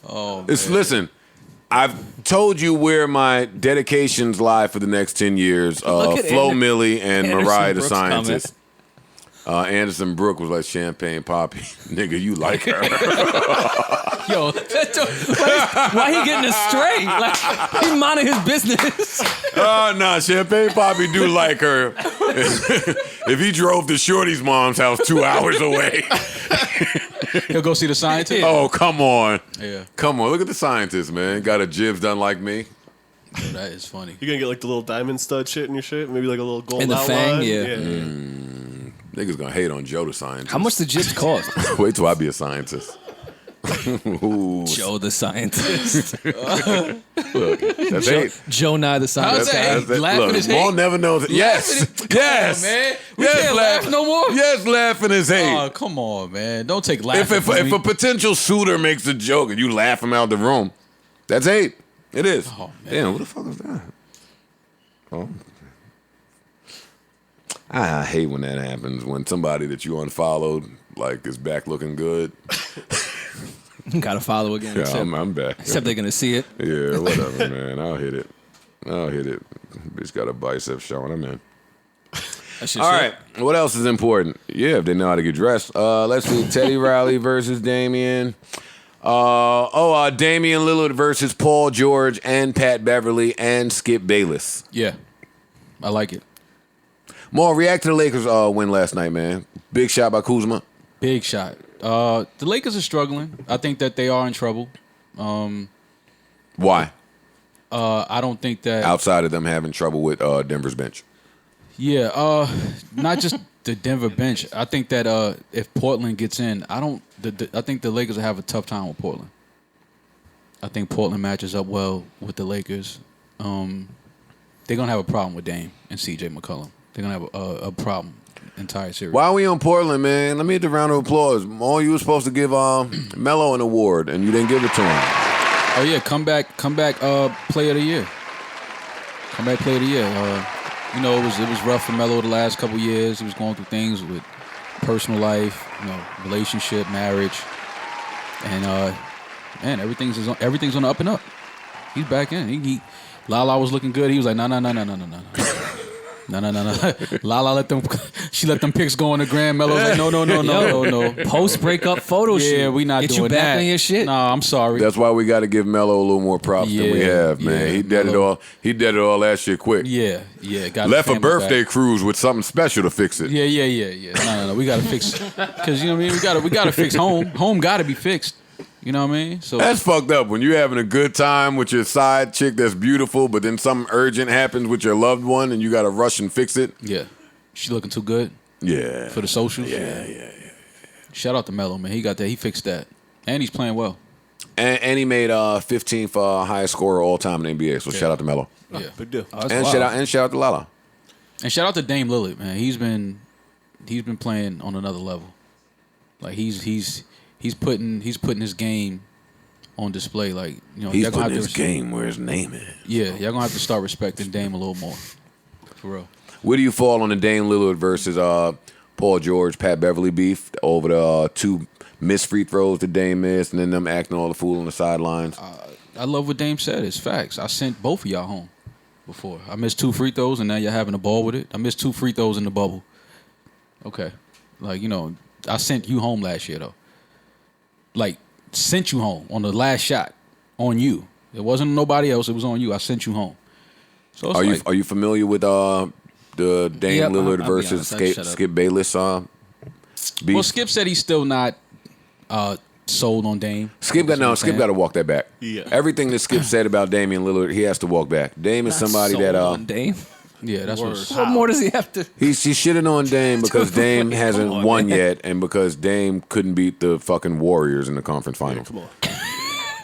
Oh, man. Listen, I've told you where my dedications lie for the next 10 years. Look at Flo Milli and Anderson Mariah the Brooks' Scientist. Anderson Brooke was like Champagne Poppy. Nigga, you like her. Yo, Why he getting astray? Like he minding his business. Oh, nah, Champagne Poppy do like her. If he drove to Shorty's mom's house 2 hours away. he'll go see the scientist. Oh, come on. Yeah, Come on, look at the scientist, man. Got her jibs done like me. yo, that is funny. You gonna get like the little diamond stud shit in your shit? Maybe like a little gold In the outline? fang, yeah. Niggas gonna hate on Joe the scientist. How much the gist cost? Wait till I be a scientist. Ooh. Joe the scientist. That's eight. Joe Nye the How's scientist. that? Laughing Look, his Maul hate. never knows it. Yes. Yes. man. We Yes, can't laugh no more. Yes, laughing is hate. Oh, come on, man. Don't take laughing If from me. a potential suitor makes a joke and you laugh him out the room, that's hate. It is. Oh, man. Damn, what the fuck is that? Oh. I hate when that happens, when somebody that you unfollowed, like, is back looking good. Gotta follow again. Yeah, except, I'm back. except they're gonna see it. Yeah, whatever, man. I'll hit it. Bitch got a bicep showing. I'm in. That's All right. What else is important? Yeah, if they know how to get dressed. Let's see. Teddy Riley versus Damian. Damian Lillard versus Paul George and Pat Beverly and Skip Bayless. Yeah. I like it. More react to the Lakers win last night, man. Big shot by Kuzma. Big shot. The Lakers are struggling. I think that they are in trouble. Why? I don't think that. Outside of them having trouble with Denver's bench. Yeah. Not just the Denver bench. I think that if Portland gets in, I think the Lakers will have a tough time with Portland. I think Portland matches up well with the Lakers. They're gonna have a problem with Dame and C.J. McCollum. They're gonna have a problem entire series. Why are we on Portland, man? Let me hit the round of applause. Mo, you were supposed to give Melo an award, and you didn't give it to him. Oh yeah, come back, player of the year. Comeback player of the year. It was rough for Melo the last couple years. He was going through things with personal life, relationship, marriage, and man, everything's on the up and up. He's back in. Lala was looking good. He was like, no. No. Lala let them pics go on the gram. Melo's like, no. Post breakup photo shoot. Yeah, we not Get doing you back that. on your shit. No, I'm sorry. That's why we got to give Melo a little more props than we Yeah, have, man. yeah, He did it Melo. all. He did it all that shit quick. Yeah. Got Left the a family birthday back. cruise with something special to fix it. Yeah. No. We gotta fix, because you know what I mean. We gotta fix home. Home gotta be fixed. You know what I mean? So That's fucked up when you're having a good time with your side chick that's beautiful, but then something urgent happens with your loved one and you got to rush and fix it. yeah, she looking too good Yeah. for the socials. Yeah. Shout out to Melo, man. He got that. He fixed that, and he's playing well. And he made 15th highest scorer all time in the NBA. So shout out to Melo. Yeah, Big deal. Oh, that's And wild. shout out to Lala. and shout out to Dame Lillard, man. He's been playing on another level. Like he's putting his game on display. Like He's y'all gonna putting have his to, game where his name is. Yeah, y'all gonna have to start respecting Dame a little more, for real. Where do you fall on the Dame Lillard versus Paul George, Pat Beverly beef over the two missed free throws that Dame missed and then them acting all the fool on the sidelines? I love what Dame said. It's facts. I sent both of y'all home before. I missed 2 free throws, and now you're having a ball with it. I missed 2 free throws in the bubble. Okay. Like, I sent you home last year, though. Like, sent you home on the last shot on you. It wasn't nobody else. It was on you. I sent you home. So it's Are you familiar with the Dame Yep, Lillard I'll be versus honest, I shut up. Skip Bayless beef? Well, Skip said he's still not sold on Dame. Skip got to walk that back. Yeah. Everything that Skip said about Damian Lillard, he has to walk back. Dame is somebody Sold that on Dame. Yeah, that's what. What more does he have to? he's shitting on Dame because Dame hasn't on, won man. yet, and because Dame couldn't beat the fucking Warriors in the conference finals.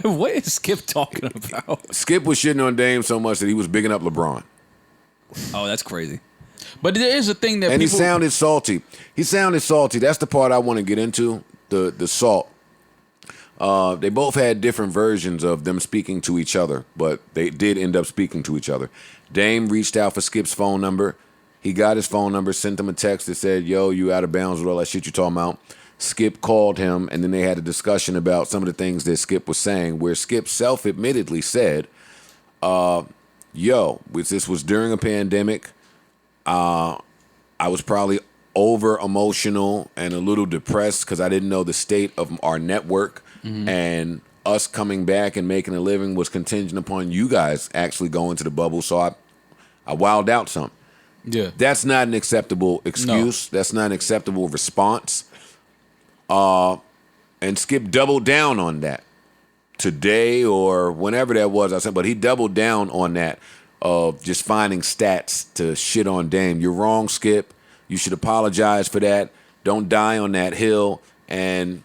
What is Skip talking about? Skip was shitting on Dame so much that he was bigging up LeBron. Oh, that's crazy. But there is a thing that And people. he sounded salty. That's the part I want to get into, the salt. They both had different versions of them speaking to each other, but they did end up speaking to each other. Dame reached out for Skip's phone number. He got his phone number, sent him a text that said, yo, you out of bounds with all that shit you talking about. Skip called him, and then they had a discussion about some of the things that Skip was saying, where Skip self-admittedly said, this was during a pandemic. I was probably over-emotional and a little depressed because I didn't know the state of our network. And us coming back and making a living was contingent upon you guys actually going to the bubble. So I wilded out some. Yeah. That's not an acceptable excuse. That's not an acceptable response. And Skip doubled down on that today or whenever that was. I said, but he doubled down on that of just finding stats to shit on Dame. You're wrong, Skip. You should apologize for that. Don't die on that hill. And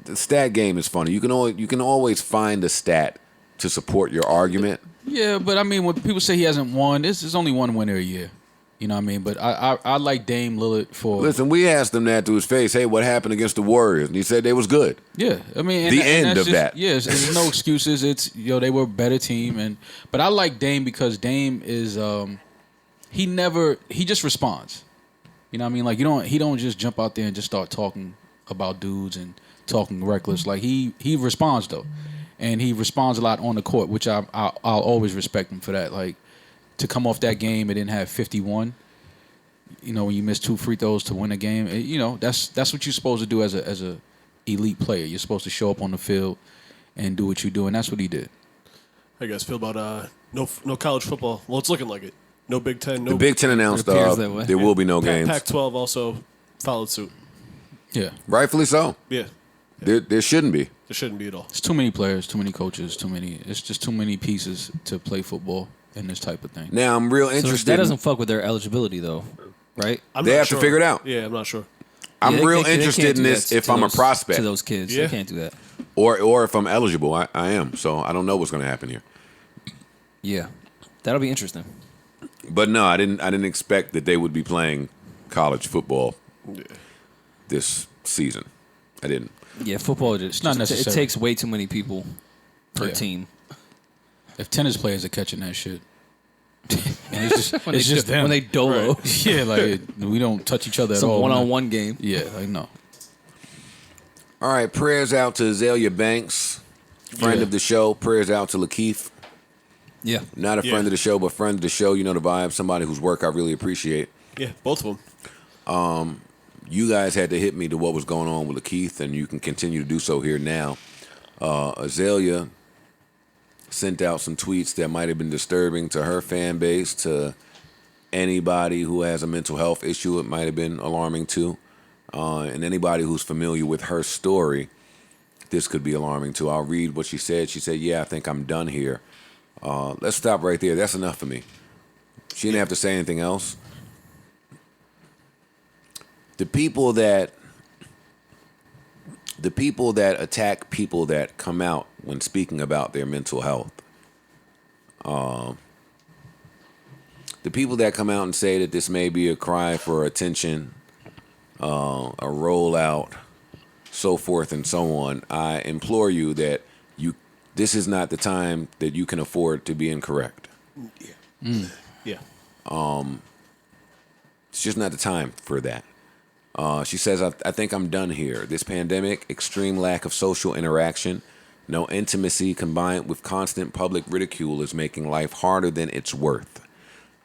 The stat game is funny. You can always find a stat to support your argument. Yeah, but I mean, when people say he hasn't won, there's only one winner a year. You know what I mean? But I like Dame Lillard for... Listen, we asked him that to his face. Hey, what happened against the Warriors? And he said they was good. Yeah, I mean... The end that's of just, that. Yeah, there's no excuses. It's, they were a better team. But I like Dame because Dame is... He just responds. You know what I mean? Like, he don't just jump out there and just start talking about dudes and talking reckless. Like, he responds, though. And he responds a lot on the court, which I'll always respect him for that. Like, to come off that game and then have 51, when you miss 2 free throws to win a game, that's what you're supposed to do as a elite player. You're supposed to show up on the field and do what you do, and that's what he did. How you guys feel about no college football? Well, it's looking like it. No Big Ten. No. The Big Ten announced there will be no games. Pac-12 also followed suit. Yeah, rightfully so. Yeah. There shouldn't be. There shouldn't be at all. It's too many players, too many coaches, it's just too many pieces to play football in this type of thing. Now I'm real So interested. that doesn't fuck with their eligibility, though, right? They have to figure it out. Yeah, I'm not sure. I'm Yeah, real they can't interested do in this that if to I'm a those- prospect. to those kids. Yeah. They can't do that. Or if I'm eligible. I am. So I don't know what's going to happen here. Yeah, that'll be interesting. But no, I didn't expect that they would be playing college football this season. I didn't. Yeah, football. It's not necessary. It takes way too many people per Yeah. team. If tennis players are catching that shit, and it's just them. When they dolo. Right. Yeah, like we don't touch each other Some at all. one-on-one game. Yeah, like no. All right, prayers out to Azealia Banks, friend of the show. Prayers out to LaKeith. Yeah. Not a friend of the show, but friend of the show. You know the vibe. Somebody whose work I really appreciate. Yeah, both of them. You guys had to hit me to what was going on with LaKeith, and you can continue to do so here now. Azealia sent out some tweets that might have been disturbing to her fan base, to anybody who has a mental health issue. It might have been alarming to. And anybody who's familiar with her story, this could be alarming too. I'll read what she said. She said, "Yeah, I think I'm done here." Let's stop right there. That's enough for me. She didn't have to say anything else. The people that attack people that come out when speaking about their mental health, the people that come out and say that this may be a cry for attention, a rollout, so forth and so on, I implore you that this is not the time that you can afford to be incorrect. Yeah. It's just not the time for that. She says, I think I'm done here. This pandemic, extreme lack of social interaction, no intimacy combined with constant public ridicule is making life harder than it's worth.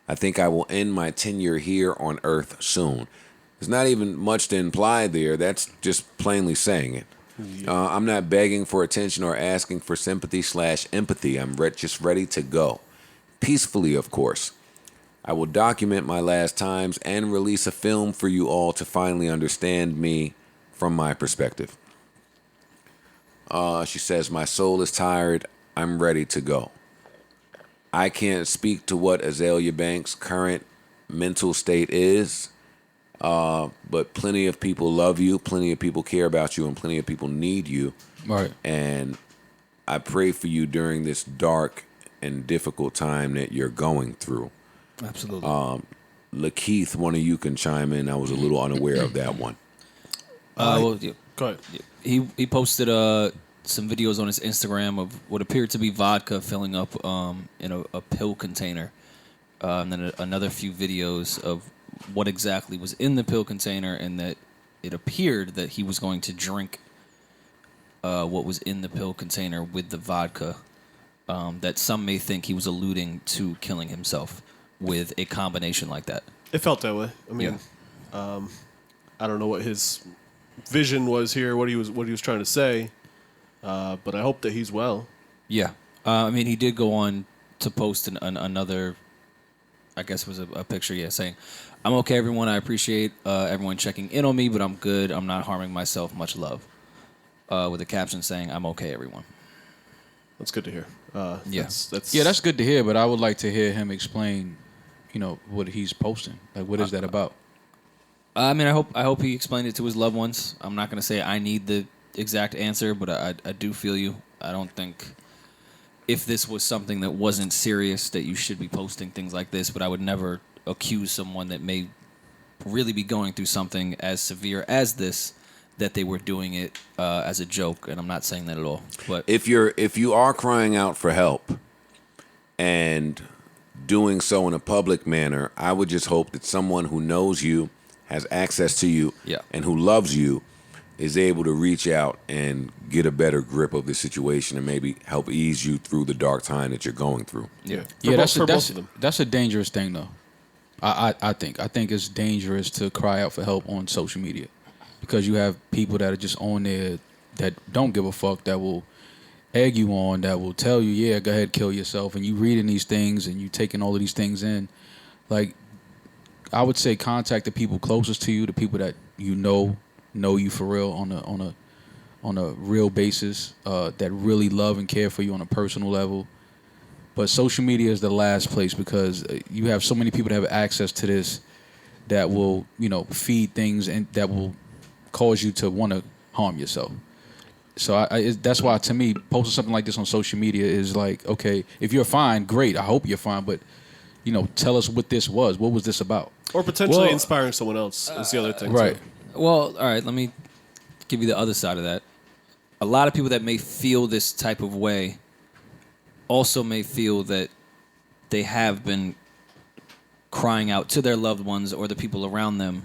I think I will end my tenure here on Earth soon. There's not even much to imply there. That's just plainly saying it. I'm not begging for attention or asking for sympathy/empathy. I'm just ready to go. Peacefully, of course. I will document my last times and release a film for you all to finally understand me from my perspective. She says, my soul is tired. I'm ready to go. I can't speak to what Azealia Banks' current mental state is, but plenty of people love you, plenty of people care about you, and plenty of people need you. Right. And I pray for you during this dark and difficult time that you're going through. Absolutely. LaKeith, one of you can chime in. I was a little unaware of that one. Well, yeah, Go ahead. he posted some videos on his Instagram of what appeared to be vodka filling up in a pill container, and then another few videos of what exactly was in the pill container, and that it appeared that he was going to drink what was in the pill container with the vodka. That some may think he was alluding to killing himself with a combination like that. It felt that way. I mean, I don't know what his vision was here, what he was trying to say, but I hope that he's well. Yeah. I mean, he did go on to post another, I guess it was a picture, saying, I'm okay, everyone. I appreciate everyone checking in on me, but I'm good. I'm not harming myself. Much love. With a caption saying, I'm okay, everyone. That's good to hear. That's good to hear, but I would like to hear him explain, what he's posting. Like, what is that about? I mean, I hope he explained it to his loved ones. I'm not going to say I need the exact answer, but I do feel you. I don't think if this was something that wasn't serious that you should be posting things like this, but I would never accuse someone that may really be going through something as severe as this that they were doing it as a joke, and I'm not saying that at all. But if you are crying out for help and doing so in a public manner, I would just hope that someone who knows you, has access to you, and who loves you is able to reach out and get a better grip of the situation and maybe help ease you through the dark time that you're going through. That's a dangerous thing, though. I think it's dangerous to cry out for help on social media because you have people that are just on there that don't give a fuck, that will egg you on, that will tell you, yeah, go ahead, kill yourself, and you reading these things and you taking all of these things in. Like, I would say contact the people closest to you, the people that you know you for real on a real basis, that really love and care for you on a personal level. But social media is the last place because you have so many people that have access to this that will, feed things and that will cause you to want to harm yourself. So that's why, to me, posting something like this on social media is like, okay, if you're fine, great. I hope you're fine, but tell us what this was. What was this about? Or potentially inspiring someone else is the other thing, right? Too. Well, all right. Let me give you the other side of that. A lot of people that may feel this type of way also may feel that they have been crying out to their loved ones or the people around them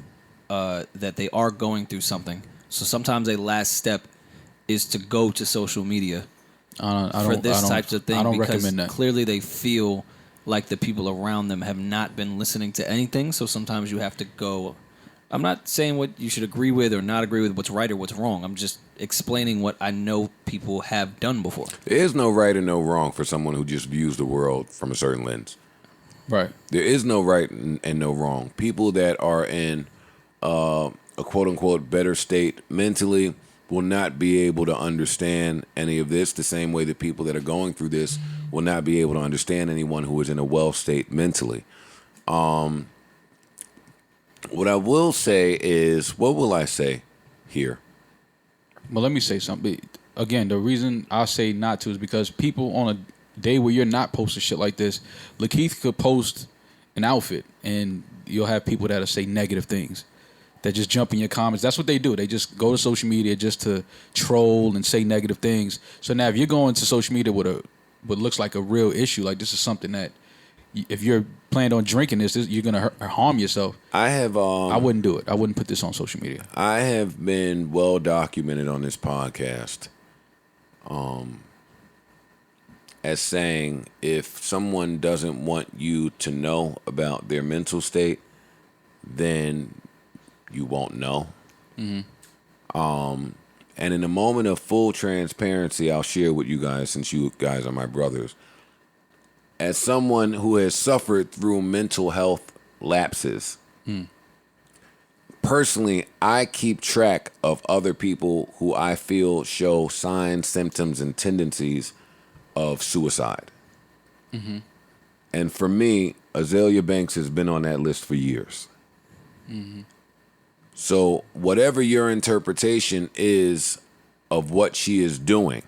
that they are going through something. So sometimes a last step is to go to social media for this type of thing. I don't because recommend that. Clearly they feel like the people around them have not been listening to anything. So sometimes you have to go. I'm not saying what you should agree with or not agree with, what's right or what's wrong. I'm just explaining what I know people have done before. There is no right or no wrong for someone who just views the world from a certain lens. Right. There is no right and no wrong. People that are in a quote-unquote better state mentally will not be able to understand any of this the same way that people that are going through this will not be able to understand anyone who is in a well state mentally. What I will say is, what will I say here? Well, let me say something. Again, the reason I say not to is because people on a day where you're not posting shit like this, LaKeith could post an outfit and you'll have people that'll say negative things. That just jump in your comments. That's what they do. They just go to social media just to troll and say negative things. So now if you're going to social media with what looks like a real issue, like this is something that if you're planning on drinking this you're going to harm yourself. I wouldn't do it. I wouldn't put this on social media. I have been well documented on this podcast as saying if someone doesn't want you to know about their mental state, then you won't know. Mm-hmm. And in a moment of full transparency, I'll share with you guys, since you guys are my brothers. As someone who has suffered through mental health lapses, personally, I keep track of other people who I feel show signs, symptoms, and tendencies of suicide. Mm-hmm. And for me, Azealia Banks has been on that list for years. Mm-hmm. So whatever your interpretation is of what she is doing,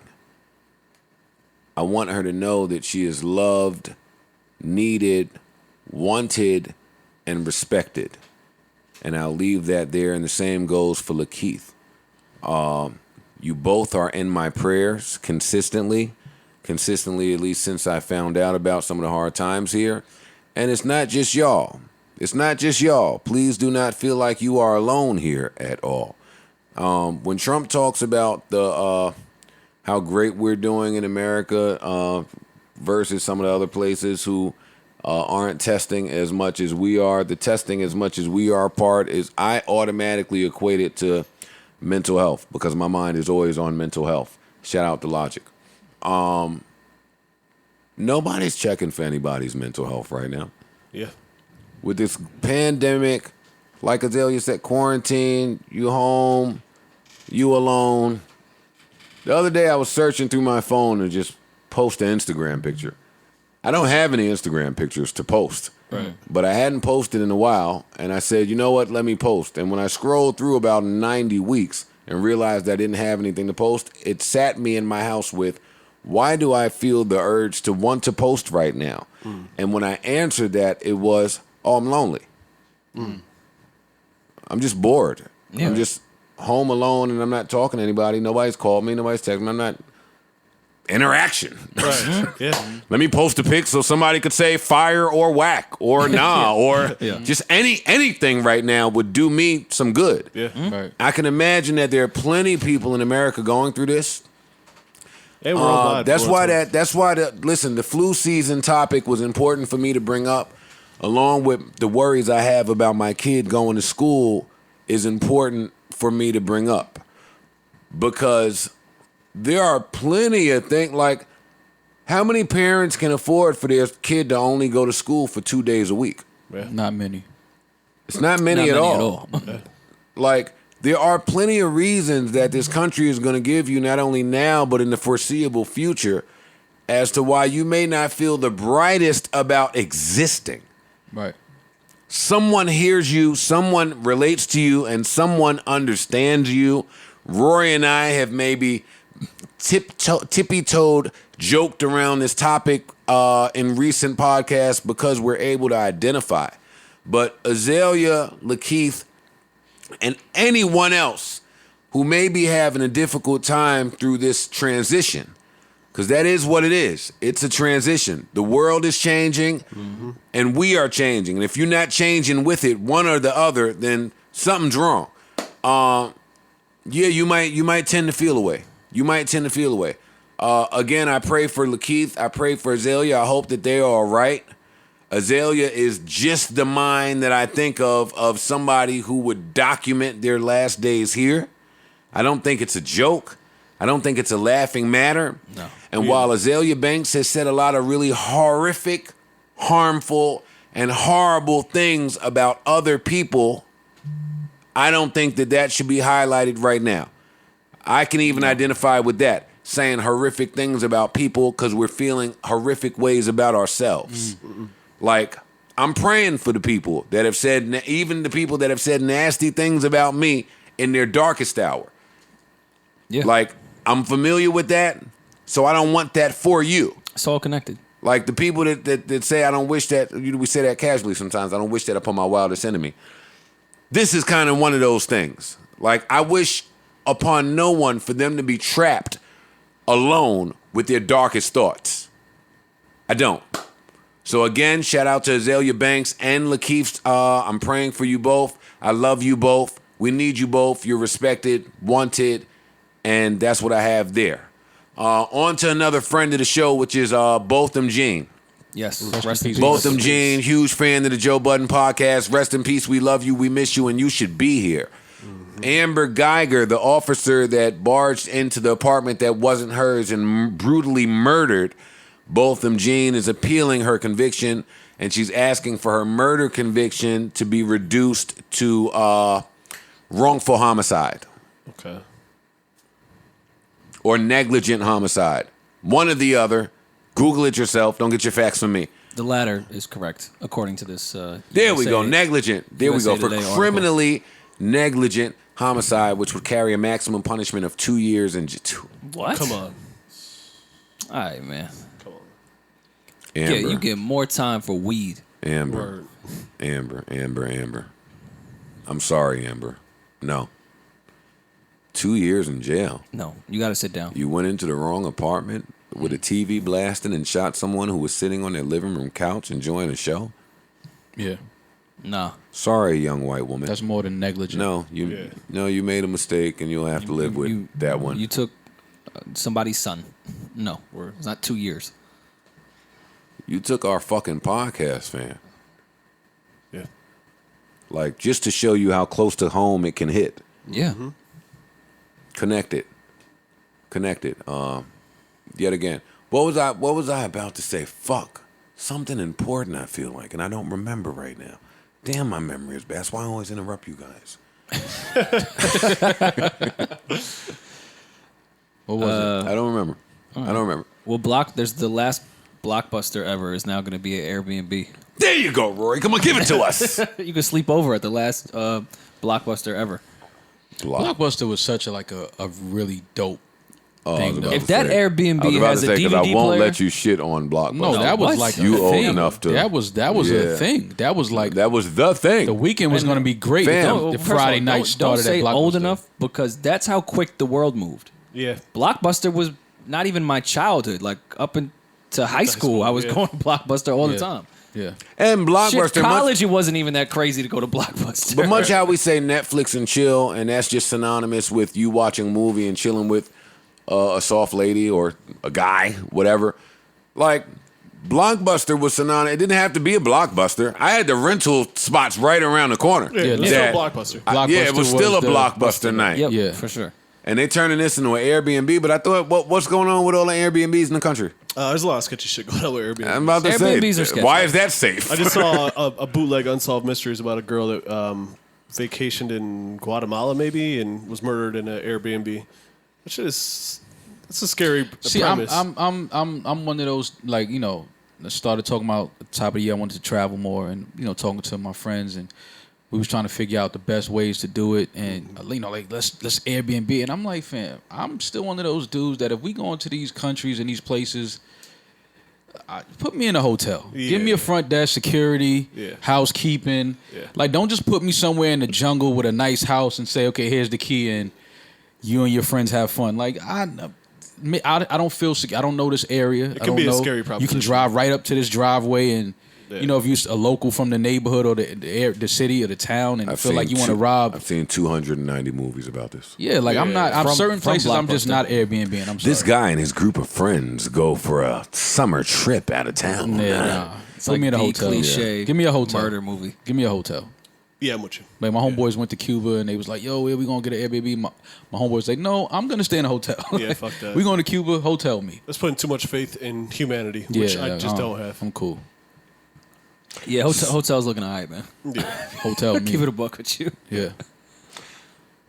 I want her to know that she is loved, needed, wanted, and respected. And I'll leave that there, and the same goes for LaKeith. You both are in my prayers consistently, at least since I found out about some of the hard times here. And it's not just y'all. Please do not feel like you are alone here at all. When Trump talks about the how great we're doing in America versus some of the other places who aren't testing as much as we are, the testing as much as we are part is I automatically equate it to mental health because my mind is always on mental health. Shout out to Logic. Nobody's checking for anybody's mental health right now. Yeah. With this pandemic, like Azealia said, quarantine, you home, you alone. The other day I was searching through my phone to just post an Instagram picture. I don't have any Instagram pictures to post. Right. But I hadn't posted in a while, and I said, you know what, let me post. And when I scrolled through about 90 weeks, and realized I didn't have anything to post, it sat me in my house with, why do I feel the urge to want to post right now? And when I answered that, it was, oh, I'm lonely. I'm just bored. Yeah. I'm just home alone and I'm not talking to anybody. Nobody's called me. Nobody's texted me. I'm not interaction. Right. Yeah. Let me post a pic so somebody could say fire or whack or nah or just anything right now would do me some good. Yeah. Right. I can imagine that there are plenty of people in America going through this. And worldwide. That's why listen, the flu season topic was important for me to bring up, along with the worries I have about my kid going to school is important for me to bring up. Because there are plenty of things, like how many parents can afford for their kid to only go to school for 2 days a week? Not many. It's not many at all. Like, there are plenty of reasons that this country is going to give you, not only now, but in the foreseeable future, as to why you may not feel the brightest about existing. Right. Someone hears you, someone relates to you, and someone understands you. Rory and I have maybe tippy-toed, joked around this topic in recent podcasts because we're able to identify. But Azealia, LaKeith, and anyone else who may be having a difficult time through this transition, because that is what it is. It's a transition. The world is changing, and we are changing. And if you're not changing with it, one or the other, then something's wrong. You might tend to feel away. Again, I pray for LaKeith. I pray for Azealia. I hope that they are all right. Azealia is just the mind that I think of somebody who would document their last days here. I don't think it's a joke. I don't think it's a laughing matter. No. And while Azealia Banks has said a lot of really horrific, harmful, and horrible things about other people, I don't think that should be highlighted right now. I can even identify with that, saying horrific things about people because we're feeling horrific ways about ourselves. Like, I'm praying for the people that have said, even the people that have said nasty things about me in their darkest hour. Yeah. Like, I'm familiar with that, so I don't want that for you. It's all connected. Like, the people that say, I don't wish that, we say that casually sometimes, I don't wish that upon my wildest enemy. This is kind of one of those things. Like, I wish upon no one for them to be trapped alone with their darkest thoughts. I don't. So again, shout out to Azealia Banks and LaKeith. I'm praying for you both. I love you both. We need you both. You're respected, wanted, and that's what I have there. On to another friend of the show, which is Botham Jean. Yes. Rest in peace. Botham Jean, huge fan of the Joe Budden podcast. Rest in peace. We love you. We miss you, and you should be here. Amber Geiger, the officer that barged into the apartment that wasn't hers and brutally murdered Botham Jean, is appealing her conviction, and she's asking for her murder conviction to be reduced to wrongful homicide. Okay. Or negligent homicide. One or the other. Google it yourself. Don't get your facts from me. The latter is correct, according to this. There we go. Negligent. There we go. For criminally negligent homicide, which would carry a maximum punishment of 2 years and What? Come on. All right, man. Come on. Amber. Yeah, you get more time for weed. Amber. Word. Amber. I'm sorry, Amber. No. 2 years in jail. No, you got to sit down. You went into the wrong apartment with a TV blasting and shot someone who was sitting on their living room couch enjoying a show? Yeah. Nah. Sorry, young white woman. That's more than negligent. No, you made a mistake and you'll have to live with that one. You took somebody's son. No, it's not 2 years. You took our fucking podcast, fam. Yeah. Like, just to show you how close to home it can hit. Yeah. Connected. Yet again. What was I about to say? Fuck. Something important, I feel like, and I don't remember right now. Damn, my memory is bad. That's why I always interrupt you guys. What was it? I don't remember. Well, there's the last Blockbuster ever is now going to be an Airbnb. There you go, Rory. Come on, give it to us. You can sleep over at the last Blockbuster ever. Blockbuster was such a really dope thing. Though. If that Airbnb I was about has to a say, 'cause DVD I won't player, let you shit on Blockbuster. No, that was What? like You a old thing. enough to. That was a thing. That was like That was the thing. the weekend was going to be great. Fam. The first of all, Friday night don't started say at Blockbuster. old enough because that's how quick the world moved. Yeah. Blockbuster was not even my childhood. Like up into high school, I was yeah. going to Blockbuster all the time. Yeah. And Blockbuster. Shit, college, it wasn't even that crazy to go to Blockbuster. But much how we say Netflix and chill, and that's just synonymous with you watching a movie and chilling with a soft lady or a guy, whatever. Like, Blockbuster was synonymous. It didn't have to be a Blockbuster. I had the rental spots right around the corner. Yeah, it's that- still a Blockbuster. Yeah, it was still a the- Blockbuster night. Yep, Yeah. for sure. And they turning this into an Airbnb, but I thought, what's going on with all the Airbnbs in the country? There's a lot of sketchy shit going on with Airbnb. I'm about to Airbnbs say, are sketchy. why is that safe? I just saw a bootleg Unsolved Mysteries about a girl that vacationed in Guatemala, maybe, and was murdered in an Airbnb. Which is that's a scary See, premise. I'm one of those, like, I started talking about at the top of the year I wanted to travel more, and talking to my friends, and we was trying to figure out the best ways to do it, and like let's Airbnb, and I'm like, fam, I'm still one of those dudes that if we go into these countries and these places, put me in a hotel. Give me a front desk, security, housekeeping. Yeah. Like, don't just put me somewhere in the jungle with a nice house and say, okay, here's the key, and you and your friends have fun. Like, I don't feel secure. I don't know this area. It I can don't be a know. scary You proposition. can drive right up to this driveway, and if you're a local from the neighborhood or the city or the town, and feel like you want to rob. I've seen 290 movies about this. Yeah, like I'm not. I'm From- certain from places I'm just Blockbuster. not Airbnb, and I'm sorry. This guy and his group of friends go for a summer trip out of town. Yeah, nah. It's Put like me in a the hotel. cliche Give me a hotel. murder movie. Give me a hotel. Yeah, I'm with you. Like, my homeboys went to Cuba and they was like, yo, where we gonna get an Airbnb? My homeboys like, no, I'm gonna stay in a hotel. Yeah, fuck that. We going to Cuba, hotel me. That's putting too much faith in humanity, which I just don't have. I'm cool. Yeah, hotel's looking all right, man. Hotel me. Keep it a buck with you. Yeah.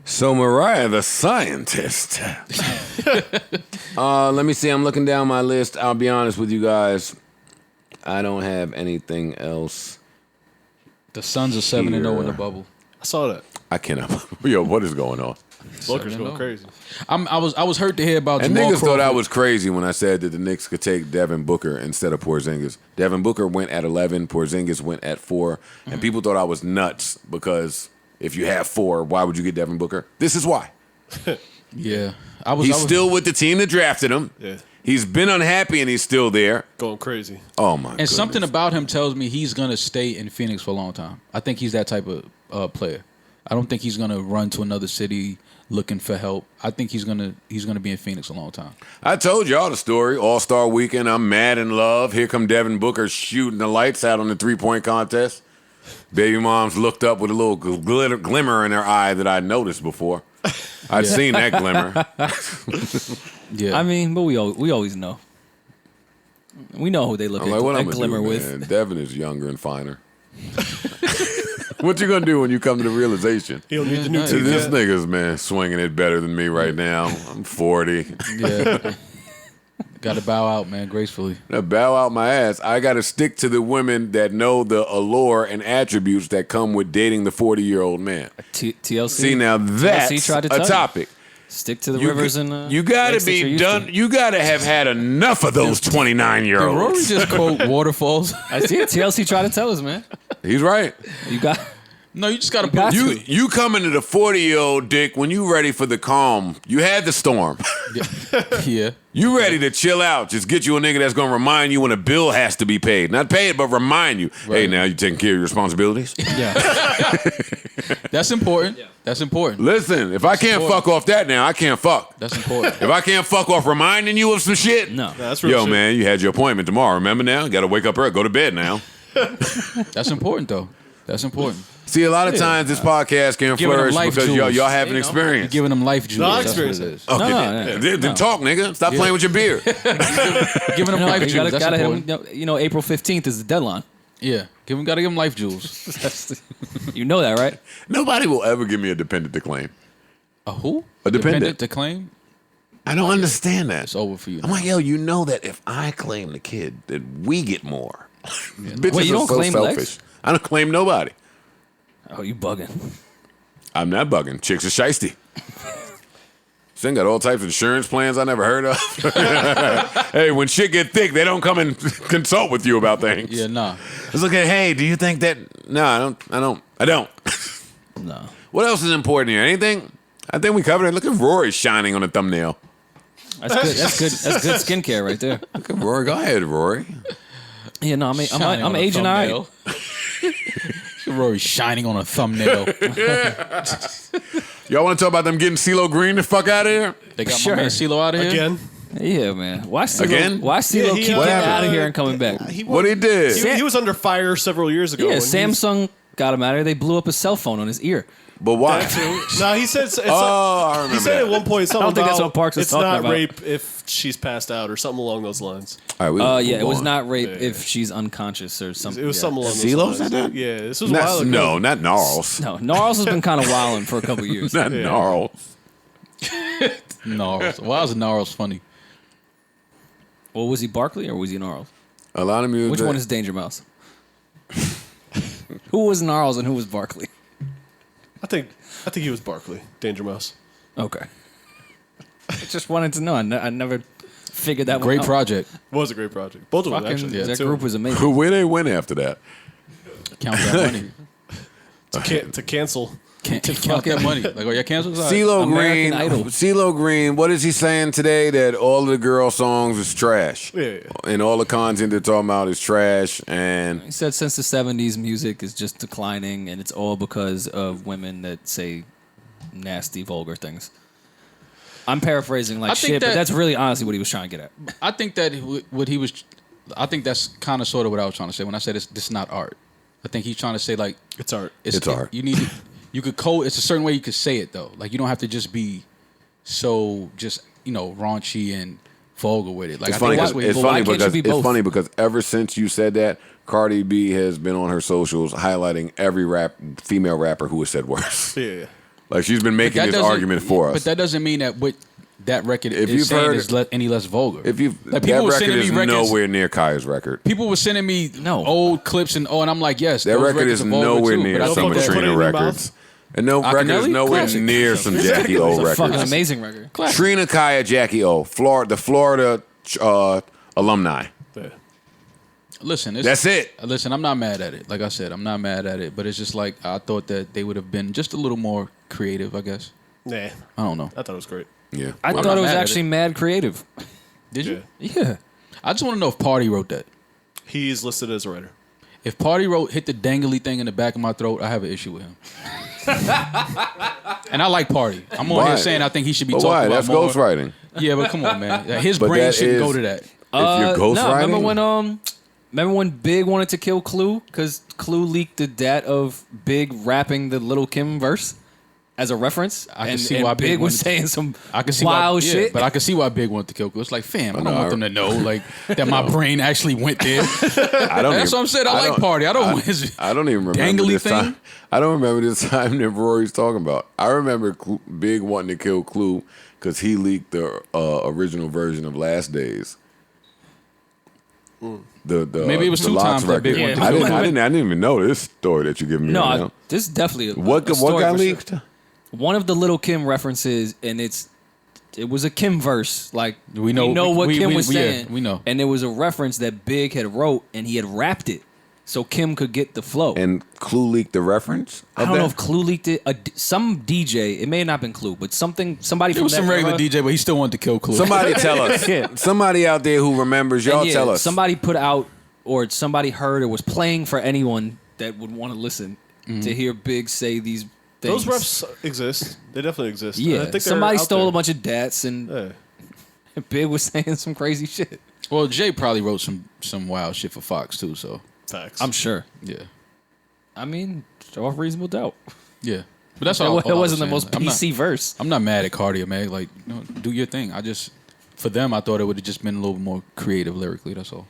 So Mariah the scientist. Let me see. I'm looking down my list. I'll be honest with you guys. I don't have anything else. The Suns are 7-0 in the bubble. I saw that. I cannot. Yo, what is going on? Booker's 7-0. going crazy. I was hurt to hear about And Jamal niggas thought I Crawford. was crazy when I said that the Knicks could take Devin Booker instead of Porzingis. Devin Booker went at 11, Porzingis went at 4, and people thought I was nuts because if you have 4, why would you get Devin Booker? This is why. Yeah. He's still with the team that drafted him. Yeah. He's been unhappy and he's still there. Going crazy. Oh my! And something about him tells me he's gonna stay in Phoenix for a long time. I think he's that type of player. I don't think he's gonna run to another city looking for help. I think he's gonna be in Phoenix a long time. I told y'all the story. All-Star Weekend. I'm mad in love. Here come Devin Booker shooting the lights out on the 3-point contest. Baby moms looked up with a little glimmer in their eye that I'd noticed before. I'd seen that glimmer. Yeah. I mean, but we always know. We know who they look I'm like, what at I'm gonna glimmer do, with. man? Devin is younger and finer. What you gonna do when you come to the realization? He don't need the new nice. team. This yet. nigga's, man, swinging it better than me right now. I'm 40. Yeah. Got to bow out, man, gracefully. Now bow out my ass. I got to stick to the women that know the allure and attributes that come with dating the 40-year-old man. TLC. See, now that's TLC tried to a tell you. topic. Stick to the rivers and you got lakes to that you're be used done. to. You got to have had enough of those Did Rory 29-year-olds. just quote waterfalls? I see it. TLC tried to tell us, man. He's right. You got. No, you just got to got put to. You come into the 40-year-old dick when you ready for the calm. You had the storm. Yeah. You ready to chill out. Just get you a nigga that's going to remind you when a bill has to be paid. Not paid, but remind you. Hey, Right. now you taking care of your responsibilities? Yeah. That's important. That's important. Listen, if I can't important. fuck off that now, I can't fuck. That's important. If I can't fuck off reminding you of some shit, No. That's real yo, shit. man, you had your appointment tomorrow. Remember now? Got to wake up early. Go to bed now. That's important, though. That's important. See, a lot of times this podcast can Giving them flourish life because jewels. y'all have an You know. experience. Giving them life jewels. No, I That's what it experienced is. Okay, No, then talk, nigga. Stop playing with your beer. Giving them No, life you jewels. That's gotta hit important. him. You know, April 15th is the deadline. Yeah. Gotta give them life jewels. You know that, right? Nobody will ever give me a dependent to claim. A who? A dependent. To claim? I don't understand that. It's over for you. I'm like, yo, you know that if I claim the kid, that we get more. Bitches Wait, you are don't so claim selfish. Lex? I don't claim nobody. Oh, you bugging. I'm not bugging. Chicks are shiesty. Sin got all types of insurance plans I never heard of. Hey, when shit get thick, they don't come and consult with you about things. Yeah, nah. It's like, hey, do you think that? No, I don't. No. What else is important here? Anything? I think we covered it. Look at Rory shining on the thumbnail. That's good. That's good skincare right there. Look at Rory. Go ahead, Rory. Yeah, no, Shining I'm on a aging all thumbnail. right. Rory shining on a thumbnail. Y'all want to talk about them getting CeeLo Green the fuck out of here? They got Sure. my man CeeLo out of here. Again. Yeah, man. Why CeeLo? Again? Why CeeLo Yeah, he, keep uh, getting happened? out of here and coming back? What he did? He was under fire several years ago. Yeah, when Samsung got him out of here. They blew up his cell phone on his ear. But why? No, he said. It's Oh, I remember he said that. at one point something I don't think that's about what Parks was it's talking not about. rape if she's passed out or something along those lines. All right, Yeah, it move was on. not rape if she's unconscious or something. It was yeah. something along those CeeLo lines. said that? Yeah, this was a while Not, ago. no, not Gnarls. No, Gnarls has been kind of wilding for a couple years. Not Gnarls. Gnarls. Why is Gnarls funny? Well, was he Barkley or was he Gnarls? A lot of music. Which one is Danger Mouse? Who was Gnarls and who was Barkley? I think he was Barkley, Danger Mouse. Okay. I just wanted to know. I never figured that Great one out. project. It was a great project. Both of them Fucking, actually. that Two. group was amazing. Where they went after that? Count that money. to cancel. Count that money. Like, oh, y'all canceled? CeeLo Green. American Idol. CeeLo Green. What is he saying today? That all of the girl songs is trash. Yeah. And all the content they're talking about is trash. And He said since the 70s, music is just declining, and it's all because of women that say nasty, vulgar things. I'm paraphrasing like I think shit, but that- that's really honestly what he was trying to get at. I think that what he was, I think that's kind of sort of what I was trying to say when I said this is not art. I think he's trying to say like It's art. It's art. You need to, you could code. It's a certain way you could say it though. Like you don't have to just be so just raunchy and vulgar with it. Like it's I funny. think that's what he- why can't you because be it's both? funny because ever since you said that, Cardi B has been on her socials highlighting every female rapper who has said worse. Yeah. Like she's been making that this doesn't- argument for us. But that doesn't mean that what that record If is you've saying heard is it- any less vulgar. if you Like, that people were record sending is me records- nowhere near Kaya's record. People were sending me old clips and I'm like, yes, That those record records is are vulgar nowhere too, near but I Don't some of think fucking put it Trina in your records. And no record is Akinelli? nowhere Classic. near some Jackie O It's a fucking records. amazing record. Trina, Kaya, Jackie O, the Florida alumni. Yeah. Listen, That's it. Listen, I'm not mad at it. Like I said, I'm not mad at it, but it's just like I thought that they would have been just a little more creative, I guess. Nah. I don't know. I thought it was great. Yeah. I Well, thought I'm it was mad at actually mad creative. Did you? Yeah. I just want to know if Party wrote that. He's listed as a writer. If Party hit the dangly thing in the back of my throat, I have an issue with him. And I like Party. I'm on Why? here saying I think he should be But talking why? about That's more. ghostwriting. Yeah, but come on, man. His But brain that shouldn't is- go to that. If you're ghostwriting, Remember when Big wanted to kill Clue because Clue leaked the dat of Big rapping the Little Kim verse as a reference? I can and, see and why Big Big was wanted- saying some I can see wild why, yeah, shit. but I can see why Big wanted to kill Clue. It's like, fam, I don't know, want them to know like that my brain actually went there. I don't. That's what I'm saying. I like Party. I don't want his I don't even remember dangly this thing. time. I don't remember this time that Rory's talking about. I remember Big wanting to kill Clue because he leaked the original version of Last Days. The Maybe it was the two Lox times that Big record. wanted to I kill didn't. Clue. I didn't even know this story that you're giving me. right no, now. this is definitely a What story got for leaked? Sure. One of the Little Kim references, and it was a Kim verse. Like We know- what we- Kim we- was yeah, saying. we know. And it was a reference that Big had wrote, and he had rapped it, so Kim could get the flow. And Clue leaked the reference. I don't know if Clue leaked it. Some DJ, it may have not been Clue, but somebody It from was some that regular era, DJ, but he still wanted to kill Clue. Somebody tell us. Yeah. Somebody out there who remembers. Y'all and yeah, tell us. Somebody put out, or somebody heard, or was playing for anyone that would want to listen to hear Big say these things. Those reps exist. They definitely exist. Yeah, I think they're somebody out stole there. a bunch of dats, and Yeah. Big was saying some crazy shit. Well, Jay probably wrote some wild shit for Fox too. So Facts. I'm sure. yeah, I mean, show off reasonable doubt. yeah. But that's all. It wasn't the most I'm not- PC verse. I'm not mad at Cardi, man. Like, do your thing. For them, I thought it would have just been a little more creative lyrically. That's all.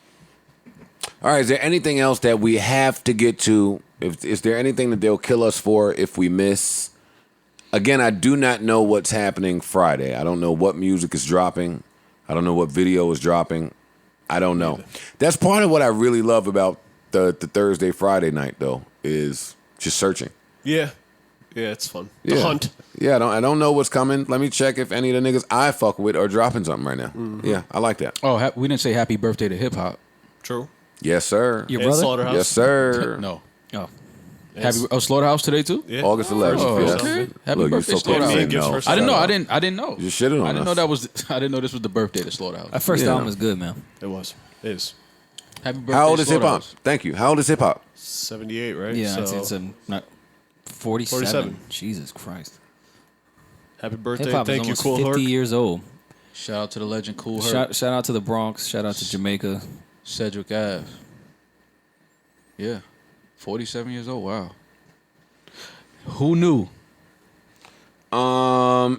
All right, is there anything else that we have to get to? Is there anything that they'll kill us for if we miss? Again, I do not know what's happening Friday. I don't know what music is dropping. I don't know what video is dropping. I don't know. That's part of what I really love about the Thursday, Friday night, though, is just searching. Yeah. Yeah, it's fun. The Yeah. hunt. Yeah, I don't know what's coming. Let me check if any of the niggas I fuck with are dropping something right now. Mm-hmm. Yeah, I like that. Oh, we didn't say happy birthday to hip hop. True. Yes, sir. Your And brother? Slaughterhouse. Yes, sir. No. Oh. Happy Slaughterhouse today too? Yeah. August 11th. Oh, yes. okay. Happy Look, you're birthday, so close to Slaughterhouse. saying Gifts no. for I didn't know. Slaughterhouse. I didn't know. You shitted on I didn't us. know I didn't know this was the birthday to Slaughterhouse. That first Yeah. album was good, man. It was. It is. Happy birthday, How old is hip hop? Slaughterhouse. Thank you. How old is hip hop? 78, right? Yeah, So, it's not 47. 47. Jesus Christ. happy birthday. Hip hop is Thank you, almost Cool 50 Herc. years old. Shout out to the legend Cool Herc. Shout out to the Bronx. Shout out to Jamaica. Cedric Ave. Yeah. 47 years old. Wow. Who knew?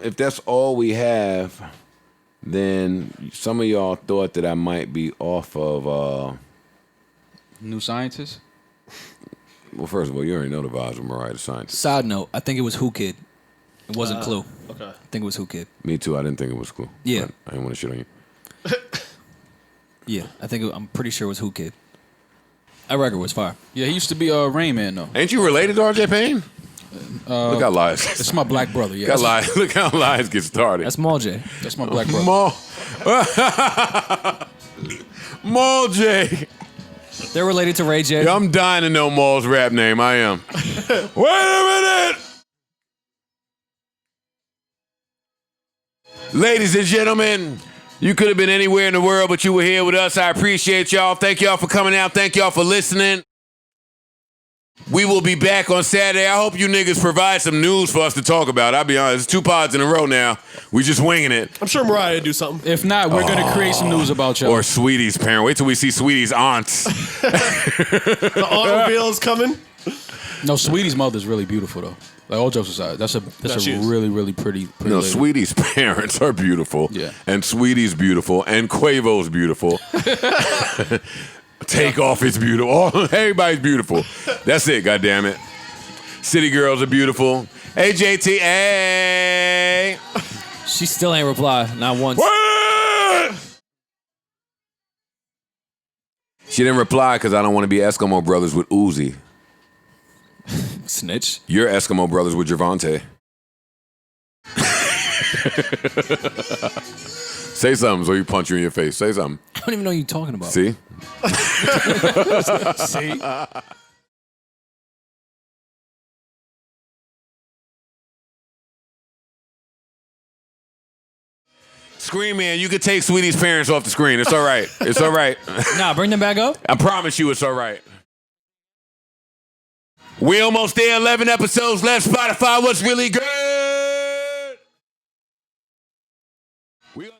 If that's all we have, then some of y'all thought that I might be off of. New scientist? Well, first of all, you already know the vibes of Mariah the Scientist. Side note, I think it was Who Kid. It wasn't Clue. Okay. I think it was Who Kid. Me too. I didn't think it was cool. Yeah. But I didn't want to shit on you. Yeah, I'm pretty sure it was Who Kid. That record was fire. Yeah, he used to be Rain Man though. Ain't you related to RJ Payne? Look how lies. It's my black brother. Yeah, Look how lies get started. That's Maul J. that's my black brother. Maul J. They're related to Ray J. Yeah, I'm dying to know Maul's rap name. I am. Wait a minute. Ladies and gentlemen, you could have been anywhere in the world, but you were here with us. I appreciate y'all. Thank y'all for coming out. Thank y'all for listening. We will be back on Saturday. I hope you niggas provide some news for us to talk about. I'll be honest, it's 2 pods in a row now. We just winging it. I'm sure Mariah would do something. If not, we're gonna create some news about y'all. Or Sweetie's parent. Wait till we see Sweetie's aunts. The automobile is coming. No, Sweetie's mother's really beautiful though. Like all jokes aside, that's a she is. really really pretty. No, lady. Sweetie's parents are beautiful. Yeah. And Sweetie's beautiful. And Quavo's beautiful. Takeoff is beautiful. Everybody's beautiful. That's it, goddammit. City girls are beautiful. Hey, JT. Hey. She still ain't reply, not once. What? She didn't reply because I don't want to be Eskimo brothers with Uzi. Snitch. You're Eskimo brothers with Javante. Say something so you punch you in your face. Say something. I don't even know what you're talking about. See? See? Screen Man, you could take Sweetie's parents off the screen. It's all right. It's all right. Nah, bring them back up. I promise you it's all right. We almost there. 11 episodes left. Spotify, what's really good? We